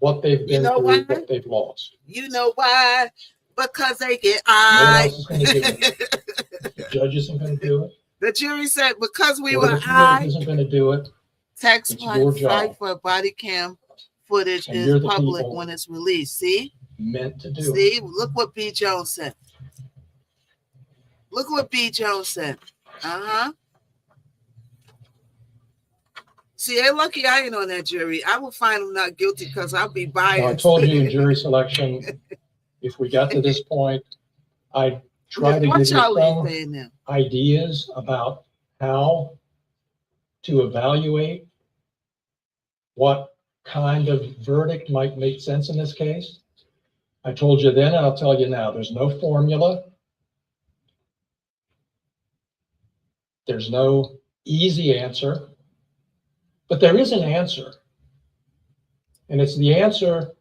What they've been through, what they've lost. You know why? Because they get The judge isn't going to do it. The jury said because we Board were of Appeals isn't going to do it. Text your job. fight for body cam footage And is public when it's released. See? Meant to do. See? Look what B. Jones said. Look what B. Jones said. See, they're lucky I ain't on that jury. I will find them not guilty because I'll be biased. Now, I told you in jury selection, if we got to this point, I'd try to give you some ideas about how to evaluate what kind of verdict might make sense in this case. I told you then, and I'll tell you now, there's no formula. There's no easy answer, but there is an answer. And it's the answer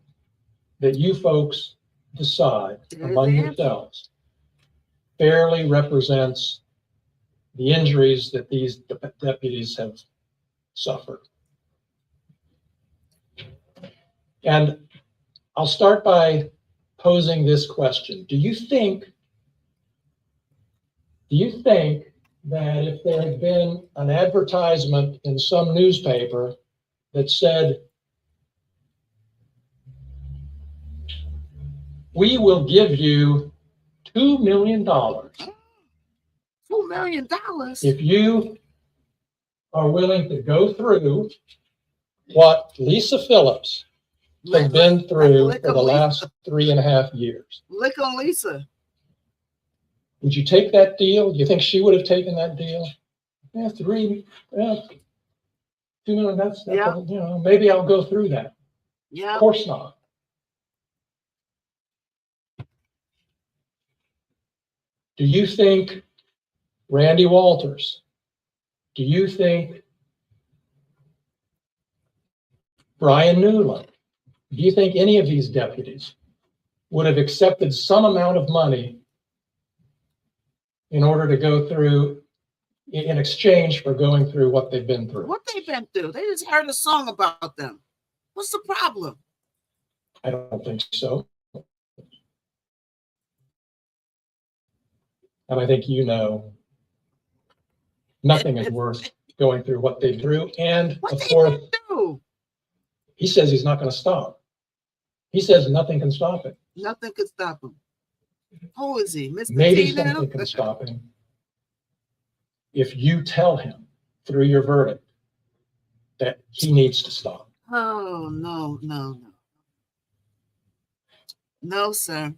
that you folks decide among yourselves fairly represents the injuries that these deputies have suffered. And I'll start by posing this question. Do you think that if there had been an advertisement in some newspaper that said, we will give you $2 million. $2 million? If you are willing to go through what Lisa Phillips has been through for the last 3.5 years. Lick on Lisa. Would you take that deal? Do you think she would have taken that deal? Yeah, $2 million, that's maybe I'll go through that. Yeah. Of course not. Do you think Randy Walters? Do you think Brian Newland? Do you think any of these deputies would have accepted some amount of money in order to go through, in exchange for going through what they've been through? What they've been through? They just heard a song about them. What's the problem? I don't think so. And I think nothing is worth going through what they've through. And of course, he says he's not going to stop. He says nothing can stop him. Nothing can stop him. Who is he? Mr. Maybe T now? something can stop him if you tell him through your verdict that he needs to stop. Oh, no. No, sir.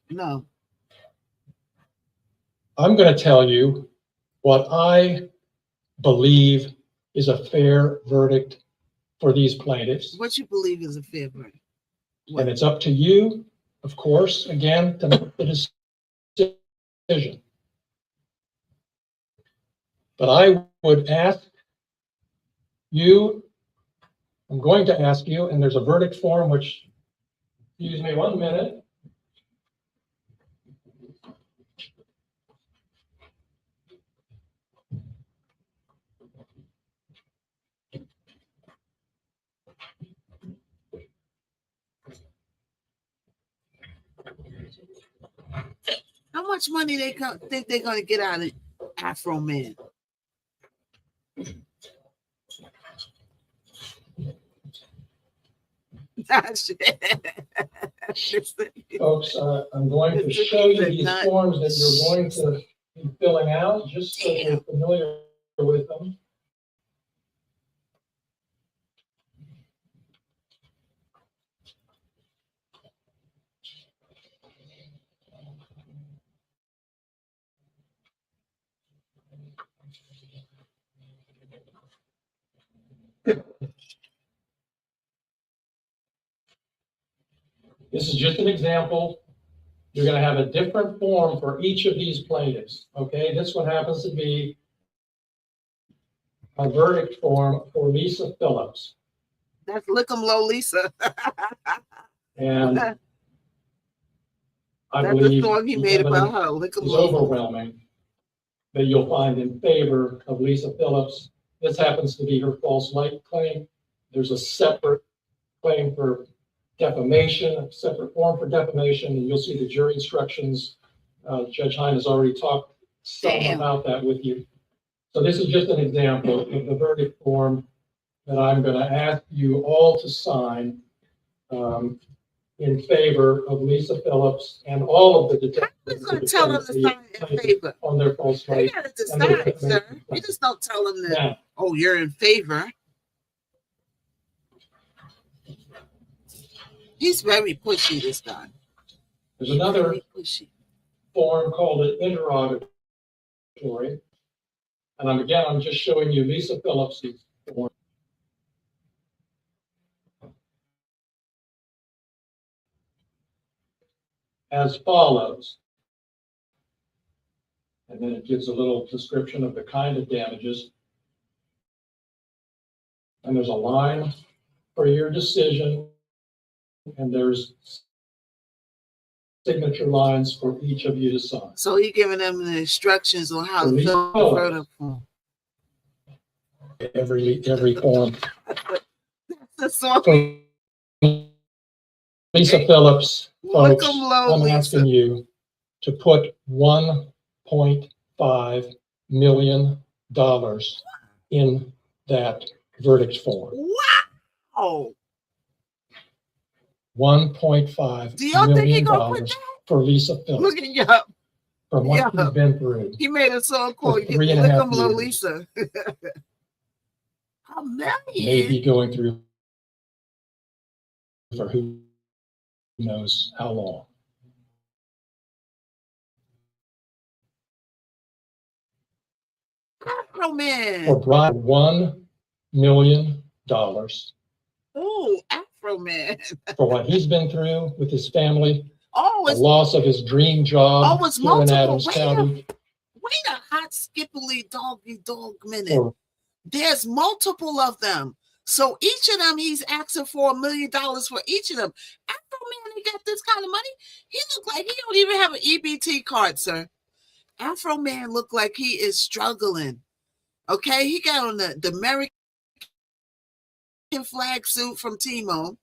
No. I'm going to tell you what I believe is a fair verdict for these plaintiffs. What you believe is a fair verdict? And it's up to you, of course, again, to make the decision. But I would ask you, I'm going to ask you, and there's a verdict form, which, excuse me 1 minute. How much money they think they're going to get out of Afro Man? Folks, I'm going to show you these forms that you're going to be filling out, just so you're familiar with them. This is just an example. You're going to have a different form for each of these plaintiffs. Okay, this one happens to be a verdict form for Lisa Phillips. That's Lick 'em Low Lisa. And I That's believe the song he the made about evidence her. Lick 'em is Low. overwhelming that you'll find in favor of Lisa Phillips. This happens to be her false light claim. There's a separate claim for defamation, a separate form for defamation, and you'll see the jury instructions. Judge Hine has already talked some about that with you. So this is just an example of the verdict form that I'm going to ask you all to sign in favor of Lisa Phillips and all of the detectives. Who's going to tell them to sign in favor? On their false They light. got to decide, sir. You just don't tell them that, Now, oh, you're in favor. He's very pushy, this guy. there's another form called an interrogatory. And I'm just showing you Lisa Phillips' form. As follows. And then it gives a little description of the kind of damages. And there's a line for your decision. And there's signature lines for each of you to sign. So he giving them the instructions on how to fill the verdict form. Every form. That's the song. Lisa Phillips, Look folks, 'em low, I'm asking you to put $1.5 million in that verdict form. Wow. $1.5 million for Lisa Phillips. Look at you. From what she's been through. He made a song called Lick 'em Low Lisa. A million. Maybe going through for who knows how long. Afro Man. For bribe $1 million. Oh, Afro Man. For what he's been through with his family. Oh, the loss of his dream job it's here in multiple. Adams County. Wait a hot skippily doggy dog minute. There's multiple of them. So each of them, he's asking for $1 million for each of them. Afro Man, he got this kind of money. He look like he don't even have an EBT card, sir. Afro Man look like he is struggling. Okay, he got on the American flag suit from Timo.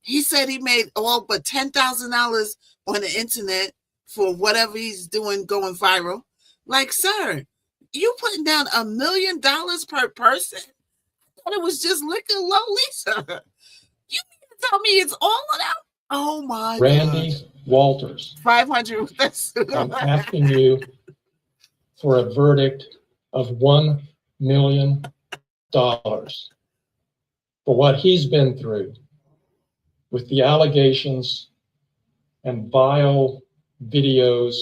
He said he made all but $10,000 on the internet for whatever he's doing going viral. Like, sir, you putting down $1 million per person? I thought it was just Lick 'em Low Lisa. You mean to tell me it's all of them? Oh my God. Randy Walters. 500 with this. I'm asking you for a verdict of $1 million for what he's been through with the allegations and vile videos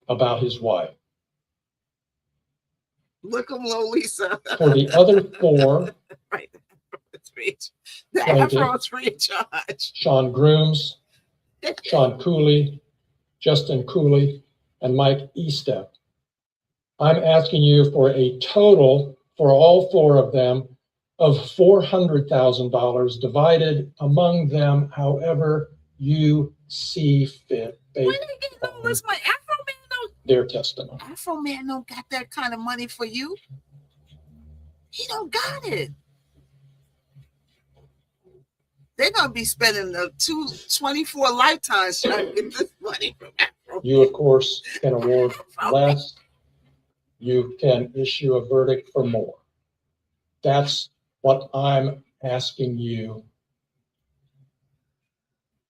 about his wife. Lick 'em Low Lisa. For the other four, right. The Afro's free of charge. Sean Grooms, Sean Cooley, Justin Cooley, and Mike Estep. I'm asking you for a total for all four of them of $400,000 divided among them however you see fit. Where they getting all this money? Afro Man don't. Their testimony. Afro Man don't got that kind of money for you. He don't got it. They're gonna be spending 24 lifetimes trying to get this money from Afro. You, of course, can award less. You can issue a verdict for more. That's what I'm asking you.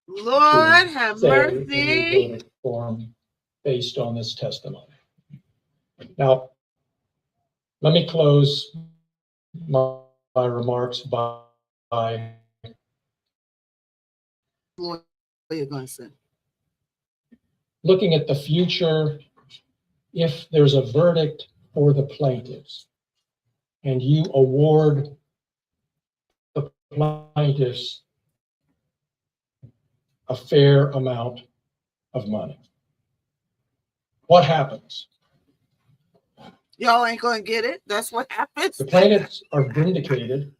Lord have mercy. Verdict form based on this testimony. Now, let me close my remarks by What are you going to say? Looking at the future. If there's a verdict for the plaintiffs and you award the plaintiffs a fair amount of money, what happens? Y'all ain't going to get it. That's what happens. The plaintiffs are vindicated.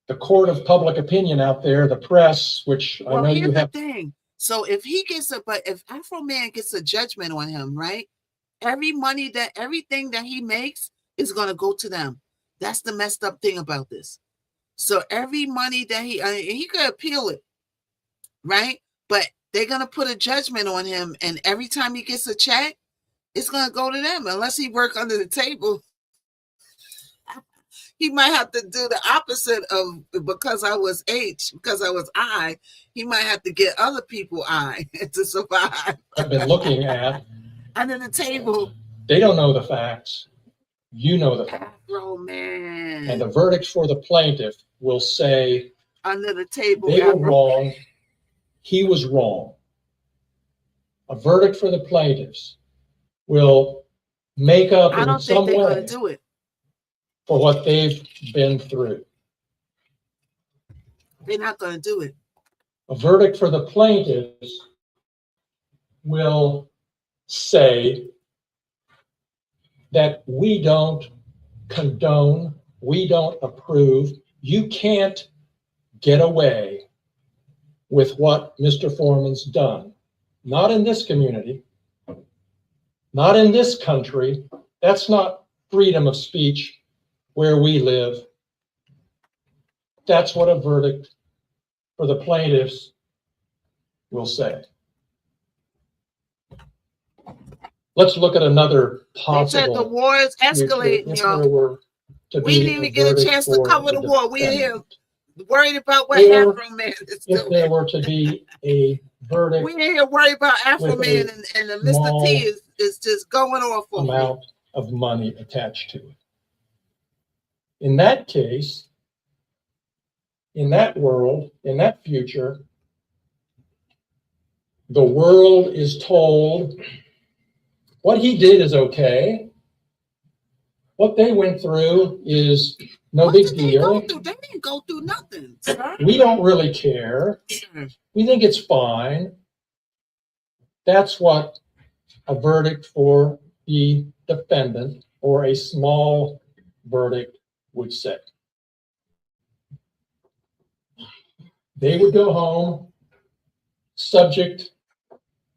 The court of public opinion out there, the press, which I know you have. Here's the thing. So if he gets if Afro Man gets a judgment on him, right? Everything that he makes is going to go to them. That's the messed up thing about this. So every money that he could appeal it, right? But they're going to put a judgment on him. And every time he gets a check, it's going to go to them unless he work under the table. He might have to do the opposite of because I was H, because I was I. He might have to get other people I to survive. I've been looking at under the table. They don't know the facts. You know the facts. Afro Man. And the verdict for the plaintiff will say under the table. They were wrong. He was wrong. A verdict for the plaintiffs will make up I don't think they're going to do it for what they've been through. They're not going to do it. A verdict for the plaintiffs will say that we don't condone, we don't approve. You can't get away with what Mr. Foreman's done. Not in this community, not in this country. That's not freedom of speech where we live. That's what a verdict for the plaintiffs will say. Let's look at another possible. They said the war is escalating, y'all. We didn't even get a chance to cover the war. We're here worried about what Afro Man is doing. If there were to be a verdict, we ain't here worried about Afro Man and the Mr. T is just going off on amount of money attached to it. In that case, in that world, in that future, the world is told what he did is okay. What they went through is no big deal. They didn't go through nothing, sir. We don't really care. We think it's fine. That's what a verdict for the defendant or a small verdict would say. They would go home subject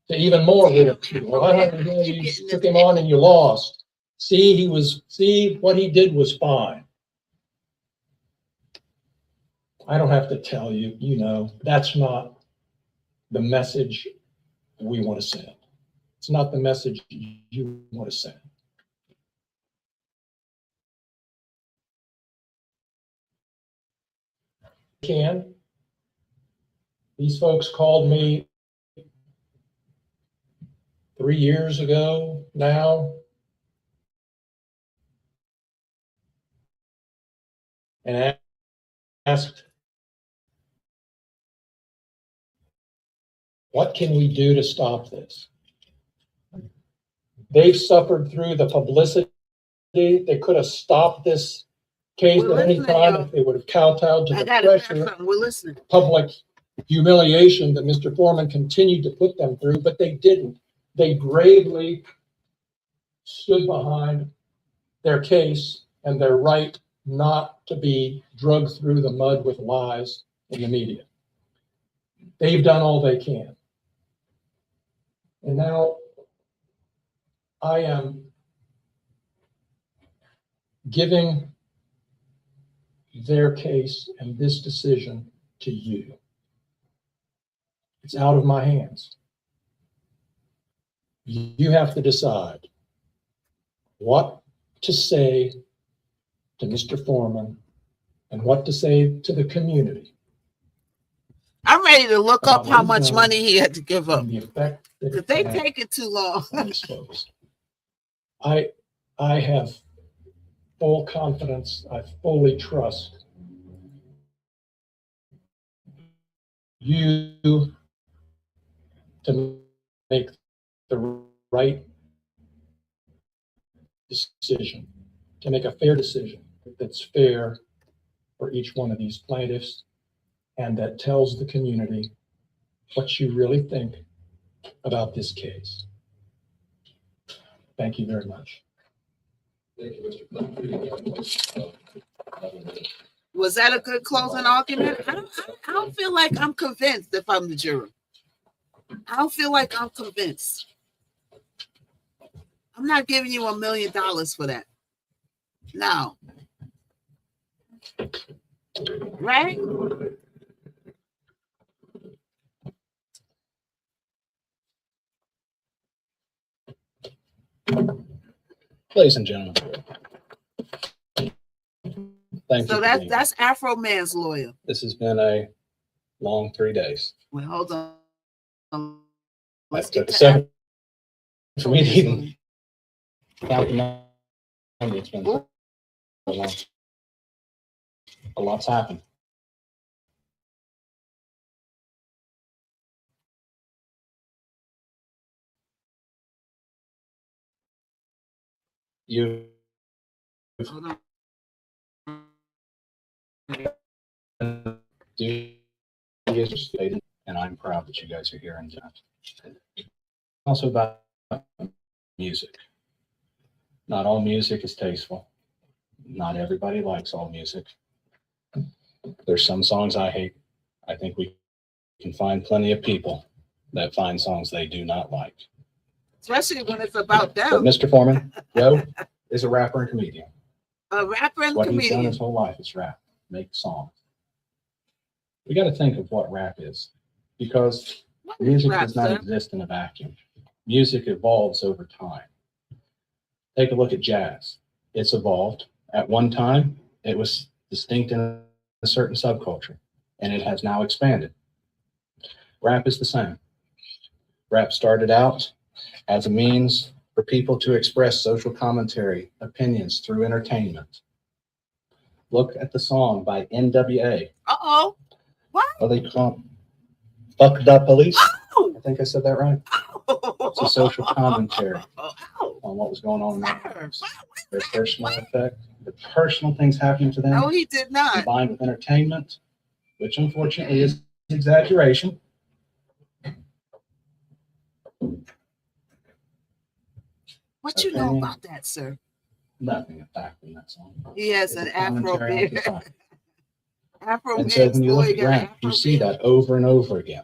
to even more ridicule. Well, you took him on and you lost. See, what he did was fine. I don't have to tell you, you know, that's not the message we want to send. It's not the message you want to send. These folks called me 3 years ago now and asked, what can we do to stop this? They've suffered through the publicity. They could have stopped this case at any time if they would have kowtowed to the pressure, public humiliation that Mr. Foreman continued to put them through, but they didn't. They bravely stood behind their case and their right not to be drugged through the mud with lies in the media. They've done all they can. And now I am giving their case and this decision to you. It's out of my hands. You have to decide what to say to Mr. Foreman and what to say to the community. I'm ready to look up how much money he had to give up. The effect that Because they take it too long. I have full confidence. I fully trust you to make the right decision, to make a fair decision that's fair for each one of these plaintiffs and that tells the community what you really think about this case. Thank you very much. Thank you, Mr. Was that a good closing argument? I don't feel like I'm convinced if I'm the juror. I don't feel like I'm convinced. I'm not giving you $1 million for that. No. Right? Ladies and gentlemen, thank you. So that's Afro Man's lawyer. This has been a long 3 days. Well, hold on. Let's Took get a to second for me to even count the number. It's been a lot's happened. You do, and I'm proud that you guys are here and also about music. Not all music is tasteful. Not everybody likes all music. There's some songs I hate. I think we can find plenty of people that find songs they do not like. Especially when it's about them. But Mr. Foreman, Joe is a rapper and comedian. A rapper and What he's done comedian. his whole life is rap, make songs. We got to think of what rap is, because music rap, does not sir? exist in a vacuum. Music evolves over time. Take a look at jazz. It's evolved. At one time, it was distinct in a certain subculture, and it has now expanded. Rap is the same. Rap started out as a means for people to express social commentary, opinions through entertainment. Look at the song by NWA. Uh-oh. What? What do they call it? Fucked Up Police? I think I said that right. It's a social commentary on what was going on in their lives. Their personal effect, the personal things happening to them. No, he did not. Combined with entertainment, which unfortunately is exaggeration. What you know about that, sir? Nothing in fact in that song. He has an Afro beard. Afro And so when you look at beard. rap, you see that over and over again.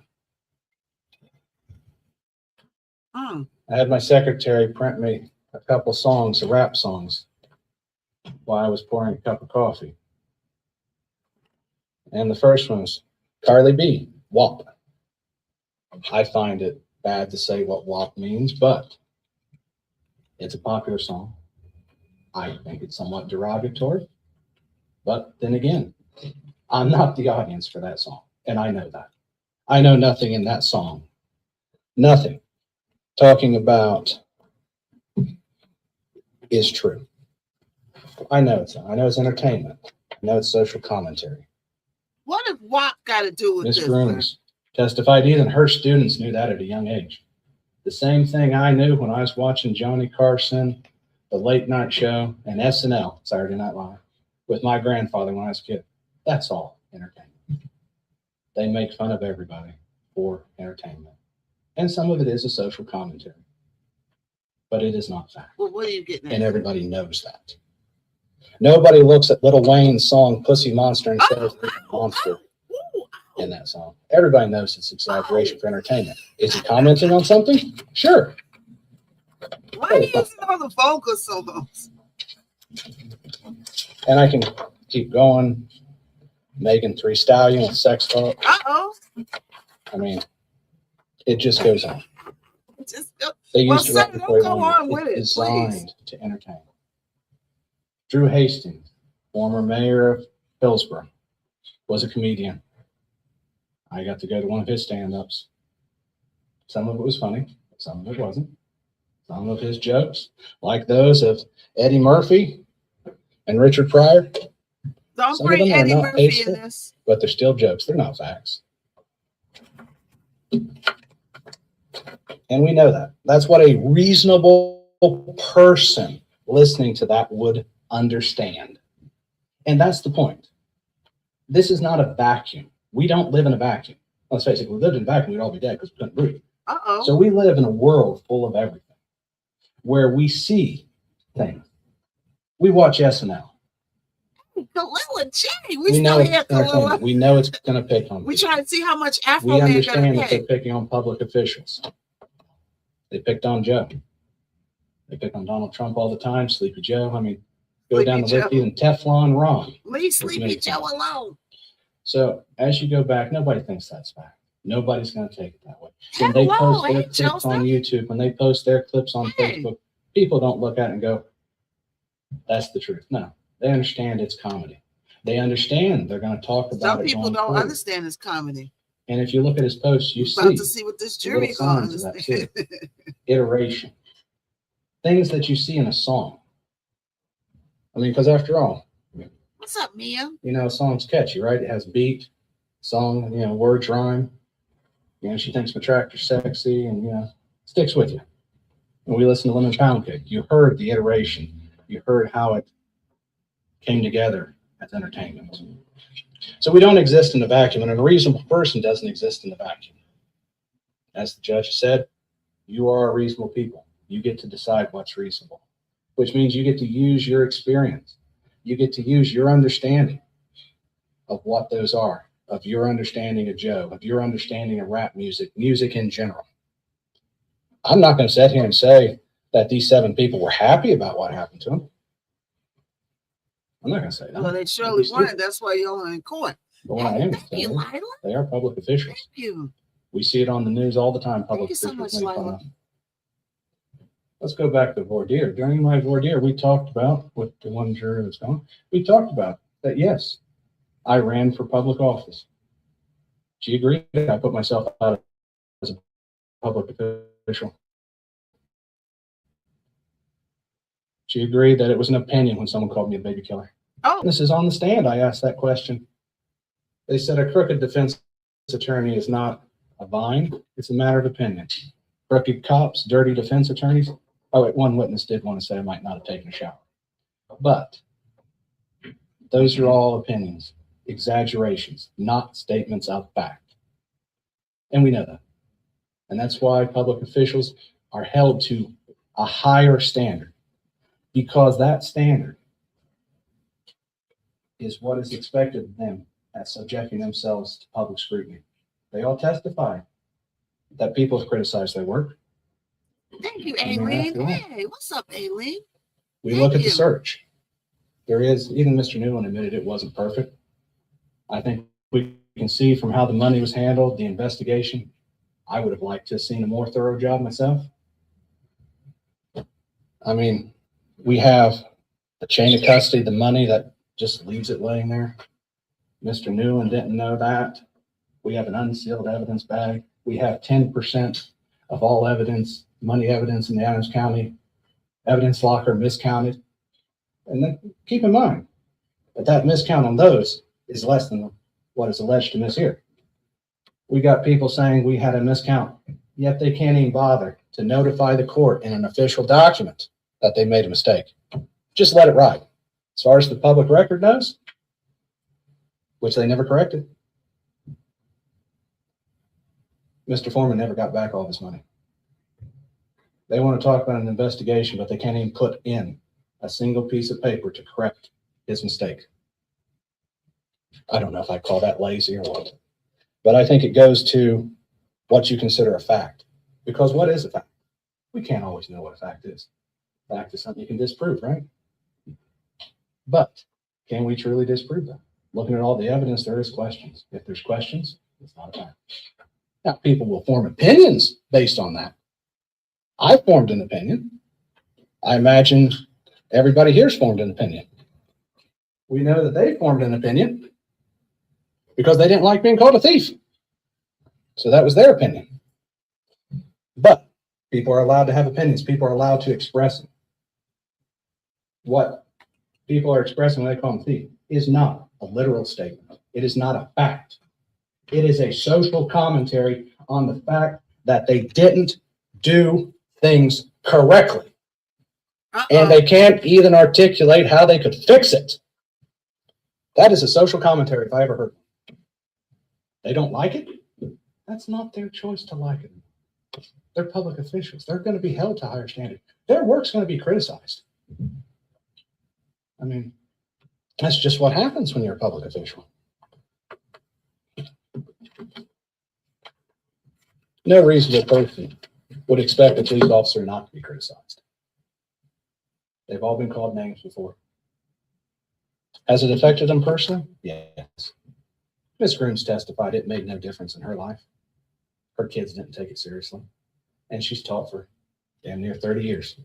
I had my secretary print me a couple songs, the rap songs, while I was pouring a cup of coffee. And the first one was Carly B, WAP. I find it bad to say what WAP means, but it's a popular song. I think it's somewhat derogatory, but then again, I'm not the audience for that song, and I know that. I know nothing in that song. Nothing talking about is true. I know it's entertainment. I know it's social commentary. What if WAP got to do with Ms. this? Grooms testified even her students knew that at a young age. The same thing I knew when I was watching Johnny Carson, The Late Night Show, and SNL, Saturday Night Live, with my grandfather when I was a kid. That's all entertainment. They make fun of everybody for entertainment. And some of it is a social commentary. But it is not fact. Well, what are you getting at? And everybody knows that. Nobody looks at Lil Wayne's song Pussy Monster and says there's a monster in that song. Everybody knows it's exaggeration for entertainment. Is he commenting on something? Sure. Why are you using all the vocals so much? And I can keep going. Megan Three Stallions, sex talk. Uh-oh. I mean, it just goes on. Just They well, used to son, repertoire don't go on with it, it's please. designed to entertain. Drew Hastings, former mayor of Hillsborough, was a comedian. I got to go to one of his stand-ups. Some of it was funny, some of it wasn't. Some of his jokes, like those of Eddie Murphy and Richard Pryor, Don't some of bring them are Eddie not Murphy in tasteful, this. but they're still jokes. They're not facts. And we know that. That's what a reasonable person listening to that would understand. And that's the point. This is not a vacuum. We don't live in a vacuum. Let's face it, if we lived in a vacuum, we'd all be dead because we couldn't breathe. Uh-oh. So we live in a world full of everything, where we see things. We watch SNL. Kalila J. We We know still it's hear entertainment. Kalila. We know it's going to pick on We people. try to see how much Afro We man understand gonna that they're pay. picking on public officials. They picked on Joe. They pick on Donald Trump all the time, Sleepy Joe. I mean, go down the Sleepy list, Joe. even Teflon Ron. Leave was Sleepy made Joe fun of. alone. So as you go back, nobody thinks that's fact. Nobody's going to take it that way. When Hello, they post their hey, clips Joseph. on YouTube, when they post their clips on Hey. Facebook, people don't look at it and go, that's the truth. No, they understand it's comedy. They understand they're going to talk about Some it people going don't forward. understand this comedy. And if you look at his posts, you We're about see to see what this the little jury gonna signs of that understand. too. Iteration. Things that you see in a song. I mean, because after all, What's up, Mia? you know, a song's catchy, right? It has beat, song, you know, words rhyme. You know, she thinks my tractor's sexy and, you know, sticks with you. When we listen to Lemon Pound Cake, you heard the iteration. You heard how it came together as entertainment. So we don't exist in a vacuum, and a reasonable person doesn't exist in a vacuum. As the judge said, you are a reasonable people. You get to decide what's reasonable, which means you get to use your experience. You get to use your understanding of what those are, of your understanding of Joe, of your understanding of rap music, music in general. I'm not going to sit here and say that these 7 people were happy about what happened to them. I'm not going to say that. Well, they surely weren't. That's why you're in court. But what I am Thank you, saying, Lila. they are public officials. Thank you. We see it on the news all the time. Public Thank you so officials much, make fun Lila. of. Let's go back to voir dire. During my voir dire, we talked about, with the one juror that's gone, we talked about that, yes, I ran for public office. She agreed. I put myself out as a public official. She agreed that it was an opinion when someone called me a baby killer. Oh. This is on the stand. I asked that question. They said a crooked defense attorney is not a vine. It's a matter of opinion. Crooked cops, dirty defense attorneys. Oh, wait, one witness did want to say I might not have taken a shower. But those are all opinions, exaggerations, not statements of fact. And we know that. And that's why public officials are held to a higher standard, because that standard is what is expected of them as subjecting themselves to public scrutiny. They all testify that people have criticized their work. Thank you, I mean, Aileen. after all, Hey, what's up, Aileen? we Thank look at the you. search. There is, even Mr. Newland admitted it wasn't perfect. I think we can see from how the money was handled, the investigation, I would have liked to have seen a more thorough job myself. I mean, we have the chain of custody, the money that just leaves it laying there. Mr. Newland didn't know that. We have an unsealed evidence bag. We have 10% of all evidence, money evidence in the Adams County evidence locker miscounted. And then keep in mind that miscount on those is less than what is alleged to miss here. We got people saying we had a miscount, yet they can't even bother to notify the court in an official document that they made a mistake. Just let it ride. As far as the public record knows, which they never corrected, Mr. Foreman never got back all of his money. They want to talk about an investigation, but they can't even put in a single piece of paper to correct his mistake. I don't know if I call that lazy or what, but I think it goes to what you consider a fact. Because what is a fact? We can't always know what a fact is. Fact is something you can disprove, right? But Can we truly disprove that? Looking at all the evidence, there is questions. If there's questions, it's not a fact. Now, people will form opinions based on that. I formed an opinion. I imagine everybody here's formed an opinion. We know that they formed an opinion because they didn't like being called a thief. So that was their opinion. But people are allowed to have opinions. People are allowed to express them. What people are expressing when they call them thief is not a literal statement. It is not a fact. It is a social commentary on the fact that they didn't do things correctly. And they can't even articulate how they could fix it. That is a social commentary if I ever heard one. They don't like it? That's not their choice to like it. They're public officials. They're going to be held to higher standard. Their work's going to be criticized. I mean, that's just what happens when you're a public official. No reasonable person would expect a police officer not to be criticized. They've all been called names before. Has it affected them personally? Yes. Ms. Grooms testified it made no difference in her life. Her kids didn't take it seriously. And she's taught for damn near 30 years.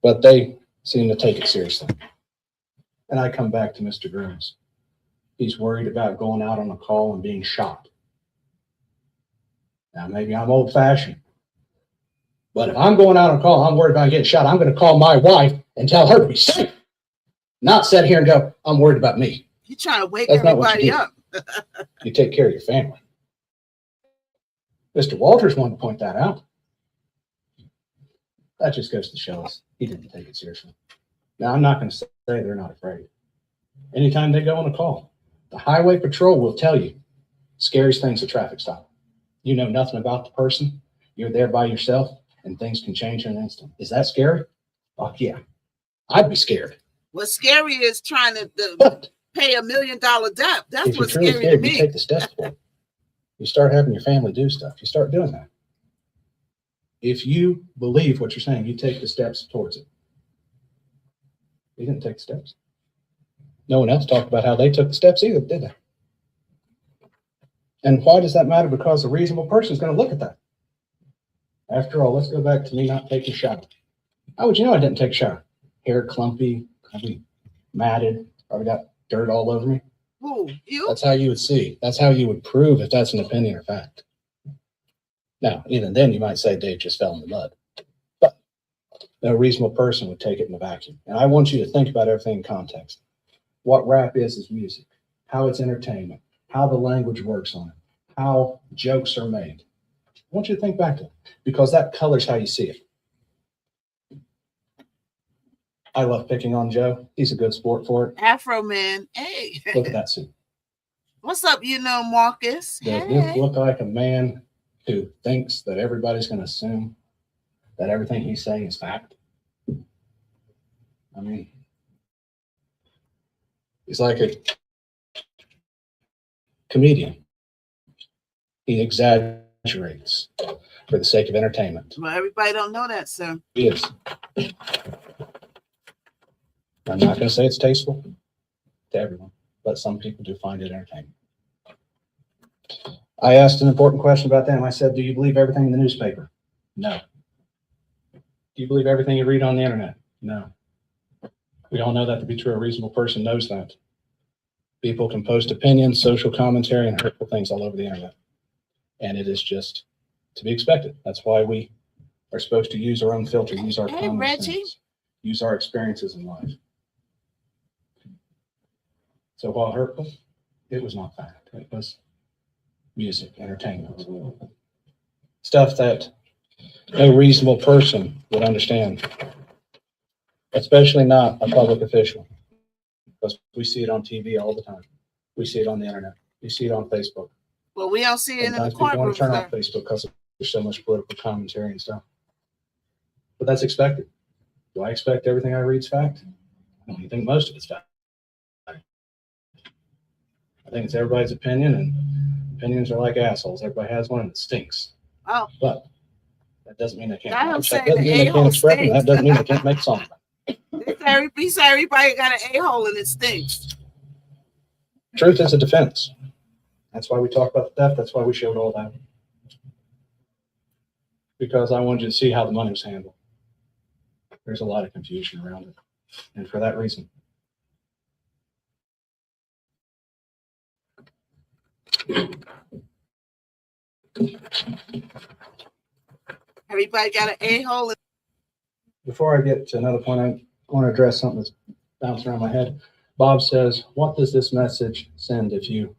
But they seem to take it seriously. And I come back to Mr. Grooms. He's worried about going out on a call and being shot. Now, maybe I'm old-fashioned. But if I'm going out on a call, I'm worried about getting shot. I'm going to call my wife and tell her to be safe. Not sit here and go, I'm worried about me. You're trying to wake That's not what you everybody do. up. You take care of your family. Mr. Walters wanted to point that out. That just goes to show us he didn't take it seriously. Now, I'm not going to say they're not afraid. Anytime they go on a call, the highway patrol will tell you scariest thing's a traffic stop. You know nothing about the person. You're there by yourself, and things can change in an instant. Is that scary? Fuck yeah. I'd be scared. What's scary is trying to pay $1 million debt. That's If you're what's truly scary to scared, you me. take the steps for it. You start having your family do stuff. You start doing that. If you believe what you're saying, you take the steps towards it. You didn't take the steps. No one else talked about how they took the steps either, did they? And why does that matter? Because a reasonable person is going to look at that. After all, let's go back to me not taking a shower. How would you know I didn't take a shower? Hair clumpy, probably matted, probably got dirt all over me. Who, you? That's how you would see. That's how you would prove if that's an opinion or fact. Now, even then, you might say Dave just fell in the mud. But no reasonable person would take it in a vacuum. And I want you to think about everything in context. What rap is music, how it's entertainment, how the language works on it, how jokes are made. I want you to think back to it because that colors how you see it. I love picking on Joe. He's a good sport for it. Afro man. Hey. Look at that suit. What's up, Marcus? Does this look like a man who thinks that everybody's going to assume that everything he's saying is fact? I mean, he's like a comedian. He exaggerates for the sake of entertainment. Well, everybody don't know that, sir. He is. I'm not going to say it's tasteful to everyone, but some people do find it entertaining. I asked an important question about that, and I said, do you believe everything in the newspaper? No. Do you believe everything you read on the internet? No. We all know that to be true. A reasonable person knows that. People can post opinions, social commentary, and hurtful things all over the internet. And it is just to be expected. That's why we are supposed to use our own filter, use our common sense, use our experiences in life. So while hurtful, it was not fact. It was music, entertainment, stuff that no reasonable person would understand, especially not a public official, because we see it on TV all the time. We see it on the internet. We see it on Facebook. Well, we don't see it in the Sometimes people want courtroom, to turn sir. off Facebook because there's so much political commentary and stuff. But that's expected. Do I expect everything I read is fact? I don't think most of it's fact. I think it's everybody's opinion, and opinions are like assholes. Everybody has one and it stinks. Oh. But that doesn't mean they can't. I don't That say doesn't the mean they can't a-hole express them. That stinks. doesn't mean they can't make songs. There He said everybody got an a-hole and it stinks. Truth is a defense. That's why we talk about the theft. That's why we showed all that. Because I wanted you to see how the money was handled. There's a lot of confusion around it. And for that reason. Everybody got an a-hole. Before I get to another point, I want to address something that's bouncing around my head. Bob says, what does this message send if you...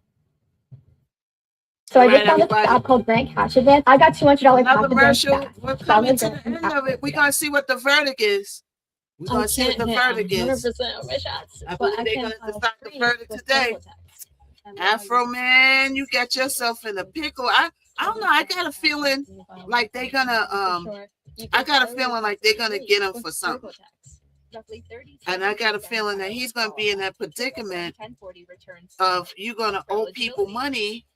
So I just found this app called Bank Cash Advance. I got $200 Another profit advance commercial. back. We're coming to the end of it. We're going to see what the verdict is. We're going to see what the verdict is. 100% of my shots. I believe they're going to decide the verdict today. Afro Man, you got yourself in a pickle. I don't know. I got a feeling like they're gonna get him for something. And I got a feeling that he's gonna be in that predicament of you're gonna owe people money,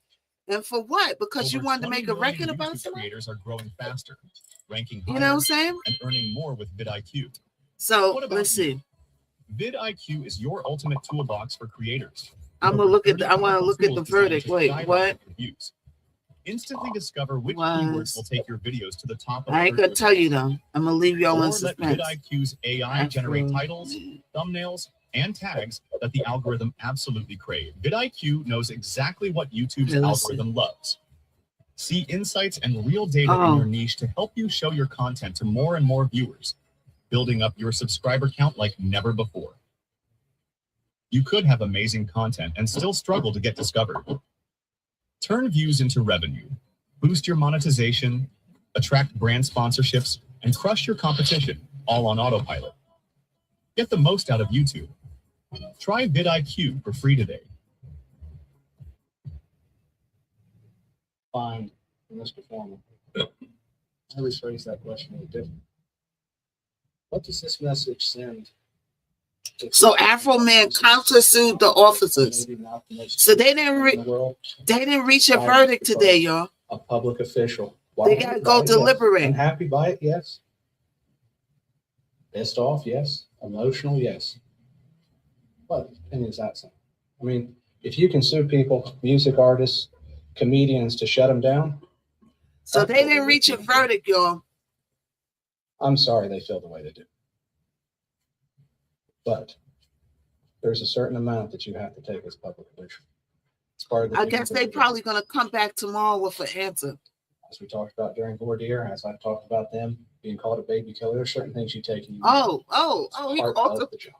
and for what? Because you wanted to make a record about something. Creators are growing faster, ranking higher, you know what I'm saying? And earning more with vidIQ. So let's see. vidIQ is your ultimate toolbox for creators. I want to look at the verdict. Wait, what? Instantly discover which keywords will take your videos to the top of I ain't gonna tell you though. I'm gonna leave y'all in suspense. Let vidIQ's AI generate titles, thumbnails, and tags that the algorithm absolutely craves. vidIQ knows exactly what YouTube's algorithm loves. See insights and real data in your niche to help you show your content to more and more viewers, building up your subscriber count like never before. You could have amazing content and still struggle to get discovered. Turn views into revenue, boost your monetization, attract brand sponsorships, and crush your competition, all on autopilot. Get the most out of YouTube. Try vidIQ for free today. Find Mr. Foreman. I rephrase that question a little different. What does this message send? So Afro Man countersued the officers. So they didn't reach a verdict today, y'all. A public official. They gotta go deliberate. Unhappy by it, yes. Pissed off, yes. Emotional, yes. What opinion is that saying? I mean, if you can sue people, music artists, comedians to shut them down. So they didn't reach a verdict, y'all. I'm sorry they feel the way they do. But there's a certain amount that you have to take as public official. It's part of the. I guess they probably gonna come back tomorrow with an answer. As we talked about during voir dire, as I've talked about them being called a baby killer, there's certain things you take. And you he called the job.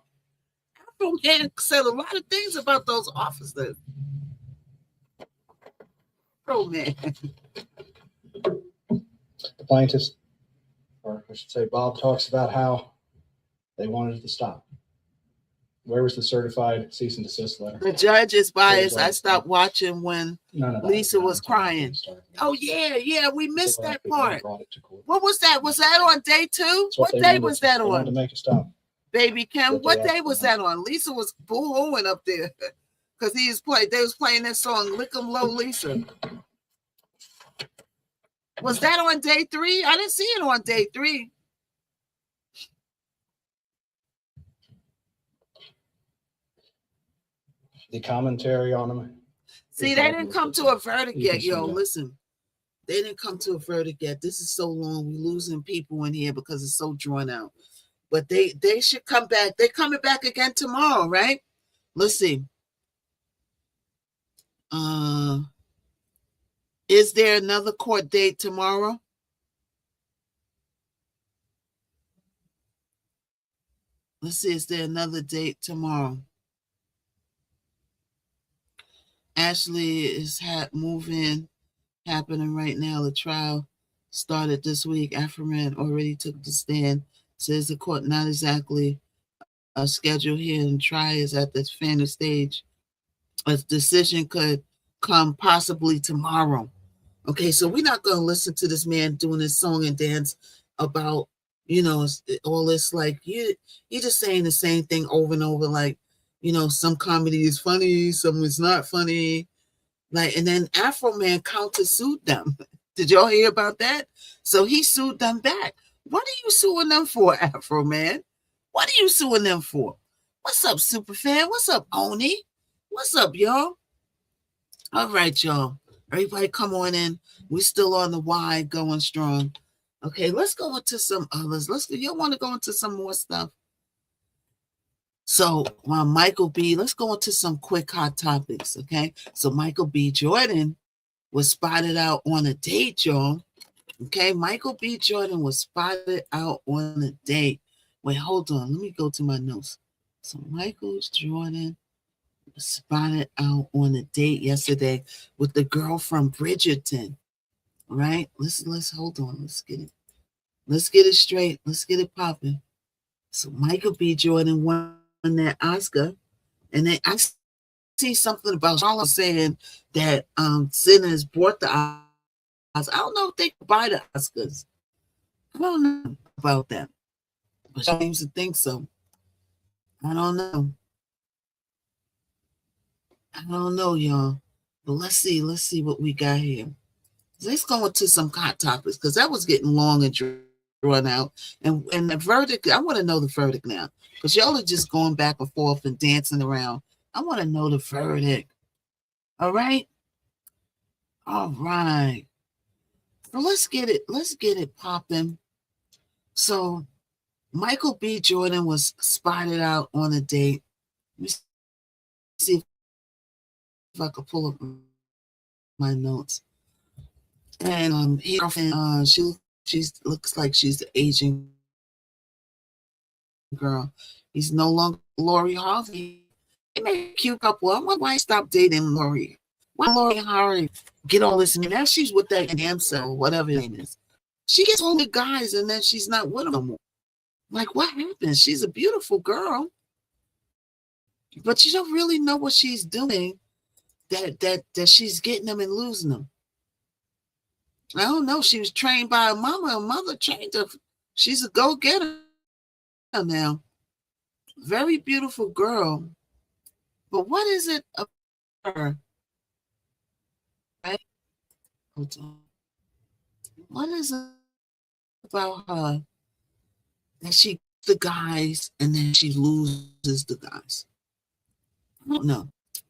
Afro Man said a lot of things about those officers. Afro Man. The plaintiffs, or I should say, Bob talks about how they wanted it to stop. Where was the certified cease and desist letter? The judge is biased. I stopped watching when Lisa was crying. Oh, yeah, we missed that part. What was that? Was that on day 2? What day was that on? To make it stop. Baby Kim, what day was that on? Lisa was boo-hooing up there because they was playing that song, Lick 'em Low, Lisa. Was that on day 3? I didn't see it on day 3. The commentary on them. See, they didn't come to a verdict yet, yo. Listen, they didn't come to a verdict yet. This is so long. We're losing people in here because it's so drawn out. But they should come back. They're coming back again tomorrow, right? Let's see. Is there another court date tomorrow? Let's see. Is there another date tomorrow? Ashley is happening right now. The trial started this week. Afro Man already took the stand. Says the court not exactly a schedule here and trial is at the final stage. A decision could come possibly tomorrow. Okay, so we're not going to listen to this man doing his song and dance about, all this. Like, you're just saying the same thing over and over. Like, some comedy is funny, some is not funny. Like, and then Afro Man countersued them. Did y'all hear about that? So he sued them back. What are you suing them for, Afro Man? What are you suing them for? What's up, Superfan? What's up, Oni? What's up, y'all? All right, y'all. Everybody come on in. We're still on the Y, going strong. Okay, let's go into some others. You want to go into some more stuff? So Michael B, let's go into some quick hot topics, okay? So Michael B. Jordan was spotted out on a date, y'all. Okay, Michael B. Jordan was spotted out on a date. Wait, hold on. Let me go to my notes. So Michael Jordan was spotted out on a date yesterday with the girl from Bridgerton. All right, let's hold on. Let's get it straight. Let's get it popping. So Michael B. Jordan won that Oscar, and then I see something about Charlotte saying that sinners bought the Oscars. I don't know if they could buy the Oscars. I don't know about that, but she seems to think so. I don't know, y'all. But let's see what we got here. Let's go into some hot topics because that was getting long and drawn out. And the verdict, I want to know the verdict now because y'all are just going back and forth and dancing around. I want to know the verdict. All right. So let's get it popping. So Michael B. Jordan was spotted out on a date. Let me see if I could pull up my notes. And she looks like she's an Asian girl. He's no longer Lori Harvey. They made a cute couple. I wonder why he stopped dating Lori. Why Lori Harvey get all this? And now she's with that Ansel, or whatever his name is. She gets all the guys and then she's not with them no more. Like, what happened? She's a beautiful girl, but you don't really know what she's doing that she's getting them and losing them. I don't know. She was trained by her mama. Her mother trained her. She's a go-getter now. Very beautiful girl. But what is it about her? Right? Hold on. What is it about her that she gets the guys and then she loses the guys? I don't know.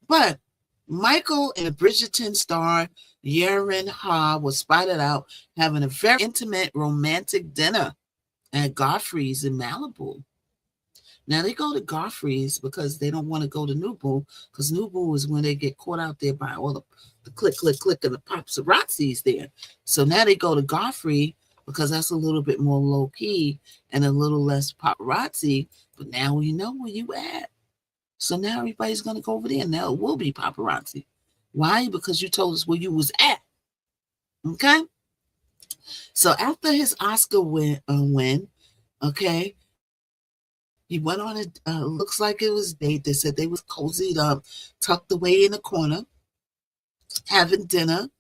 But Michael and the Bridgerton star Yerin Ha was spotted out having a very intimate romantic dinner at Godfrey's in Malibu. Now they go to Godfrey's because they don't want to go to Nubu, because Nubu is when they get caught out there by all the click, click, click, and the paparazzis there. So now they go to Godfrey because that's a little bit more low key and a little less paparazzi. But now we know where you at. So now everybody's going to go over there. Now it will be paparazzi. Why? Because you told us where you was at. Okay? So after his Oscar win, okay, he went on a, looks like it was a date. They said they was cozied up, tucked away in a corner, having dinner.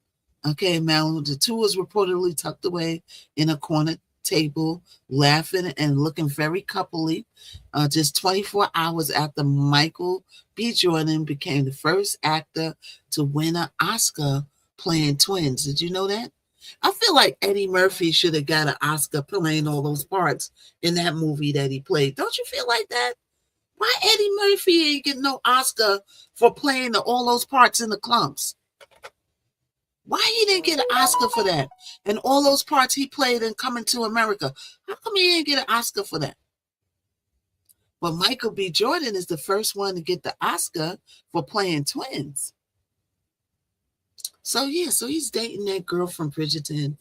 Okay, Malin, the two was reportedly tucked away in a corner table, laughing and looking very coupley, just 24 hours after Michael B. Jordan became the first actor to win an Oscar playing twins. Did you know that? I feel like Eddie Murphy should have got an Oscar playing all those parts in that movie that he played. Don't you feel like that? Why Eddie Murphy ain't getting no Oscar for playing all those parts in the Clumps? Why he didn't get an Oscar for that? And all those parts he played in Coming to America. How come he didn't get an Oscar for that? But Michael B. Jordan is the first one to get the Oscar for playing twins. So yeah, so he's dating that girl from Bridgerton.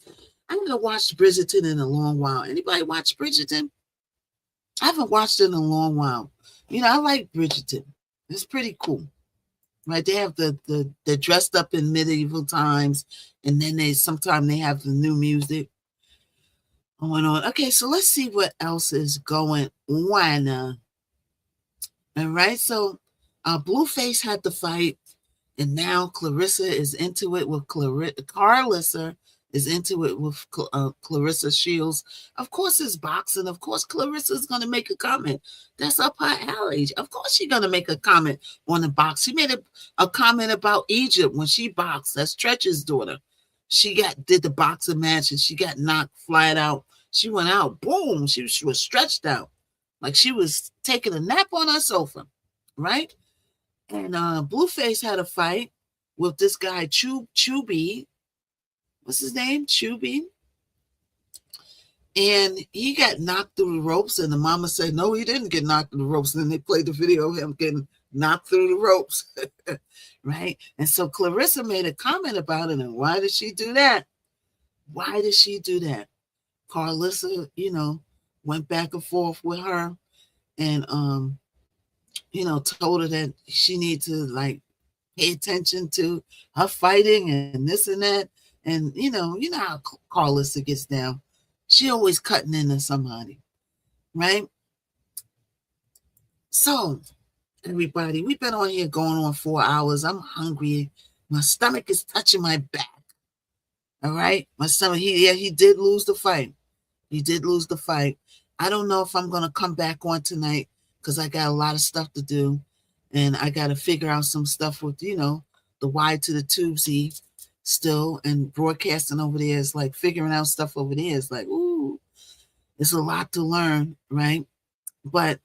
I haven't watched Bridgerton in a long while. Anybody watch Bridgerton? I haven't watched it in a long while. You know, I like Bridgerton. It's pretty cool. Right, they have they're dressed up in medieval times, and then sometimes they have the new music going on. Okay, so let's see what else is going on. All right, so Blueface had to fight, and now Clarissa is into it with Carlissa is into it with Clarissa Shields. Of course, it's boxing. Of course, Clarissa's going to make a comment. That's up her alley. Of course, she's going to make a comment on the box. She made a comment about Egypt when she boxed. That's Tretch's daughter. She did the boxing match and she got knocked flat out. She went out. Boom. She was stretched out. like she was taking a nap on her sofa, right? And Blueface had a fight with this guy Chubby. What's his name? Chubby. And he got knocked through the ropes, and the mama said, no, he didn't get knocked through the ropes. And then they played the video of him getting knocked through the ropes, right? And so Clarissa made a comment about it, and why did she do that? Why did she do that? Carlissa, you know, went back and forth with her and, you know, told her that she needs to, like, pay attention to her fighting and this and that. And, you know how Carlissa gets down. She always cutting into somebody, right? So, everybody, we've been on here going on 4 hours. I'm hungry. My stomach is touching my back. All right? My stomach, he did lose the fight. He did lose the fight. I don't know if I'm going to come back on tonight because I got a lot of stuff to do. And I got to figure out some stuff with, you know, the Y to the tubesy still, and broadcasting over there is like figuring out stuff over there is like, ooh, it's a lot to learn, right? But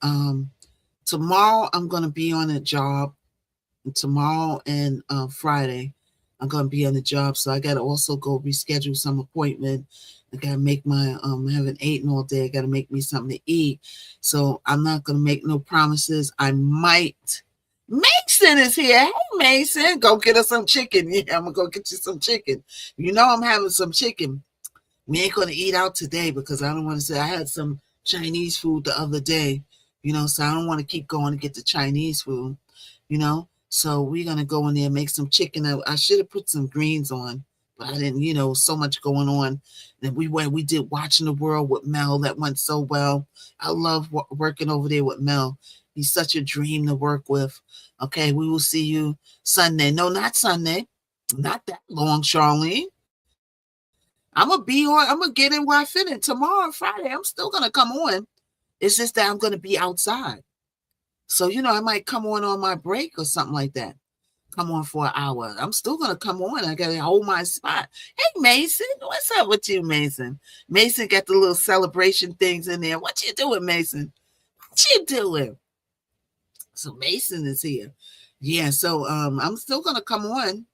tomorrow I'm going to be on a job. And tomorrow and Friday I'm going to be on the job, so I got to also go reschedule some appointment. I got to make my I haven't eaten all day. I got to make me something to eat, so I'm not going to make no promises. I might. Mason is here. Hey, Mason, go get us some chicken. Yeah, I'm gonna go get you some chicken. You know I'm having some chicken. We ain't gonna eat out today because I don't want to say I had some Chinese food the other day, you know, so I don't want to keep going to get the Chinese food, you know. So we're gonna go in there and make some chicken. I should have put some greens on, but I didn't, you know, so much going on. And we did Watching the World with Mel. That went so well. I love working over there with Mel. He's such a dream to work with. Okay, we will see you Sunday. No, not Sunday. Not that long, Charlene. I'm going to be on. I'm going to get in where I fit in. Tomorrow, Friday, I'm still going to come on. It's just that I'm going to be outside. So, you know, I might come on my break or something like that. Come on for an hour. I'm still going to come on. I got to hold my spot. Hey, Mason, what's up with you, Mason? Mason got the little celebration things in there. What you doing, Mason? What you doing? So Mason is here. Yeah, so I'm still going to come on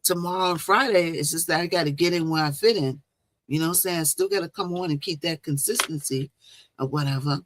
tomorrow and Friday. It's just that I got to get in where I fit in. You know what I'm saying? I still got to come on and keep that consistency or whatever.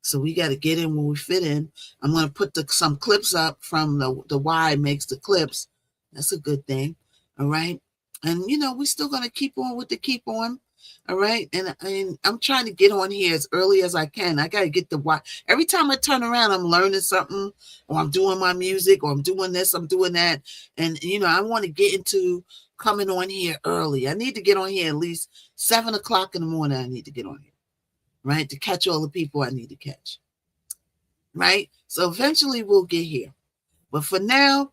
So we got to get in where we fit in. I'm going to put some clips up from the Y makes the clips. That's a good thing. All right. And, you know, we're still going to keep on with the keep on. All right. And I'm trying to get on here as early as I can. I got to get the Y. Every time I turn around, I'm learning something, or I'm doing my music, or I'm doing this, I'm doing that. And, you know, I want to get into coming on here early. I need to get on here at least 7 o'clock in the morning. I need to get on here. Right, to catch all the people I need to catch. Right, so eventually we'll get here. But for now,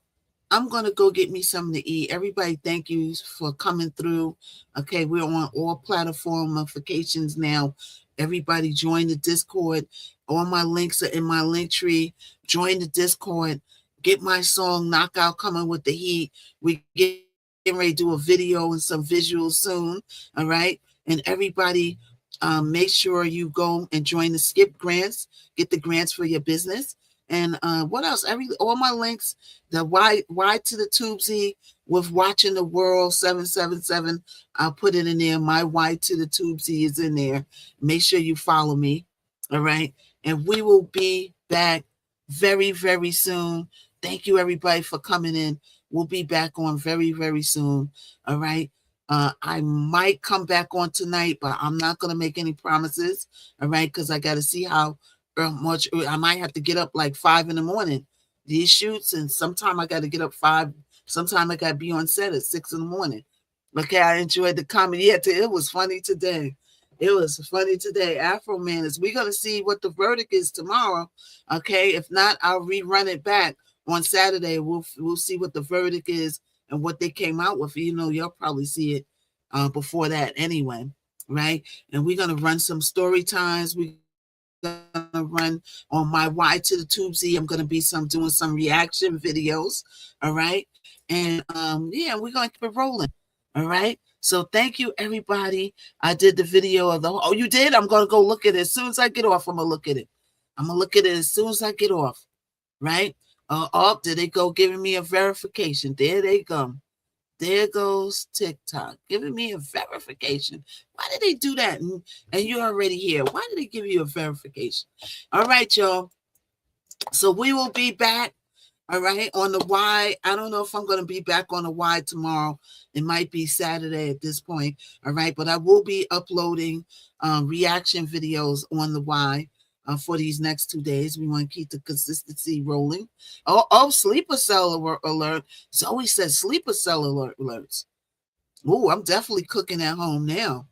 I'm going to go get me something to eat. Everybody, thank you for coming through. Okay, we're on all platform notifications now. Everybody join the Discord. All my links are in my link tree. Join the Discord. Get my song Knockout coming with the heat. We getting ready to do a video and some visuals soon. All right, and everybody, make sure you go and join the Skip grants, get the grants for your business. And what else? All my links, the Y to the Tubesy with Watching the World 777. I'll put it in there. My Y to the Tubesy is in there. Make sure you follow me. All right. And we will be back very, very soon. Thank you, everybody, for coming in. We'll be back on very, very soon. All right. I might come back on tonight, but I'm not going to make any promises. All right. Because I got to see how much I might have to get up like 5 in the morning. These shoots, and sometime I got to get up 5. Sometime I got to be on set at 6 in the morning. Okay. I enjoyed the comedy. Yeah, it was funny today. It was funny today. Afro Man is. We're going to see what the verdict is tomorrow. Okay. If not, I'll rerun it back on Saturday. We'll see what the verdict is and what they came out with. You know, you'll probably see it before that anyway, right? And we're going to run some story times. We're going to run on my Y to the Tubesy. I'm going to be doing some reaction videos, all right? And yeah, we're going to keep it rolling, all right? So thank you, everybody. I did the video of oh, you did? I'm going to go look at it. As soon as I get off, I'm going to look at it. I'm going to look at it as soon as I get off, right? Oh, there they go giving me a verification. There they go. There goes TikTok giving me a verification. Why did they do that? And you're already here. Why did they give you a verification? All right, y'all. So we will be back. All right, on the Y. I don't know if I'm going to be back on the Y tomorrow. It might be Saturday at this point. All right, but I will be uploading reaction videos on the Y for these next 2 days. We want to keep the consistency rolling. Oh, sleeper cell alert. Zoe says sleeper cell alerts. Oh, I'm definitely cooking at home now.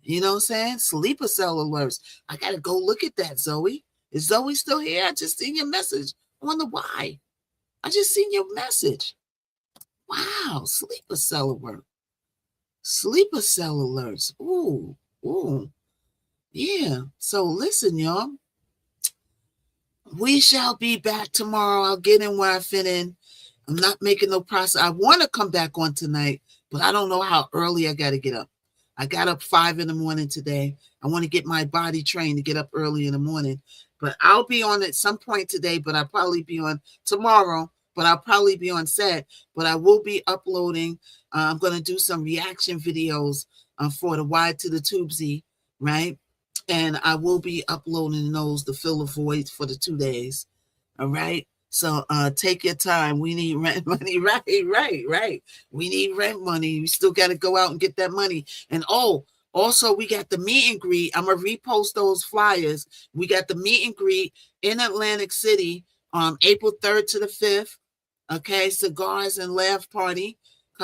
You know what I'm saying? Sleeper cell alerts. I got to go look at that, Zoe. Is Zoe still here? I just seen your message on the Y. I just seen your message. Wow, sleeper cell alert. Sleeper cell alerts. Ooh. Yeah. So listen, y'all. We shall be back tomorrow. I'll get in where I fit in. I'm not making no process. I want to come back on tonight, but I don't know how early I got to get up. I got up 5 in the morning today. I want to get my body trained to get up early in the morning. But I'll be on at some point today, but I'll probably be on tomorrow. But I'll probably be on set. But I will be uploading. I'm going to do some reaction videos for the Y to the Tubesy, right? And I will be uploading those to fill the void for the 2 days. All right. So take your time. We need rent money. Right. We need rent money. We still got to go out and get that money. And also we got the meet and greet. I'm going to repost those flyers. We got the meet and greet in Atlantic City on April 3rd to the 5th. Okay. Cigars and laugh party.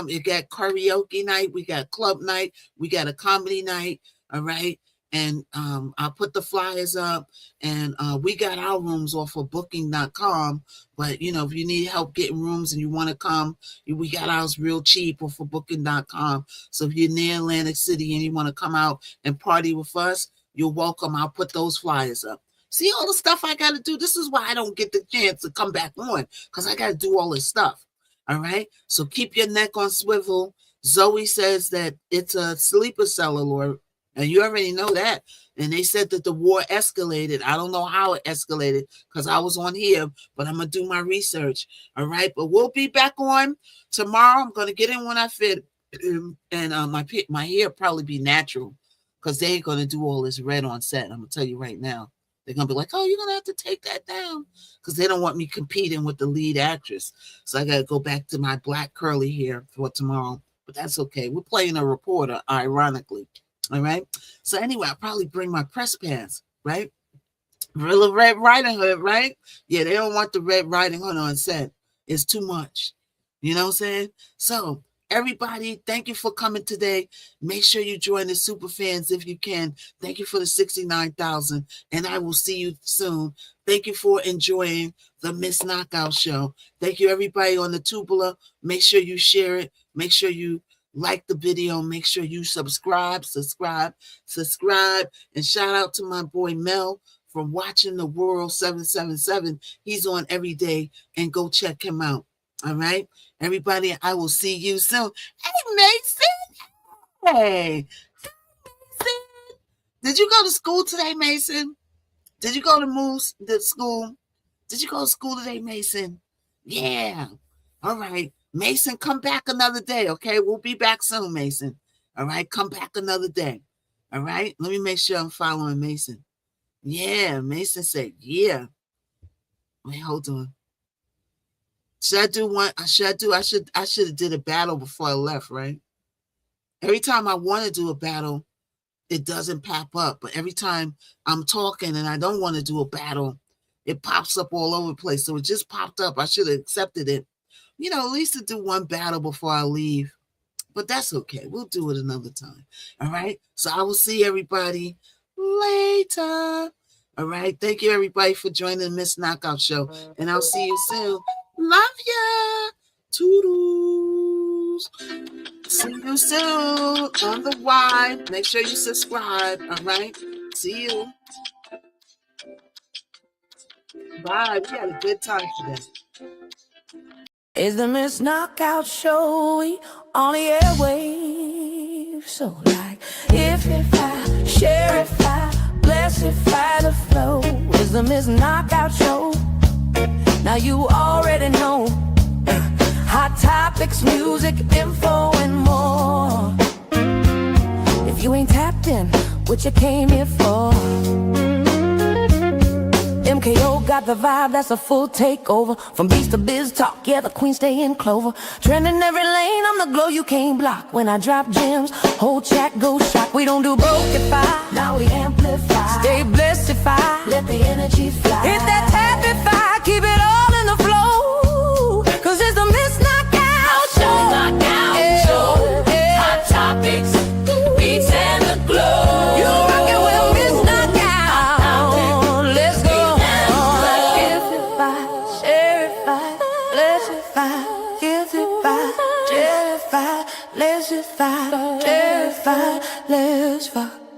You got karaoke night. We got club night. We got a comedy night. All right. And I'll put the flyers up, and we got our rooms off of booking.com. But, you know, if you need help getting rooms and you want to come, we got ours real cheap off of booking.com. So if you're near Atlantic City and you want to come out and party with us, you're welcome. I'll put those flyers up. See all the stuff I got to do? This is why I don't get the chance to come back on, because I got to do all this stuff. All right? So keep your neck on swivel. Zoe says that it's a sleeper cell alert. And you already know that. And they said that the war escalated. I don't know how it escalated because I was on here, but I'm going to do my research. All right. But we'll be back on tomorrow. I'm going to get in when I fit. And my hair probably be natural because they ain't going to do all this red on set. I'm going to tell you right now. They're going to be like, oh, you're going to have to take that down because they don't want me competing with the lead actress. So I got to go back to my black curly hair for tomorrow. But that's okay. We're playing a reporter, ironically. All right. So anyway, I'll probably bring my press pass, right? Real Red Riding Hood, right? Yeah, they don't want the Red Riding Hood on set. It's too much. You know what I'm saying? So everybody, thank you for coming today. Make sure you join the super fans if you can. Thank you for the 69,000. And I will see you soon. Thank you for enjoying the Miss Knockout Show. Thank you, everybody on the Tubular. Make sure you share it. Make sure you like the video. Make sure you subscribe, and shout out to my boy Mel from Watching the World 777. He's on every day, and go check him out. All right, everybody, I will see you soon. Hey, Mason. Hey, Mason. Did you go to school today, Mason? Did you go to Moose the school? Did you go to school today, Mason? Yeah. All right. Mason, come back another day, okay? We'll be back soon, Mason. All right? Come back another day. All right? Let me make sure I'm following Mason. Yeah, Mason said, yeah. Wait, hold on. Should I do one? I should have did a battle before I left, right? Every time I want to do a battle, it doesn't pop up. But every time I'm talking and I don't want to do a battle, it pops up all over the place. So it just popped up. I should have accepted it. You know, at least to do one battle before I leave. But that's okay. We'll do it another time. All right? So I will see everybody later. All right? Thank you, everybody, for joining the Miss Knockout Show. And I'll see you soon. Love ya. Toodles. See you soon on the Y. Make sure you subscribe. All right? See you. Bye. We had a good time today. Is the Miss Knockout Show on the airwaves? So like, if I, share-ify, bless blessify the flow. Wisdom is knockout show. Now you already know. Hot topics, music, info, and more. If you ain't tapped in, what you came here for? MKO got the vibe, that's a full takeover. From beats to biz talk, yeah, the queen stay in clover. Trending every lane, I'm the glow you can't block. When I drop gems, whole chat goes shock. We don't do broke-ify, now we amplify. Stay blessed-ify, let the energy fly. Hit that tap-ify, keep it all in the flow. Cause it's the Miss Knockout Show. Knockout Show. Hot topics, beats and the glow. You rockin' with Miss Knockout. Let's go. Like-ify, share-ify, bless-ify, give-ify, share-ify, bless-ify, share-ify, let's-ify.